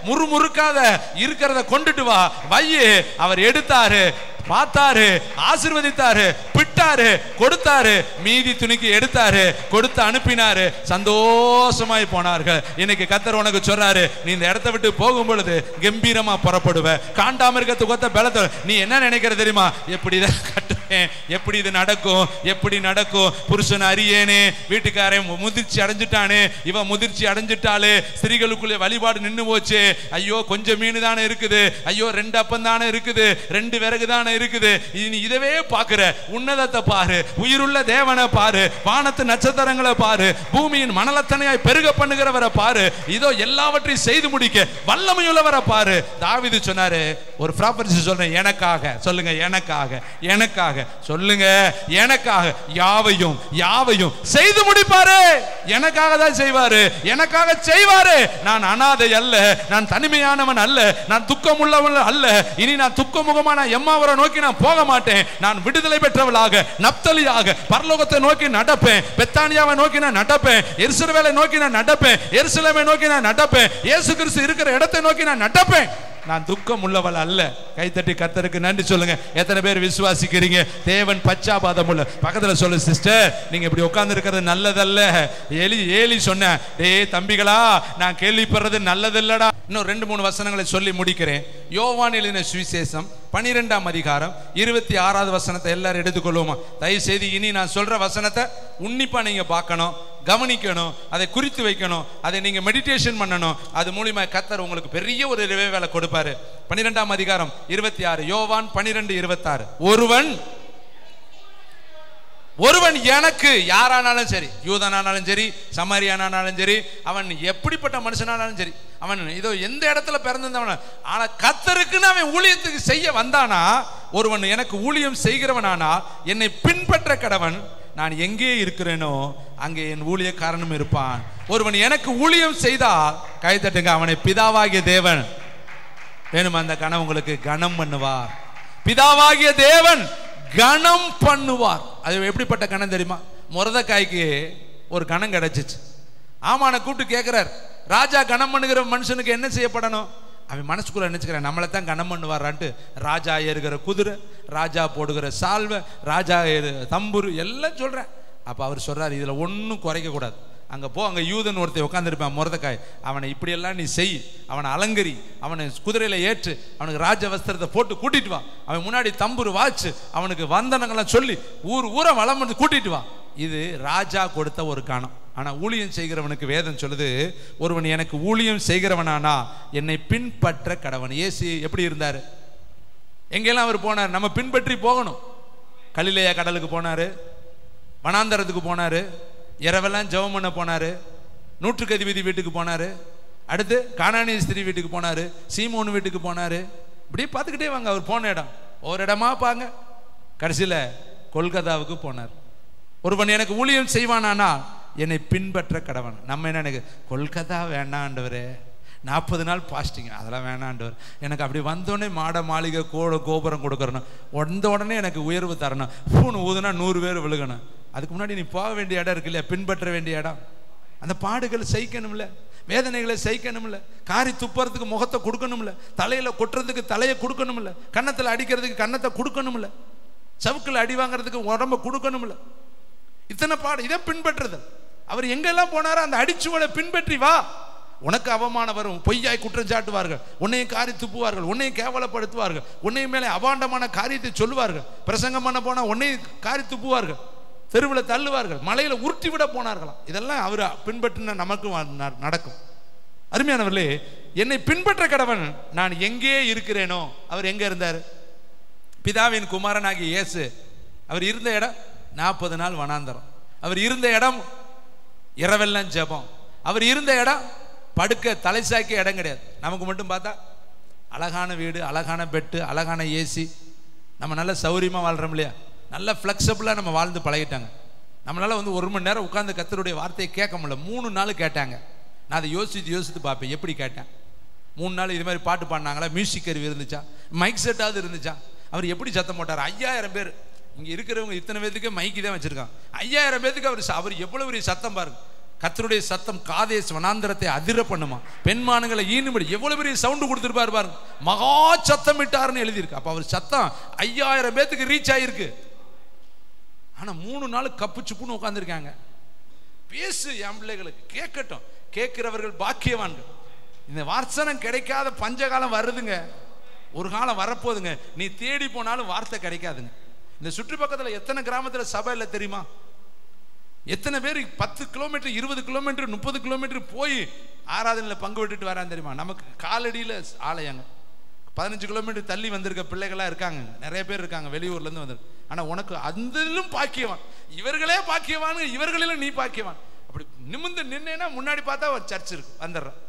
முறுமுறுக்காத, இருக்கிறத கொண்டுட்டு வா, வையே. அவர் எடுத்தாரு, பார்த்தாரு, ஆசீர்வதித்தாரு, பிட்டாரு, கொடுத்தாரு, மீதி துணிக்கு எடுத்தாரு, கொடுத்து அனுப்பினாரு, சந்தோஷமாய் போனார்கள். இன்னைக்கு கர்த்தர் உனக்கு சொல்றாரு, நீ இந்த இடத்தை விட்டு போகும் பொழுது கம்பீரமா புறப்படுவ. காண்டாமிருகத்துக்கு ஒத்த பலத்தை நீ என்ன நினைக்கிற தெரியுமா? எப்படிதான் கட்டு மாட்டேன். எப்படி இது நடக்கும்? எப்படி நடக்கும்? புருஷன் அறியேனே, வீட்டுக்காரன் முதிர்ச்சி அடைஞ்சிட்டானே, இவன் முதிர்ச்சி அடைஞ்சிட்டாலே, ஸ்திரீகளுக்குள்ளே வழிபாடு நின்று போச்சு. ஐயோ கொஞ்சம் மீன் தானே இருக்குது, ஐயோ 2 அப்பம் தானே இருக்குது, 2 விறகு தானே இருக்குது. நீ இதவே பாக்குற, உன்னதத்தை பாரு, உயிருள்ள தேவனை பாரு, வானத்து நட்சத்திரங்களை பாரு, பூமியின் மணலத்தனையாய் பெருக பண்ணுகிறவரை பாரு, இதோ எல்லாவற்றையும் செய்து முடிக்க வல்லமையுள்ளவரை பாரு. தாவீது சொன்னாரு, ஒரு ப்ராப்பர்ட்டி சொல்றேன், எனக்காக சொல்லுங்க, எனக்காக, எனக்காக சொல்லுங்க, எனக்காக யாவையும் யாவையும் செய்து முடிப்பாரு. எனக்காக தான் செய்வாரு, எனக்காக செய்வாரு. நான் அனாதை அல்ல, நான் தனிமையானவன் அல்ல, நான் துக்கம் உள்ளவன் அல்ல. இனி நான் துக்கமுகமான எம்மாவரை நோக்கி நான் போக மாட்டேன். நான் விடுதலை பெற்றவளாக, நப்தலியாக பரலோகத்தை நோக்கி நடப்பேன். பெத்தானியாவை நோக்கி நான் நடப்பேன். எருசலேமை நோக்கி நான் நடப்பேன். எருசலேமை நோக்கி நான் நடப்பேன். இயேசு கிறிஸ்து இருக்கிற இடத்தை நோக்கி நான் நடப்பேன். நான் துக்கம் உள்ளவள் அல்ல. கைத்தட்டி கர்த்தருக்கு நன்றி சொல்லுங்க. எத்தனை பேர் விசுவாசிக்கிறீங்க? தேவன் பச்சாபாதம் உள்ள. பக்கத்துல சொல்லு, சிஸ்டர் நீங்க இப்படி உட்கார்ந்து இருக்கிறது நல்லதல்ல. ஏலி சொன்ன, டேய் தம்பிகளா, நான் கேள்விப்படுறது நல்லதில்லடா. இன்னும் 2-3 வசனங்களை சொல்லி முடிக்கிறேன். யோவான் எழுதின சுவிசேஷம் 12ஆம் அதிகாரம் 26வது வசனத்தை எல்லாரும் எடுத்துக்கொள்வோமா? தயவு செய்து இனி நான் சொல்ற வசனத்தை உன்னிப்பா நீங்க பார்க்கணும், கவனிக்கணும், அதை குறித்து வைக்கணும், அதை நீங்க மெடிடேஷன் பண்ணணும். அது மூலமா கர்த்தர் உங்களுக்கு பெரிய ஒரு வேலை கொடுப்பாரு. 12ஆம் அதிகாரம் 26, யோவான் 12:26. ஒருவன் எனக்கு, யாரானாலும் சரி, யூதனானாலும் சரி, சமாரியானாலும் சரி, அவன் எப்படிப்பட்ட மனுஷனானாலும் சரி, அவன் இதோ எந்த இடத்துல பிறந்திருந்தவன், ஆனா கர்த்தருக்குன்னு அவன் ஊழியத்துக்கு செய்ய வந்தானா, ஒருவன் எனக்கு ஊழியம் செய்கிறவனானா என்னை பின்பற்ற கடவன். நான் எங்கே இருக்கிறேனோ அங்கே என் ஊழியக்காரனும் இருப்பான். ஒருவன் எனக்கு ஊழியம் செய்தால் கைதட்டுங்க, அவனை பிதாவாகிய தேவன் வேணும் அந்த கணம் உங்களுக்கு கனம் பண்ணுவார். பிதாவாகிய தேவன் கனம் பண்ணுவார். அது எப்படிப்பட்ட கணம் தெரியுமா? மொர்தெகாய்க்கு ஒரு கணம் கிடைச்சிச்சு. ஆமான கூப்பிட்டு கேட்கிறார், ராஜா கனம் பண்ணுகிற மனுஷனுக்கு என்ன செய்யப்படணும்? அவன் மனசுக்குள்ள நினைச்சுக்கிறேன், நம்மளை தான் கனம் பண்ணுவாரான்ட்டு. ராஜா ஏறுகிற குதிரை, ராஜா போடுகிற சால்வை, ராஜா தம்புரு எல்லாம் சொல்றேன். அப்ப அவர் சொல்றாரு, இதுல ஒன்னும் குறைக்க கூடாது. அங்க போ, அங்க யூதன் ஒருத்தன் உட்காந்துருப்பான் மொர்தெகாய், அவனை இப்படியெல்லாம் நீ செய், அவனை அலங்கரி, அவனை குதிரையில ஏற்று, அவனுக்கு ராஜ வஸ்திரத்தை போட்டு கூட்டிட்டு வா, அவன் முன்னாடி தம்புரு வாச்சு, அவனுக்கு வந்தனங்கள்லாம் சொல்லி ஊரை வளம் வந்து கூட்டிட்டு வா. இது ராஜா கொடுத்த ஒரு கணம். ஆனா ஊழியம் செய்கிறவனுக்கு வேதம் சொல்லுது, ஒருவன் எனக்கு ஊழியம் செய்கிறவனானா என்னை பின்பற்ற கடவன். இயேசு எப்படி இருந்தாரு? எங்கெல்லாம் அவர் போனார்? நம்ம பின்பற்றி போகணும். கலிலேயா கடலுக்கு போனாரு, வனாந்தரத்துக்கு போனாரு, இரவெல்லாம் ஜெபம் பண்ண போனாரு, நூற்றுக்கு அதிபதி வீட்டுக்கு போனாரு, அடுத்து கானானிய ஸ்திரீ வீட்டுக்கு போனாரு, சீமோன் வீட்டுக்கு போனாரு. இப்படியே பார்த்துக்கிட்டே வாங்க, அவர் போன இடம் ஒரு இடமா பாங்க. கடைசியில கொல்கத்தாவுக்கு போனார். ஒருவன் எனக்கு ஊழியம் செய்வானானா என்னை பின்பற்ற கடவன். நம்ம என்ன, எனக்கு கொல்கத்தா வேண்டாம் ஆண்டவரே, 40 நாள் பாஸ்டிங் அதெல்லாம் வேணாம் ஆண்டவர், எனக்கு அப்படி வந்தோடனே மாட மாளிகை கோபுரம் கொடுக்கறணும், வந்த உடனே எனக்கு உயர்வு தரணும், பூன்னு ஊதுனா 100 பேர் விழுகணும். அதுக்கு முன்னாடி நீ போக வேண்டிய இடம் இருக்கு இல்லையா, பின்பற்ற வேண்டிய இடம். அந்த பாடுகளை சகிக்கணும்ல, வேதனைகளை சகிக்கணும்ல, காரி துப்புறதுக்கு முகத்தை கொடுக்கணும்ல, தலையில கொட்டுறதுக்கு தலையை கொடுக்கணும்ல, கன்னத்தில் அடிக்கிறதுக்கு கன்னத்தை கொடுக்கணும்ல, சவுக்கில் அடி வாங்கிறதுக்கு உடம்ப கொடுக்கணும்ல. இத்தனை பாடு, இதை பின்பற்றுதல். அவர் எங்கெல்லாம் போனாரோ அந்த அடிச்சுவலை பின்பற்றி வா. உனக்கு அவமானம் வரும், பொய்யாய் குற்றம் சாட்டுவார்கள், உன்னையும் காரி துப்புவார்கள், உன்னையும் கேவலப்படுத்துவார்கள், உன்னையும் மேலே அபாண்டமான காரியத்தை சொல்லுவார்கள், பிரசங்கம் பண்ண போனா உன்னையும் காரி துப்புவார்கள், தெருவில் தள்ளுவார்கள், மலையில உருட்டி விட போனார்களாம். இதெல்லாம் அவர் பின்பற்றின நமக்கு நடக்கும். அருமையானவர்களே, என்னை பின்பற்ற கடவன் நான் எங்கே இருக்கிறேனோ. அவர் எங்க இருந்தார்? பிதாவின் குமாரனாகிய இயேசு அவர் இருந்த இடம் 40 நாள் வனாந்தரம். அவர் இருந்த இடம் இரவெல்லாம் ஜெபம். அவர் இருந்த இடம் படுக்க தலை சாய்க்க இடம் கிடையாது. நமக்கு மட்டும் பார்த்தா அழகான வீடு, அழகான பெட்டு, அழகான ஏசி, நம்ம நல்ல சௌரியமாக வாழ்கிறோம் இல்லையா, நல்ல ஃப்ளெக்சிபிளாக நம்ம வாழ்ந்து பழகிட்டாங்க. நம்மளால் 1 மணி நேரம் உட்காந்து கர்த்தருடைய வார்த்தையை கேட்க முடியல. 3 நாள் கேட்டாங்க. நான் அதை யோசித்து பார்ப்பேன், எப்படி கேட்டேன். 3 நாள் இது மாதிரி பாட்டு பாடினாங்களா, மியூசிக் கருவி இருந்துச்சா, மைக் செட்டாவது இருந்துச்சா, அவர் எப்படி சத்தம் போட்டார்? 5000 பேர் இங்கே இருக்கிறவங்க, இத்தனை பேருக்கு மைக்கு தான் வச்சிருக்காங்க. 5000 பேருக்கு அவர் எவ்வளவு பெரிய சத்தம் பாருங்க. கர்த்தருடைய சத்தம் காதேஸ் வனாந்தரத்தை அதிர பண்ணுமா, பெண்மானங்களை ஈனும்படி எவ்வளவு பெரிய சவுண்டு கொடுத்துருப்பாரு பாருங்க. மகா சத்தமிட்டாருன்னு எழுதியிருக்கு. அப்ப அவர் சத்தம் 5000 பேத்துக்கு ரீச் ஆயிருக்கு. ஆனா 3 நாள் கப்பு சுப்புன்னு உட்காந்துருக்காங்க. பேசு என் பிள்ளைகளுக்கு, கேட்கட்டும், கேட்கிறவர்கள் பாக்கியவான்கள். இந்த வார்த்தனம் கிடைக்காத பஞ்சகாலம் வருதுங்க, ஒரு காலம் வரப்போதுங்க. நீ தேடி போனாலும் வார்த்தை கிடைக்காதுங்க. இந்த சுற்றுப்பக்கத்தில் எத்தனை கிராமத்தில் சபை இல்லை தெரியுமா? எத்தனை பேர் 10 கிலோமீட்டர் 20 கிலோமீட்டர் 30 கிலோமீட்டர் போய் ஆராதனையில் பங்கு விட்டுட்டு வரான்னு தெரியுமா? நமக்கு காலடியில் ஆலயங்க. 15 கிலோமீட்டர் தள்ளி வந்திருக்க பிள்ளைகளாக இருக்காங்க, நிறைய பேர் இருக்காங்க வெளியூர்லேருந்து வந்து. ஆனால் உனக்கு அதிலும் பாக்கியவான், இவர்களே பாக்கியவான், இவர்களிலும் நீ பாக்கியவான். அப்படி நிமிர்ந்து நின்னேன்னா முன்னாடி பார்த்தா ஒரு சர்ச் இருக்கு, வந்துடுறான்.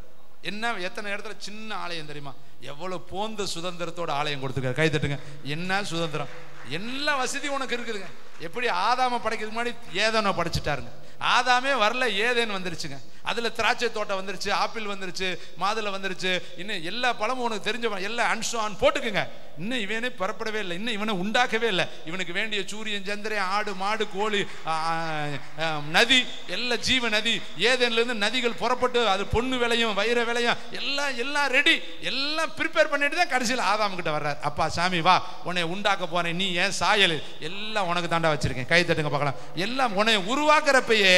என்ன எத்தனை இடத்துல சின்ன ஆலயம் தெரியுமா? எவ்வளோ போந்த சுதந்திரத்தோட ஆலயம் கொடுத்துருக்காரு. கை தட்டுங்க. என்ன சுதந்திரம், எல்லா வசதியும் உனக்கு இருக்குதுங்க. எப்படி ஆதாம படைக்கிறதுக்கு முன்னாடி ஏதேனோ படைச்சிட்டாருங்க. ஆதாமே வரல, ஏதேன்னு வந்துருச்சுங்க. அதில் திராட்சை தோட்டம் வந்துருச்சு, ஆப்பிள் வந்துருச்சு, மாதுளை வந்துருச்சு, இன்னும் எல்லா பழமும் உனக்கு தெரிஞ்சவன் எல்லாம் அன்ஷான் போட்டுக்குங்க. இன்னும் இவனே புறப்படவே இல்லை, இன்னும் இவனை உண்டாக்கவே இல்லை. இவனுக்கு வேண்டிய சூரியன் சந்திரன் ஆடு மாடு கோழி நதி எல்லாம் ஜீவ நதி ஏதேன்லேருந்து நதிகள் புறப்பட்டு அது பொண்ணு விளையும் வைர விளையும் எல்லாம் ரெடி, எல்லாம் ப்ரிப்பேர் பண்ணிட்டு தான் கடைசியில் ஆதாம் கிட்ட வர்றார். அப்பா சாமி வா, உன்னை உண்டாக்க போறேன், நீ ஏன் சாயல் எல்லாம் உனக்கு தாண்டா வச்சிருக்கேன். கை தட்டுங்க பார்க்கலாம். எல்லாம் உன்னை உருவாக்குறப்பயே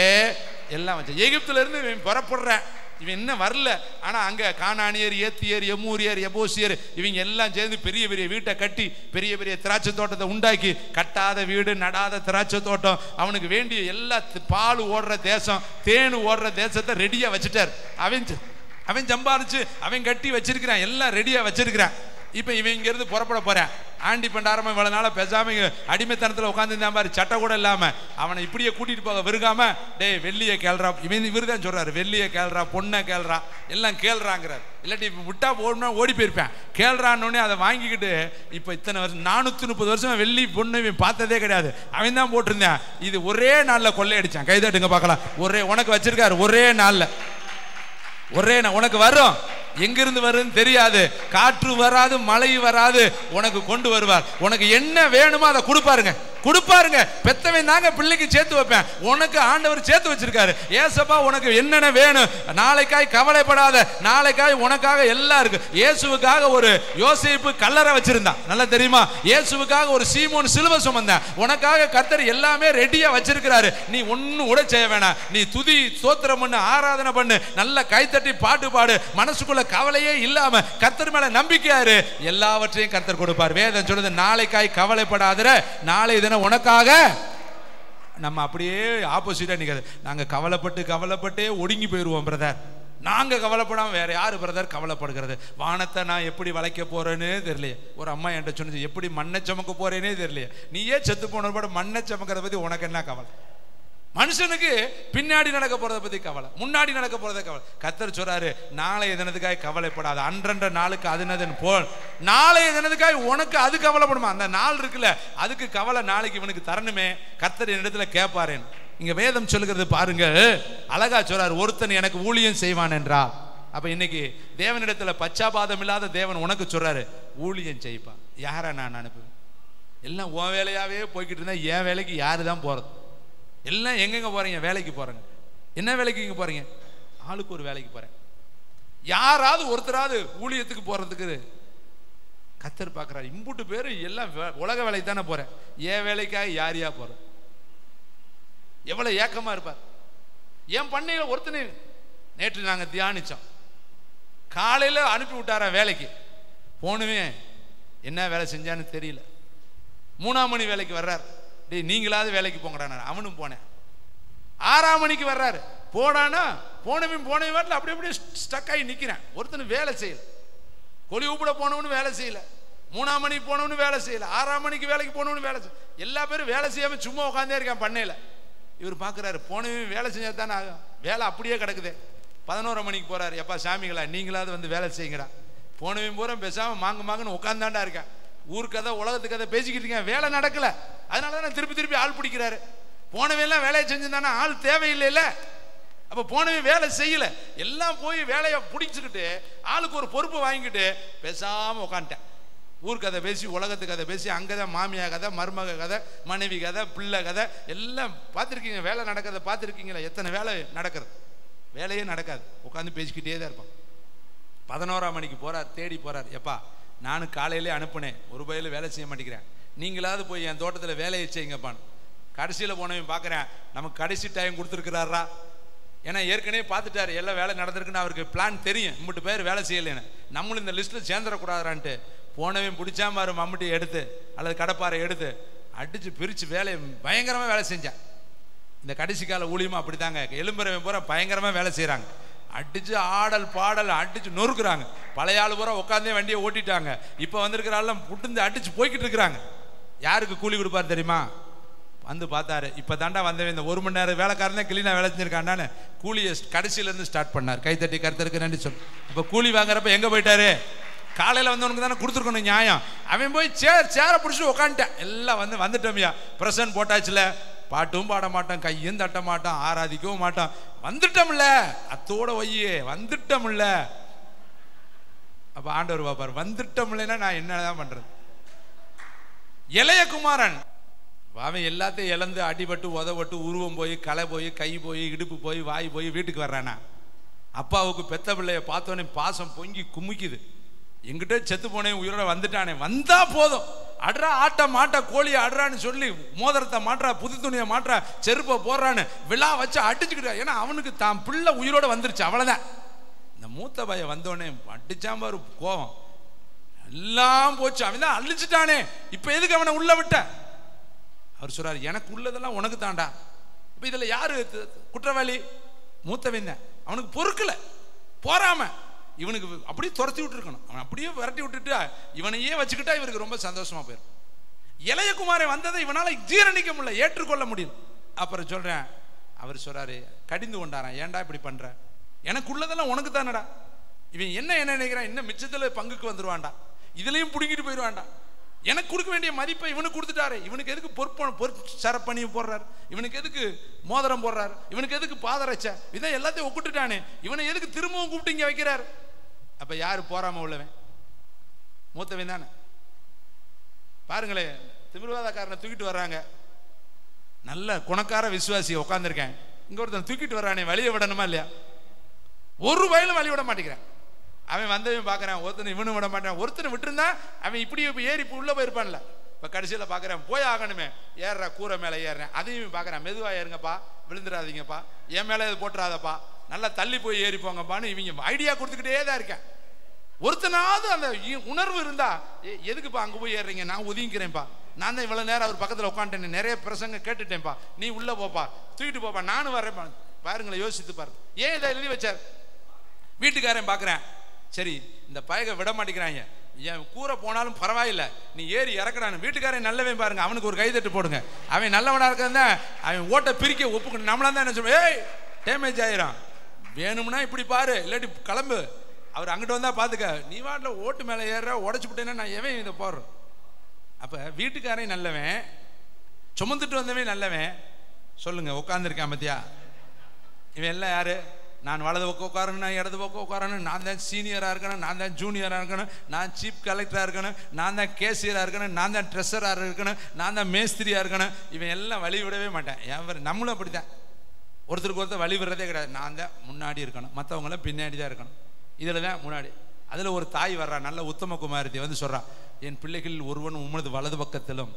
எல்லாம் வச்சு. எகிப்துல இருந்து இவன் புறப்படுறேன், இவன் இன்னும் வரல. ஆனா அங்க கானானியர் ஏத்தியர் எமூரியர் எபோசியர் இவங்க எல்லாம் சேர்ந்து பெரிய பெரிய வீட்டை கட்டி பெரிய பெரிய திராட்சை தோட்டத்தை உண்டாக்கி, கட்டாத வீடு நடாத திராட்சை தோட்டம், அவனுக்கு வேண்டிய எல்லா பால் ஓடுற தேசம் தேனு ஓடுற தேசத்தை ரெடியா வச்சுட்டார். அவன் சம்பாதிச்சு அவன் கட்டி வச்சிருக்கிறான், எல்லாம் ரெடியா வச்சிருக்கிறான். இப்ப இவன் இங்க இருந்து புறப்பட போறேன். ஆண்டி பண்டாரமா இவ்வளவு நாள பேசாம அடிமைத்தனத்துல உட்காந்துருந்தான் பாரு, சட்டை கூட இல்லாம. அவனை இப்படியே கூட்டிட்டு போக விருகாம, டேய் வெள்ளியை கேள்றா, இவர் தான் சொல்றாரு, வெள்ளியை கேள்றா பொண்ணை கேள்றா எல்லாம் கேள்றாங்கிறார். இல்லாட்டி விட்டா போடணும்னா ஓடி போயிருப்பேன். கேள்றான்னு அதை வாங்கிக்கிட்டு இப்ப இத்தனை வருஷம் 430 வருஷம் வெள்ளி பொண்ணு இவன் பார்த்ததே கிடையாது. அவன் தான் போட்டிருந்தான். இது ஒரே நாள்ல கொள்ளையடிச்சான். கைதட்டுங்க பார்க்கலாம். உனக்கு வச்சிருக்காரு ஒரே நாள்ல. உனக்கு வரும், எங்கிருந்து வருதுன்னு தெரியாது, காற்று வராது மழை வராது, உனக்கு கொண்டு வருவார். உனக்கு என்ன வேணுமோ அதை கொடுப்பாருங்க. பெத்தவன் தாங்க பிள்ளைக்கு சேர்த்து வைப்பேன், உனக்கு ஆண்டவர் சேர்த்து வச்சிருக்காரு. ஏசப்பா உனக்கு என்னென்ன வேணும், நாளைக்காய் கவலைப்படாத, நாளைக்காய் உனக்காக எல்லாம் இருக்கு. இயேசுவுக்காக ஒரு யோசேப்பு கல்லறை வச்சிருந்தான், நல்லா தெரியுமா? இயேசுவுக்காக ஒரு சீமோன் சிலுவை சுமந்தான். உனக்காக கர்த்தர் எல்லாமே ரெடியா வச்சிருக்கிறாரு. நீ ஒன்னும் கூட செய்ய வேணாம். நீ துதி ஸ்தோத்திரம் பண்ணு, ஆராதனை பண்ணு, நல்ல கைத்தட்டி பாட்டு பாடு, மனசுக்குள்ள கவலையே இல்லாம கர்த்தர் மேல நம்பிக்கையாரு, எல்லாவற்றையும் கர்த்தர் கொடுப்பார். வேதம் சொல்லுது, நாளைக்காய் கவலைப்படாத, நாளை தினம் உனக்காக. நம்ம அப்படியே ஆப்போசிட்டா நிக்காது. நாங்க கவலைப்பட்டே ஒடுங்கி போயிருவோம் பிரதர். நாங்க கவலைப்படாம வேற யாரு பிரதர் கவலைப்படுகிறது? வானத்தை நான் எப்படி வளைக்க போறேன்னு தெரியலையே. ஒரு அம்மா என்கிட்ட சொன்னது, எப்படி மண்ணை சமக்க போறேனே தெரியலையே. நீயே செத்து போன கூட மண்ணை சமக்கிறத பத்தி உனக்கு என்ன கவலை? மனுஷனுக்கு பின்னாடி நடக்க போறதை பத்தி கவலை, முன்னாடி நடக்க போறதை கவலை. கர்த்தர் சொல்றாரு, நாளைய தினத்துக்காய் கவலைப்படாத, அன்றன்ற நாளுக்கு அதுனதன் போல். நாளைய தினத்துக்காய் உனக்கு அது கவலைப்படுமா? அந்த நாள் இருக்குல்ல, அதுக்கு கவலை நாளைக்கு இவனுக்கு தரணுமே. கர்த்தர் என்னிடத்துல கேட்பாரேன். இங்க வேதம் சொல்லுகிறது பாருங்க, அழகா சொல்றாரு, ஒருத்தன் எனக்கு ஊழியம் செய்வான் என்றால். அப்ப இன்னைக்கு தேவனிடத்துல பச்சாபாதம் இல்லாத தேவன் உனக்கு சொல்றாரு, ஊழியம் செய்ப்பா. யாரை நான் அனுப்புவேன்? எல்லாம் உன் வேலையாவே போய்கிட்டு இருந்தா என் வேலைக்கு யாரு தான் போறது? எல்லாம் எங்கெங்க போறீங்க? வேலைக்கு போறேங்க. என்ன வேலைக்கு இங்க போறீங்க? ஆளுக்கு ஒரு வேலைக்கு போறேன். யாராவது ஒருத்தராவது ஊழியத்துக்கு போறதுக்கு கர்த்தர் பார்க்கிறார். இம்புட்டு பேரு எல்லாம் உலக வேலைக்கு தானே போறேன், என் வேலைக்காக யாரையா போறேன்? எவ்வளவு ஏக்கமா இருப்பார். என் பண்ணையில ஒருத்தனை நேற்று நாங்க தியானிச்சோம். காலையில அனுப்பி விட்டாரா வேலைக்கு, போனுமே என்ன வேலை செஞ்சான்னு தெரியல. 3ஆம் மணி வேலைக்கு வர்றார். டேய் நீங்களாவது வேலைக்கு போங்கடா. அவனும் போனேன். 6ஆம் மணிக்கு வர்றாரு. போடானா போனவன் வாட்டில் அப்படி ஸ்டக் ஆகி நிற்கிறேன். ஒருத்தனு வேலை செய்யல. கொலி ஊப்பிட போனவனு வேலை செய்யல, 3ஆம் மணிக்கு போனவனு வேலை செய்யல, 6ஆம் மணிக்கு வேலைக்கு போனவனு வேலை செய்யல. எல்லா பேரும் வேலை செய்யாம சும்மா உட்காந்தே இருக்கான் பண்ணையில. இவர் பார்க்குறாரு, போனவன் வேலை செஞ்சா தானே ஆகும், வேலை அப்படியே கிடக்குது. 11ஆம் மணிக்கு போறாரு. எப்பா சாமிங்களா நீங்களாவது வந்து வேலை செய்யுங்கடா. போனவன் பூரா பேசாம மாங்குன்னு உட்காந்தாண்டா இருக்கேன். ஊர் கதை உலகத்து கதை பேசிக்கிட்டு இருக்கேன், வேலை நடக்கல. அதனாலதான் திருப்பி ஆள் பிடிக்கிறாரு. போனவெல்லாம் வேலையை செஞ்சிருந்தானா ஆள் தேவையில்லைல்ல. அப்ப போனவன் வேலை செய்யல, எல்லாம் போய் வேலையை பிடிச்சுக்கிட்டு ஆளுக்கு ஒரு பொறுப்பு வாங்கிக்கிட்டு பேசாம உட்காந்துட்டேன். ஊர் கதை பேசி உலகத்து கதை பேசி அங்கதான் மாமியா கதை, மருமக கதை, மனைவி கதை, பிள்ளை கதை எல்லாம் பார்த்துருக்கீங்க. வேலை நடக்கிறத பார்த்துருக்கீங்களா? எத்தனை வேலை நடக்கிறது? வேலையே நடக்காது, உட்காந்து பேசிக்கிட்டே தான் இருப்பான். 11ஆம் மணிக்கு போறார், தேடி போறார். எப்பா நானும் காலையிலே அனுப்புனேன், ஒரு பயில வேலை செய்ய மாட்டேங்கிறேன், நீங்களாவது போய் என் தோட்டத்தில் வேலையை செய்யுங்கப்பான். கடைசியில் போனவன் பார்க்குறேன், நமக்கு கடைசி டைம் கொடுத்துருக்கிறாரா. ஏன்னா ஏற்கனவே பார்த்துட்டாரு எல்லாம் வேலை நடந்திருக்குன்னு அவருக்கு பிளான் தெரியும். இம்பிட்டு பேர் வேலை செய்யலைன்னு, நம்மளும் இந்த லிஸ்ட்டில் சேர்ந்துடக்கூடாதான்ட்டு போனவன் பிடிச்சாம மம்முட்டி எடுத்து அல்லது கடப்பாறை எடுத்து அடிச்சு பிரித்து வேலையை பயங்கரமாக வேலை செஞ்சேன். இந்த கடைசி கால ஊழியமாக அப்படி தாங்க, எலும்புறவன் பூரா பயங்கரமாக வேலை செய்கிறாங்க. அடிச்சு ஆடல் பாடல் அடிச்சு நொறுக்குறாங்க. பழைய ஆள் பூரா உட்காந்தே வண்டியை ஓட்டிட்டாங்க. இப்போ வந்திருக்கிற ஆள்லாம் புட்டுந்து அடிச்சு போய்கிட்டு இருக்கிறாங்க. யாருக்கு கூலி கொடுப்பார் தெரியுமா? வந்து பார்த்தாரு, இப்போ தாண்டா வந்தவன் இந்த 1 மணி நேரம் வேலைக்காரன் தான் கிளீனாக வேலை செஞ்சிருக்காண்டான்னு கூலியை கடைசியிலேருந்து ஸ்டார்ட் பண்ணார். கைத்தட்டி கருத்தருக்கு நன்றி சொல். இப்போ கூலி வாங்குறப்ப எங்கே போயிட்டாரு? காலையில் வந்தவனுக்கு தானே கொடுத்துருக்கணும் நியாயம். அவன் போய் சேரை பிடிச்சிட்டு உட்காந்துட்டேன். எல்லாம் வந்துட்டோம்யா, பிரசன்ட் போட்டாச்சுல, பாட்டும் பாட மாட்டான், கையும் தட்ட மாட்டான், ஆராதிக்கவும் மாட்டான். வந்துட்டோம்ல, அத்தோட ஒய்யே வந்துட்டோம்ல. அப்ப ஆண்டவர் பாப்பார், வந்துட்டோம்லன்னா நான் என்னதான் பண்றது? இளைய குமாரன் அவன் எல்லாத்தையும் இழந்து அடிபட்டு உதவட்டு உருவம் போய் களை போய் கை போய் இடுப்பு போய் வாய் போய் வீட்டுக்கு வர்றானா? அப்பாவுக்கு பெத்த பிள்ளைய பார்த்தோன்னே பாசம் பொங்கி குமிக்குது. எங்கிட்ட செத்து போனேன் உயிரோட வந்துட்டானே, வந்தா போதும், அட்ரா ஆட்ட மாட்டா கோழியை அட்ரான்னு சொல்லி மோதிரத்தை மாற்றா, புது துணியை மாற்றா, செருப்பை போடுறான்னு விழா வச்சு அடிச்சுக்கிட்டா. ஏன்னா அவனுக்கு தான் பிள்ளை உயிரோட வந்துருச்சு, அவ்வளவுதான். இந்த மூத்த பையன் வந்தோடனே அடிச்சாம ஒரு கோபம் எல்லாம் போச்சு. அவன் தான் அழிச்சுட்டானே, இப்ப எதுக்கு அவனை உள்ள விட்ட? அவர் சொல்றாரு, எனக்கு உள்ளதெல்லாம் உனக்கு தாண்டா. இப்ப இதுல யாரு குற்றவாளி? மூத்தவன் தான். அவனுக்கு பொறுக்கல, போறாம இவனுக்கு அப்படியே துரத்தி விட்டுருக்கணும். அவன் அப்படியே விரட்டி விட்டுட்டு இவனையே வச்சுக்கிட்டா இவருக்கு ரொம்ப சந்தோஷமா போயிடும். இளைய குமாரன் வந்ததை இவனால ஜீரணிக்க முடியல, ஏற்றுக்கொள்ள முடியல. அப்புறம் சொல்றேன், அவர் சொல்றாரு, கடிந்து கொண்டாரான், ஏன்டா இப்படி பண்ற? எனக்கு உள்ளதெல்லாம் உனக்கு தானடா. இவன் என்ன நினைக்கிறான், இன்னும் மிச்சத்துல பங்குக்கு வந்துருவான்டா, இதுலயும் புடுங்கிட்டு போயிடுவான்டா. எனக்கு கொடுக்க வேண்டிய மதிப்பை இவனுக்கு கொடுத்துட்டாரு. இவனுக்கு எதுக்கு பொறுப்பு சரப்பணி போடுறாரு? இவனுக்கு எதுக்கு மோதிரம் போடுறாரு? இவனுக்கு எதுக்கு பாதரச்ச? இதான் எல்லாத்தையும் ஒப்பிட்டுட்டானே, இவனை எதுக்கு திரும்பவும் கூப்பிட்டு இங்க வைக்கிறாரு? அப்ப யாரு போறாம உள்ளவன்? மூத்தவன் தானே. பாருங்களேன், திமிர்வாதக்காரனை தூக்கிட்டு வர்றாங்க. நல்ல குணக்கார விசுவாசியை உட்காந்துருக்கேன், இங்க ஒருத்தன் தூக்கிட்டு வர்றானே, வழியை விடணுமா இல்லையா? ஒரு வயலும் வழி விட மாட்டேங்கிறான். அவன் வந்தவன் பார்க்குறான், ஒருத்தனை இவனும் விட மாட்டான். ஒருத்தனை விட்டுருந்தா அவன் இப்படி ஏறி இப்போ உள்ளே போயிருப்பான்ல. இப்போ கடைசியில் பார்க்குறேன், போய் ஆகணுமே, ஏறுறா கூரை மேலே ஏறுறேன். அதையும் பார்க்குறேன், மெதுவாக ஏறுங்கப்பா, விழுந்துடாதீங்கப்பா, என் மேலே இது போட்டுறாதப்பா, நல்லா தள்ளி போய் ஏறி போங்கப்பான்னு இவங்க ஐடியா கொடுத்துக்கிட்டே தான் இருக்கேன். ஒருத்தனாவது அந்த உணர்வு இருந்தா, எதுக்குப்பா அங்கே போய் ஏறுறீங்க, நான் ஒதுங்கிக்கிறேன்ப்பா, நான் தான் இவ்வளோ நேரம் அவர் பக்கத்தில் உட்காந்துட்டேன், நிறைய பிரசங்க கேட்டுட்டேன்ப்பா, நீ உள்ளே போப்பா, தூக்கிட்டு போப்பா, நானும் வர்றேன்ப்பா. பாருங்களேன், யோசித்து பாருங்க. ஏன் இதை எழுதி வச்சார்? வீட்டுக்காரன் பார்க்குறேன், சரி இந்த பயக விட மாட்டேங்கிறாங்க, என் கூரை போனாலும் பரவாயில்ல, நீ ஏறி இறக்கடான்னு. வீட்டுக்காரன் நல்லவன் பாருங்க, அவனுக்கு ஒரு கைதட்டு போடுங்க. அவன் நல்லவனா இருக்கான், அவன் ஓட்ட பிரிக்க ஒப்புக்கணும். நம்மளா தான் என்ன சொல்லுவோம், ஏய் டேமேஜ் ஆயிரும், வேணும்னா இப்படி பாரு, இல்லாட்டி கிளம்பு, அவர் அங்கிட்ட வந்தா பாத்துக்க, நீ வாட்டில் ஓட்டு மேலே ஏற உடச்சு விட்டேன்னா நான் எவன் இதை போடுறேன்? அப்ப வீட்டுக்காரன் நல்லவன், சுமந்துட்டு வந்தவன் நல்லவன். சொல்லுங்க, உட்காந்துருக்கான் பத்தியா? இவன் எல்லாம் யாரு? நான் வலது பக்கம் உட்காரணும், நான் இடது பக்கம் உட்காரணும், நான் தான் சீனியராக இருக்கணும், நான் தான் ஜூனியராக இருக்கணும், நான் சீஃப் கலெக்டராக இருக்கணும், நான் தான் கேசியராக இருக்கணும், நான் தான் ட்ரெஸராக இருக்கணும், நான் தான் மேஸ்திரியாக இருக்கணும். இவன் எல்லாம் வழி விடவே மாட்டேன். நம்மளும் அப்படி தான், ஒருத்தருக்கு ஒருத்தர் வழி விடுறதே கிடையாது. நான் தான் முன்னாடி இருக்கணும், மற்றவங்களாம் பின்னாடி தான் இருக்கணும். இதில் தான் முன்னாடி. அதில் ஒரு தாய் வர்றா, நல்ல உத்தம குமாரத்தி வந்து சொல்கிறான், என் பிள்ளைகள் ஒருவன் உமது வலது பக்கத்திலும்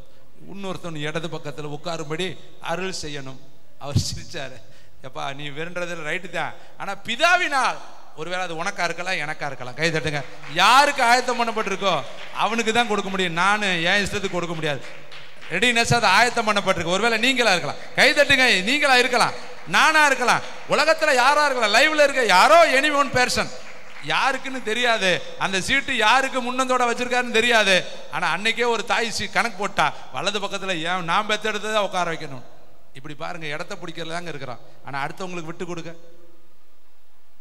இன்னொருத்தன் இடது பக்கத்தில் உட்காரும்படி அருள் செய்யணும். அவர் சிரிச்சாரு, எப்பா நீ விருன்றதில் ரைட்டு தான், ஆனால் பிதாவினால் ஒருவேளை அது உனக்கா இருக்கலாம், எனக்கா இருக்கலாம். கை தட்டுங்க. யாருக்கு ஆயத்தம் பண்ணப்பட்டிருக்கோ அவனுக்கு தான் கொடுக்க முடியும். நான் என் இஷ்டத்துக்கு கொடுக்க முடியாது. ரெடினஸ் அது ஆயத்தம் பண்ணப்பட்டிருக்கு. ஒருவேளை நீங்களா இருக்கலாம், கை தட்டுங்க. நீங்களா இருக்கலாம், நானா இருக்கலாம், உலகத்துல யாரா இருக்கலாம், லைவ்ல இருக்க யாரோ எனி ஒன் பர்சன், யாருக்குன்னு தெரியாது. அந்த சீட்டு யாருக்கு முன்னந்தோட வச்சிருக்காருன்னு தெரியாது. ஆனா அன்னைக்கே ஒரு தாய் கணக்கு போட்டா, வலது பக்கத்துல ஏன் நான் பெத்தெடுத்ததை உட்கார வைக்கணும். இப்படி பாருங்க, இடத்த பிடிக்கிறதுல தாங்க இருக்கிறான். ஆனா அடுத்தவங்களுக்கு விட்டு கொடுக்க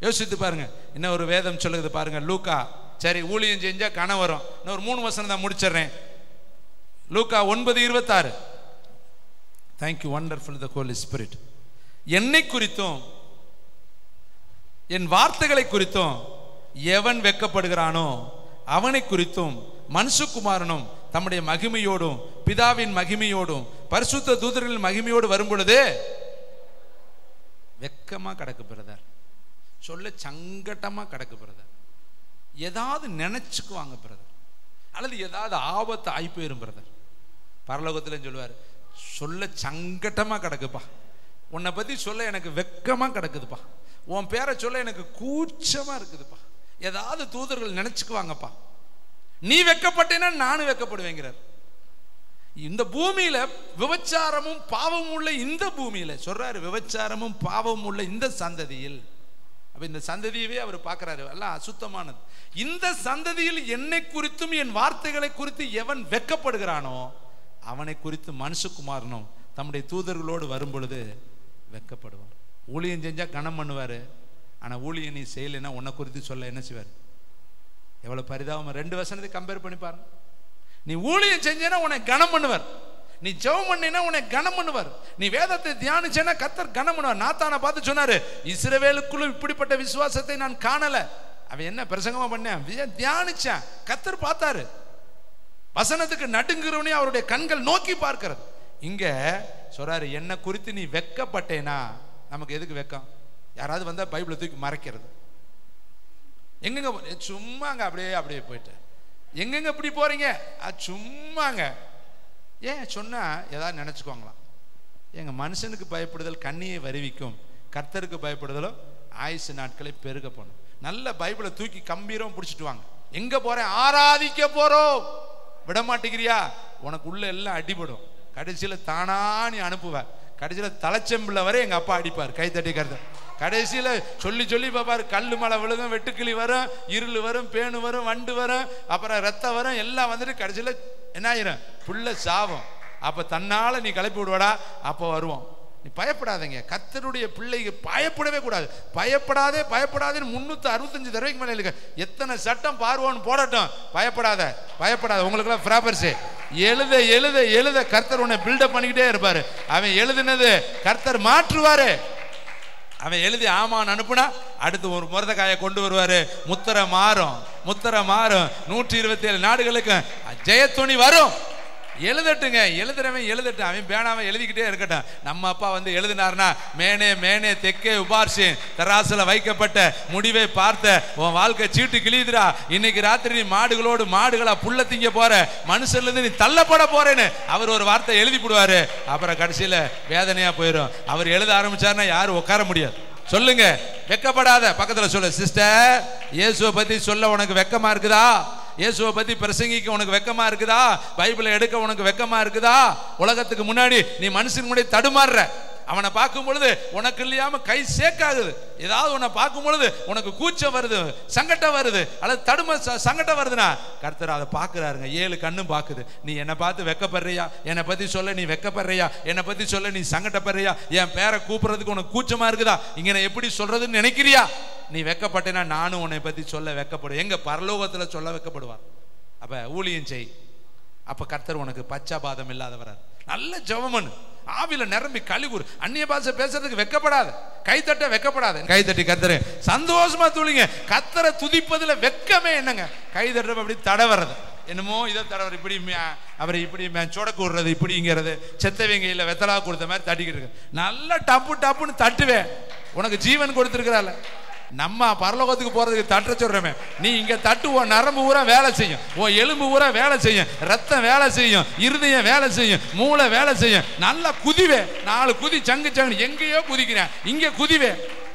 யோசித்து பாருங்க. இன்னும் ஒரு வேதம் சொல்லுது பாருங்க, லூக்கா. சரி, ஊழியம் செஞ்சா கணம் வரும். இன்னும் ஒரு 3 வசனம் தான் முடிச்சிடுறேன். லூக்கா 9:26. Thank you wonderful the Holi spirit. என்னை குறித்தும் என் வார்த்தைகளை குறித்தும் எவன் வெட்கப்படுகிறானோ அவனை குறித்தும் மனுஷகுமாரனும் தம்முடைய மகிமையோடும் பிதாவின் மகிமையோடும் பரிசுத்த தூதர்களின் மகிமையோடு வரும் பொழுது வெக்கமா கிடக்கு பிரதர், சொல்ல சங்கட்டமா கிடக்கு பிரதர். ஏதாவது நினைச்சுக்குவாங்க பிரதர், அல்லது ஏதாவது ஆபத்து ஆகி போயிரும் பிரதர். பரலோகத்துல சொல்லுவார், சொல்ல சங்கட்டமா கிடக்குப்பா, உன்னை பத்தி சொல்ல எனக்கு வெக்கமா கிடக்குதுப்பா, உன் பேரை சொல்ல எனக்கு கூச்சமா இருக்குதுப்பா. ஏதாவது தூதர்கள் நினைச்சுக்குவாங்கப்பா. நீ வெக்கப்பட்டேன்னா நானும் வெக்கப்படுவேங்கிறார். இந்த பூமியில விபச்சாரமும் பாவமும் உள்ள இந்த பூமியில சொல்றாரு, விபச்சாரமும் பாவமும் உள்ள இந்த சந்ததியில். அப்ப இந்த சந்ததியவே அவர் பார்க்கிறாரு, எல்லாம் அசுத்தமானது. இந்த சந்ததியில் என்னை குறித்தும் என் வார்த்தைகளை குறித்து எவன் வெட்கப்படுகிறானோ அவனை குறித்து மனுஷகுமாரனும் தம்முடைய தூதர்களோடு வரும் பொழுது வெட்கப்படுவார். ஊழியம் செஞ்சா கனம் பண்ணுவாரு, ஆனா ஊழியம் நீ செய்யலைன்னா உன்னை குறித்து சொல்ல என்ன செய்வார்? எவ்வளவு பரிதாபம். 2 வசனத்தை கம்பேர் பண்ணி பாருங்க. நீ ஊழியம் செஞ்சேன்னா உன்னை கனம் பண்ணுவார், நீ ஜெபம் பண்ணினா உன்னை கனம் பண்ணுவார், நீ வேதத்தை தியானிச்சேன்னா கர்த்தர் கனம் பண்ணுவார். நாத்தானை பார்த்து சொன்னாரு, இஸ்ரவேலுக்குள்ளும் இப்படிப்பட்ட விசுவாசத்தை நான் காணல. அவன் என்ன பிரசங்கமா பண்ணேன்? தியானிச்சான், கர்த்தர் பார்த்தாரு. வசனத்துக்கு நடுங்குறவனே அவருடைய கண்கள் நோக்கி பார்க்கிறது. இங்க சொல்றாரு, என்ன குறித்து நீ வெட்கப்பட்டேனா. நமக்கு எதுக்கு வெக்கம்? யாராவது வந்தா பைபிளை தூக்கி மறைக்கிறது. எங்கெங்க சும்மாங்க அப்படியே போயிட்டு எங்கெங்க இப்படி போறீங்க? சும்மாங்க. ஏன் சொன்னா ஏதாவது நினைச்சுக்குவாங்களாம். எங்க மனுஷனுக்கு பயப்படுதல் கண்ணியை வருவிக்கும், கர்த்தருக்கு பயப்படுதலோ ஆயுசு நாட்களை பெருக பண்ணும். நல்ல பைபிளை தூக்கி கம்பீரம் பிடிச்சிட்டு வாங்க. எங்க போறேன்? ஆராதிக்க போறோம். விட மாட்டேங்கிறியா? உனக்கு உள்ள எல்லாம் அடிபடும். கடைசியில தானா நீ அனுப்புவ. கடைசியில தலைச்செம்பில் வரை எங்க அப்பா அடிப்பார், கை தட்டி கருத. கடைசியில சொல்லி பாப்பாரு, கல்லு மலை விழுகும், வெட்டுக்கிளி வரும், இருள் வரும், பேணு வரும், வண்டு வரும், அப்புறம் ரத்தம் வரும், எல்லாம் வந்துட்டு கடைசியில என்ன ஆயிரும்? புள்ள சாவும். அப்ப தன்னால நீ கிளப்பி விடுவாடா, அப்ப வருவோம். நீ பயப்படாதீங்க. கர்த்தருடைய பிள்ளைக்கு பயப்படவே கூடாது. பயப்படாதே 365 தடவைக்கு மேல இருக்கு. எத்தனை சட்டம் பார்வோன்னு போடட்டும், பயப்படாத. உங்களுக்கு எல்லாம் ப்ராப்பர்ஸ் எழுத கர்த்தர் உன்னை பில்டப் பண்ணிக்கிட்டே இருப்பாரு. அவன் எழுதுனது கர்த்தர் மாற்றுவாரு. அவன் எழுதி ஆமான்னு அனுப்புனா அடுத்து ஒரு முருதக்காயை கொண்டு வருவாரு. முத்திரை மாறும். 127 நாடுகளுக்கு ஜெயத்துணி வரும். எழுதட்டுங்க, எழுதுறவன் எழுதட்டும், அவன் பேனாவன் எழுதிக்கிட்டே இருக்கட்டும். நம்ம அப்பா வந்து எழுதினார்னா, மேனே தெக்கே உபார்சி தராசுல வைக்கப்பட்ட முடிவை பார்த்த உன் வாழ்க்கை சீட்டு கிழிதுரா. இன்னைக்கு ராத்திரி நீ மாடுகளா புள்ள திங்க போற, மனுஷன்ல இருந்து நீ தள்ளப்பட போறேன்னு அவர் ஒரு வார்த்தை எழுதி போடுவாரு. அப்புறம் கடைசியில வேதனையா போயிடும். அவர் எழுத ஆரம்பிச்சாருன்னா யாரும் உட்கார முடியாது. சொல்லுங்க, வெக்கப்படாத. பக்கத்துல சொல்லு, சிஸ்டர் இயேசுவை பத்தி சொல்ல உனக்கு வெக்கமா இருக்குதா? இயேசுவை பத்தி பிரசங்கிக்க உனக்கு வெக்கமா இருக்குதா? பைபிளை எடுக்க உனக்கு வெக்கமா இருக்குதா? உலகத்துக்கு முன்னாடி நீ மனுஷன் முன்னாடி தடுமாறுற. அவனை பார்க்கும் பொழுது உனக்கு இல்லையாம கை சேக்காகுது. ஏதாவது உன்னை பார்க்கும் பொழுது உனக்கு கூச்சம் வருது, சங்கட்டம் வருது, அல்லது சங்கட்டம் வருதுன்னா கர்த்தர் அதை பார்க்கிறாருங்க. 7 கண்ணும் பார்க்குது. நீ என்னை பார்த்து வெக்கப்படுறியா? என்னை பத்தி சொல்ல நீ வெக்கப்படுறியா? என்னை பத்தி சொல்ல நீ சங்கட்டப்படுறியா? என் பேரை கூப்பிடுறதுக்கு உனக்கு கூச்சமா இருக்குதா? இங்க நான் எப்படி சொல்றதுன்னு நினைக்கிறியா? நீ வெக்கப்பட்டேன்னா நானும் உன்னை பத்தி சொல்ல வெக்கப்படுவேன். எங்க பரலோகத்துல சொல்ல வெக்கப்படுவார். அப்ப ஊழியம் செய். அப்ப கர்த்தர் உனக்கு பச்சாபாதம் இல்லாதவரார். நல்ல ஜெபம், ஆவில நிரம்பி கழிவுறு. அந்நிய பாஷை பேசுறதுக்கு வெக்கப்படாத, கைத்தட்ட வெக்கப்படாத. கைத்தட்டி கர்த்தரை சந்தோஷமா துளிங்க. கர்த்தரை துதிப்பதுல வெக்கமே என்னங்க? கைதட்டுறப்ப அப்படி தடவறது, என்னமோ இதை தடவர், இப்படி அவரை இப்படி சொடக்கு விடுறது, இப்படிங்கிறது செத்தவங்கையில் வெத்தலா கொடுத்த மாதிரி தட்டிக்கிட்டு இருக்கு. நல்லா டப்புன்னு தட்டுவேன். உனக்கு ஜீவன் கொடுத்துருக்கிறாள். நம்ம பரலோகத்துக்கு போறதுக்கு தட்ட சொல்றமே, நீ இங்க தட்டு, உன் நரம்பு ஊரா வேலை செய்யும், உன் எலும்பு ஊரா வேலை செய்யும், ரத்தம் வேலை செய்யும், இருதயம் வேலை செய்யும், மூளை வேலை செய்யும். நல்லா குதிவே. 4 குதி, சங்கு எங்கேயோ குதிக்கிறேன், இங்க குதிவே.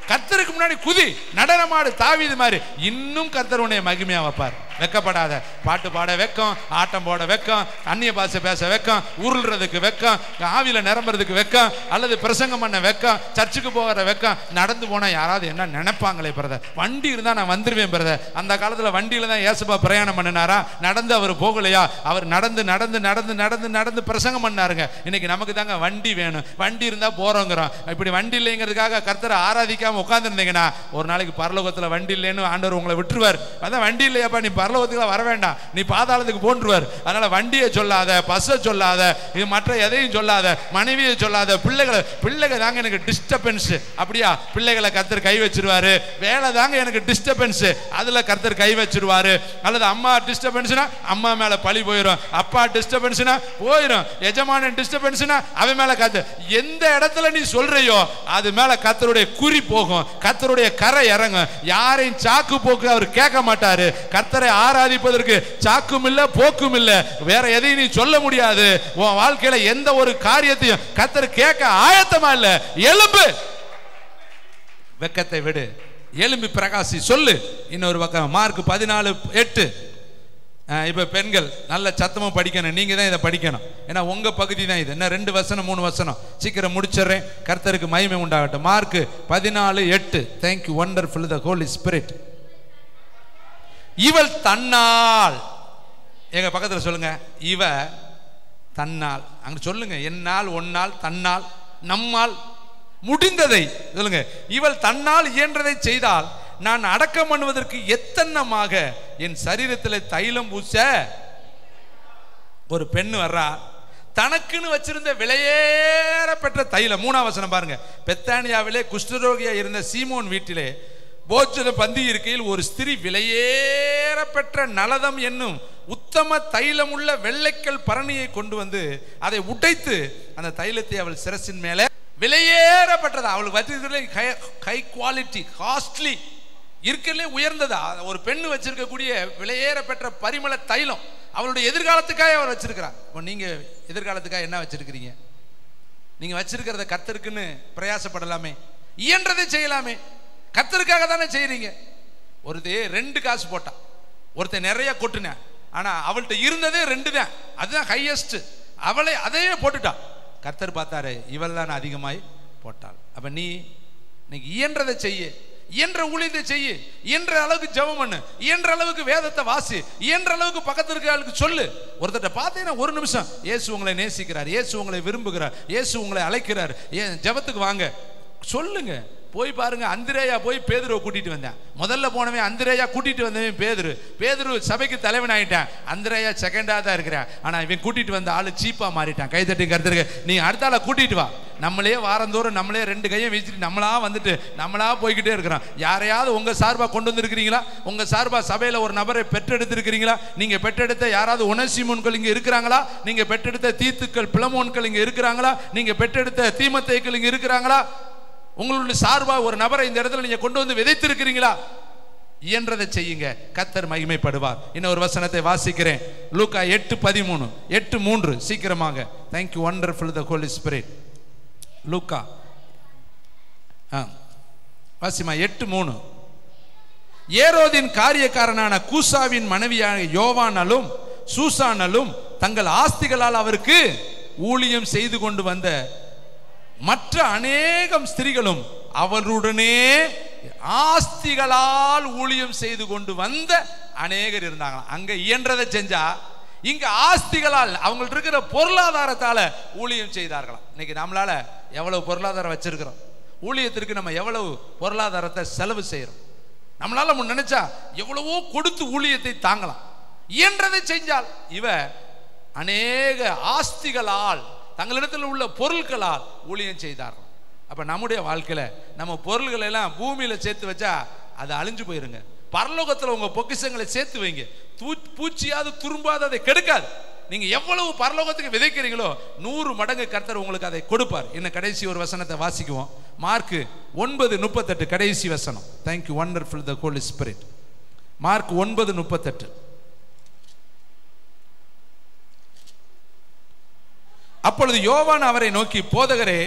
கர்த்தருக்கு முன்னாடி குதி, நடனமாடு தாவீது மாதிரி. இன்னும் கர்த்தர் உன்னை மகிமையா வைப்பார். வெக்கப்படாத. பாட்டு பாட வெக்கம், ஆட்டம் போட வெக்கம், அந்நிய பாஷை பேச வெக்கம், உருள்றதுக்கு வெக்கம், ஆவில நிரம்புறதுக்கு வெக்கம், அல்லது பிரசங்கம் பண்ண வெக்கம், சர்ச்சுக்கு போகிற வெக்கம். நடந்து போனா யாராவது என்ன நினைப்பாங்களே பிரதர்? வண்டி இருந்தா நான் வந்துருவேன் பிரதர். அந்த காலத்துல வண்டியில தான் ஏசப்பா பிரயாணம் பண்ணினாரா? நடந்து அவர் போகலையா? அவர் நடந்து பிரசங்கம் பண்ணாருங்க. இன்னைக்கு நமக்கு தாங்க வண்டி வேணும். வண்டி இருந்தா போறோங்கிறோம். இப்படி வண்டி இல்லைங்கிறதுக்காக கர்த்தரை ஆராதிக்காம உட்கார்ந்து இருந்தீங்கன்னா ஒரு நாளைக்கு பரலோகத்துல வண்டி இல்லைன்னு ஆண்டவர் உங்களை விட்டுருவார். அதான் வண்டி இல்லையாப்பா, நீ பரலோகத்துக்கு வர வேண்டாம், நீ பாதாளத்துக்கு போன்றுவார். அதனால வண்டியை சொல்லாத, பஸ்ஸை சொல்லாத, இது மற்ற எதையும் சொல்லாத, மனைவியை சொல்லாத, பிள்ளைகள் தாங்க எனக்கு டிஸ்டர்பன்ஸ். அப்படியா? பிள்ளைகளை கர்த்தர் கை வச்சிருவாரு. வேலை தாங்க எனக்கு டிஸ்டர்பன்ஸ், அதுல கர்த்தர் கை வச்சிருவாரு. அல்லது அம்மா டிஸ்டர்பன்ஸ்னா அம்மா மேல பழி போயிடும், அப்பா டிஸ்டர்பன்ஸ்னா போயிடும், எஜமான டிஸ்டர்பன்ஸ்னா அவன் மேல கர்த்தர். எந்த இடத்துல நீ சொல்றியோ அது மேல கர்த்தருடைய குறி போகும், கர்த்தருடைய கரை இறங்கும். யாரையும் சாக்கு போக்கு அவர் கேட்க மாட்டாரு. கர்த்தரை ஆராதிப்பதற்கு சாக்கும் இல்ல, போக்கும் இல்ல, வேற எதையும் நீ சொல்ல முடியாது. உன் வாழ்க்கையில எந்த ஒரு காரியத்தையும் கர்த்தர் கேட்க ஆயத்தமா இல்ல. எலும்பு, வெக்கத்தை விடு, எலும்பி பிரகாசி. சொல்லு. இன்னொரு பக்கம் மார்க் 14:8. இப்போ பெண்கள் நல்ல சத்தமாக படிக்கணும். நீங்கள் தான் இதை படிக்கணும். ஏன்னா உங்கள் பகுதி தான் இது. என்ன 2 வசனம் 3 வசனம் சீக்கிரம் முடிச்சிடுறேன். கர்த்தருக்கு மகிமை உண்டாகட்டும். மார்க் 14:8. தேங்க்யூ வண்டர்ஃபுல் த ஹோலி ஸ்பிரிட். இவள் தன்னால், எங்க பக்கத்தில் சொல்லுங்க, இவ தன்னால். அங்க சொல்லுங்க, என்னால், ஒன்னால், தன்னால், நம்மால் முடிந்ததை சொல்லுங்க. இவள் தன்னால் இயன்றதை செய்தால் நான் அடக்கம் பண்ணுவதற்கு எத்தன்னமாக என் சரீரத்தில் தைலம் பூச. ஒரு பெண் வர்றா, தனக்குன்னு வச்சிருந்த விலையேற பெற்ற தைலம். 3ஆம் வசனம் பாருங்க. பெத்தானியாவிலே குஷ்டரோகியா இருந்த சீமோன் வீட்டிலே போஜன பந்தி இருக்கையில் ஒரு ஸ்திரீ விலையேற பெற்ற நலதம் என்னும் உத்தம தைலம் உள்ள வெள்ளைக்கல் பரணியை கொண்டு வந்து அதை உடைத்து அந்த தைலத்தை அவள் சிரசின் மேலே விலையேறப்பட்டது. அவளுக்கு வச்சிருக்கிறதுல ஹை குவாலிட்டி, காஸ்ட்லி, இருக்கிறதுலே உயர்ந்ததா ஒரு பெண்ணு வச்சிருக்கக்கூடிய விலையேற பெற்ற பரிமள தைலம் அவளுடைய எதிர்காலத்துக்காக அவர் வச்சிருக்கிறார். நீங்க எதிர்காலத்துக்காக என்ன வச்சிருக்கிறீங்க? நீங்க வச்சிருக்கிறத கர்த்தருக்குன்னு பிரயாசப்படலாமே, இயன்றதை செய்யலாமே. கர்த்தருக்காக தானே செய்யறீங்க. ஒருத்தர் 2 காசு போட்டான், ஒருத்தர் நிறைய கொட்டுன. ஆனா அவள்கிட்ட இருந்ததே 2 தான், அதுதான் ஹையஸ்ட். அவளை அதையே போட்டுட்டான். கர்த்தர் பார்த்தாரு, இவள் தான் அதிகமாய் போட்டாள். அப்ப நீ இயன்றதை செய்ய, இயன்ற ஊழியத்தை செய்ய, இயன்ற அளவுக்கு ஜெபம் பண்ணு, இயன்ற அளவுக்கு வேதத்தை வாசி, இயன்ற அளவுக்கு பக்கத்துல இருக்க சொல்லு. ஒருத்தட்ட பார்த்தீங்கன்னா 1 நிமிஷம், இயேசு உங்களை நேசிக்கிறார், இயேசு உங்களை விரும்புகிறார், இயேசு உங்களை அழைக்கிறார், ஜெபத்துக்கு வாங்க சொல்லுங்க. போய் பாருங்க, அந்திரேயா போய் பேதுருவை கூட்டிட்டு வந்தேன். முதல்ல போனவன் அந்திரேயா, கூட்டிட்டு வந்தவன் பேதுரு சபைக்கு தலைவன் ஆயிட்டான். அந்திரேயா செகண்டா தான் இருக்கிறான். ஆனா இவன் கூட்டிட்டு வந்த ஆளு சீப்பா மாறிட்டான். கைதட்டி கருத்துருக்கு, நீ அடுத்த ஆளை கூட்டிட்டு வா. நம்மளே வாரந்தோறும் நம்மளே 2 கையை வீசிட்டு நம்மளா வந்துட்டு நம்மளா போய்கிட்டே இருக்கிறோம். யாரையாவது உங்க சார்பா கொண்டு வந்திருக்கிறீங்களா? உங்க சார்பா சபையில ஒரு நபரை பெற்றெடுத்திருக்கிறீங்களா? நீங்க பெற்றெடுத்த யாராவது ஒனசிமோன்கள் இங்க இருக்கிறாங்களா? நீங்க பெற்றெடுத்த தீத்துக்கள் பிளமோன்கள் இங்க இருக்கிறாங்களா? நீங்க பெற்றெடுத்த தீமத்தைகள் இங்க இருக்கிறாங்களா? உங்களுடைய சார்பா ஒரு நபரை இந்த இடத்துல நீங்க கொண்டு வந்து விதைத்திருக்கிறீங்களா? இயன்றதை செய்யுங்க, கர்த்தர் மகிமைப்படுவார். இன்னொரு வசனத்தை வாசிக்கிறேன். லூக்கா 8:13, 8:3 சீக்கிரமாக. Thank you wonderful the Holi spirit. லூக்கா வாசிமா 8:3. ஏரோதின் காரியக்காரனான கூசாவின் மனைவியான யோவானாலும் சூசானாலும் தங்கள் ஆஸ்திகளால் அவருக்கு ஊழியம் செய்து கொண்டு வந்த மற்ற அநேகம் ஸ்திரீகளும் அவருடனே ஆஸ்திகளால் ஊழியம் செய்து கொண்டு வந்த அநேகர் இருந்தாங்களாம். அங்க இயன்றதை செஞ்சா இங்க ஆஸ்திகளால் அவங்கள்ட்ட இருக்கிற பொருளாதாரத்தால ஊழியம் செய்தார்களாம். இன்னைக்கு நம்மளால எவ்வளவு பொருளாதாரம் வச்சிருக்கிறோம், ஊழியத்திற்கு நம்ம எவ்வளவு பொருளாதாரத்தை செலவு செய்யறோம். நம்மளால நினைச்சா எவ்வளவோ கொடுத்து ஊழியத்தை தாங்கலாம். இயன்றதை செஞ்சால் இவ அநேக ஆஸ்திகளால் தங்களிடத்தில் உள்ள பொருட்களால் ஊழியம் செய்தார்கள். அப்ப நம்முடைய வாழ்க்கையில நம்ம பொருள்களை எல்லாம் பூமியில சேர்த்து வச்சா அது அழிஞ்சு போயிருங்க. பரலோகத்துல உங்க பொக்கிஷங்களை சேர்த்து வைங்க. பூச்சியாவது துரும்பாது, அதை கெடுக்காது. நீங்க எவ்வளவு பரலோகத்துக்கு விதைக்கிறீங்களோ 100 மடங்கு கர்த்தர் உங்களுக்கு அதை கொடுப்பார். இன்னும் கடைசி ஒரு வசனத்தை வாசிக்குவோம். மார்க் 9:38 கடைசி வசனம். Thank you wonderful the Holi Spirit. Mark 9:38. அப்பொழுது யோவான் அவரை நோக்கி, போதகரே,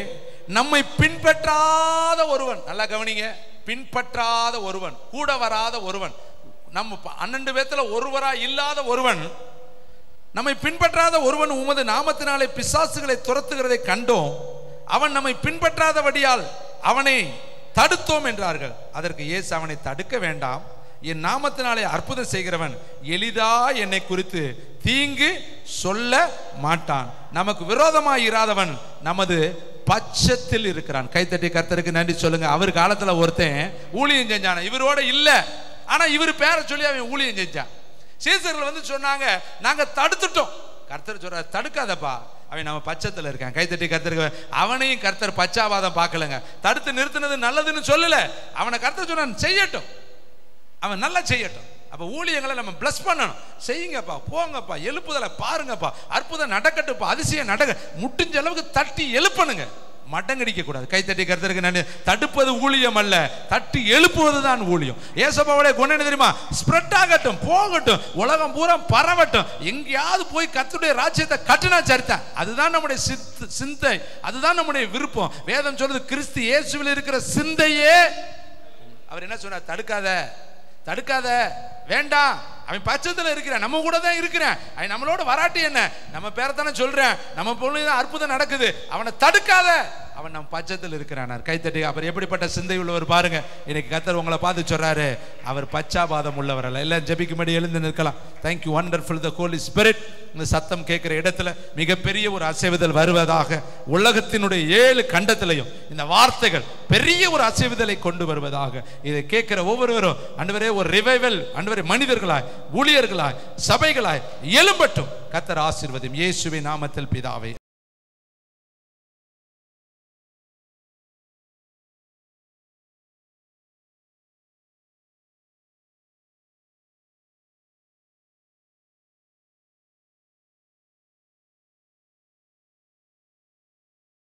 நம்மை பின்பற்றாத ஒருவன், நல்லா கவனிங்க, பின்பற்றாத ஒருவன், கூட வராத ஒருவன், நம்ம 12 பேத்துல ஒருவரா இல்லாத ஒருவன், நம்மை பின்பற்றாத ஒருவன் உமது நாமத்தினாலே பிசாசுகளை துரத்துகிறதை கண்டோம். அவன் நம்மை பின்பற்றாதபடியால் அவனை தடுத்தோம் என்றார்கள். அதற்கு இயேசு, அவனை தடுக்க வேண்டாம், என் நாமத்தினாலே அற்புதம் செய்கிறவன் எளிதா என்னை குறித்து தீங்கு சொல்ல மாட்டான். நமக்கு விரோதமாய் இராதவன் நமது பட்சத்தில் இருக்கிறான். கைத்தட்டி கர்த்தருக்கு நன்றி சொல்லுங்க. அவர் காலத்துல ஒருத்தன் ஊழியம் செஞ்சான, இவரோட இல்ல, ஆனா இவர் பேரை சொல்லி அவன் ஊழியம் செஞ்சான். சீசர்கள் வந்து சொன்னாங்க, நாங்க தடுத்துட்டோம். கர்த்தர் சொல்ற, தடுக்காதப்பா, அவன் நம்ம பட்சத்தில் இருக்கான். கைத்தட்டி கர்த்தருக்கு. அவனையும் கர்த்தர் பச்சாவாதம் பார்க்கலங்க. தடுத்து நிறுத்தினது நல்லதுன்னு சொல்லல, அவனை கர்த்தர் சொன்னான் செய்யட்டும், அவன் நல்லா செய்யட்டும். அப்ப ஊழியங்களை நம்ம பிளஸ் பண்ணணும். செய்யுங்கப்பா, போங்கப்பா, எழுப்புதலை பாருங்கப்பா, அற்புதம் நடக்கட்டுப்பா, அதிசயம் நடக்க, முடிஞ்ச அளவுக்கு தட்டி எழுப்பணுங்க, மடங்கடிக்க கூடாது. கைத்தட்டி கர்த்தருக்கு நன்றி. தடுப்பது ஊழியம் அல்ல, தட்டி எழுப்புவது தான் ஊழியம். ஏசப்பாவுடைய குணம் என்ன தெரியுமா? ஸ்ப்ரெட் ஆகட்டும், போகட்டும், உலகம் பூரா பரவட்டும், எங்கேயாவது போய் கர்த்தருடைய ராஜ்யத்தை கட்டுனா சரிதான். அதுதான் நம்முடைய சிந்தை, அதுதான் நம்முடைய விருப்பம். வேதம் சொல்றது, கிறிஸ்து இயேசுவில் இருக்கிற சிந்தையே. அவர் என்ன சொன்னார்? தடுக்காத, தடுக்காத, வேண்டாம், அவன் பட்சத்தில் இருக்கிறான், நம்ம கூட தான் இருக்கிறான். அவன் நம்மளோட வராட்டி என்ன, நம்ம பேரை தானே சொல்றேன், நம்ம பொண்ணு அற்புதம் நடக்குது, அவனை தடுக்காத, அவன் நம்ம பட்சத்தில் இருக்கிறான். கைத்தட்டி அவர் எப்படிப்பட்ட சிந்தை உள்ளவர் பாருங்க. இன்னைக்கு கர்த்தர் உங்களை பார்த்து சொல்றாரு, அவர் பச்சாபாதம் உள்ளவர் அல்ல. எல்லாம் ஜெபிக்கும்படி எழுந்து நிற்கலாம். தேங்க்யூ வண்டர்ஃபுல் த ஹோலி ஸ்பிரிட். இந்த சத்தம் கேட்கிற இடத்துல மிகப்பெரிய ஒரு அசைவுதல் வருவதாக. உலகத்தினுடைய 7 கண்டத்திலையும் இந்த வார்த்தைகள் பெரிய ஒரு அசைவுதலை கொண்டு வருவதாக. இதை கேட்கிற ஒவ்வொருவரும் ஆண்டவரே ஒரு ரிவைவல், ஆண்டவரே மனிதர்களாய், ஊழியர்களாய், சபைகளாய் எழும்பட்டும். கர்த்தர் ஆசீர்வதியும். இயேசுவின் நாமத்தில் பிதாவே.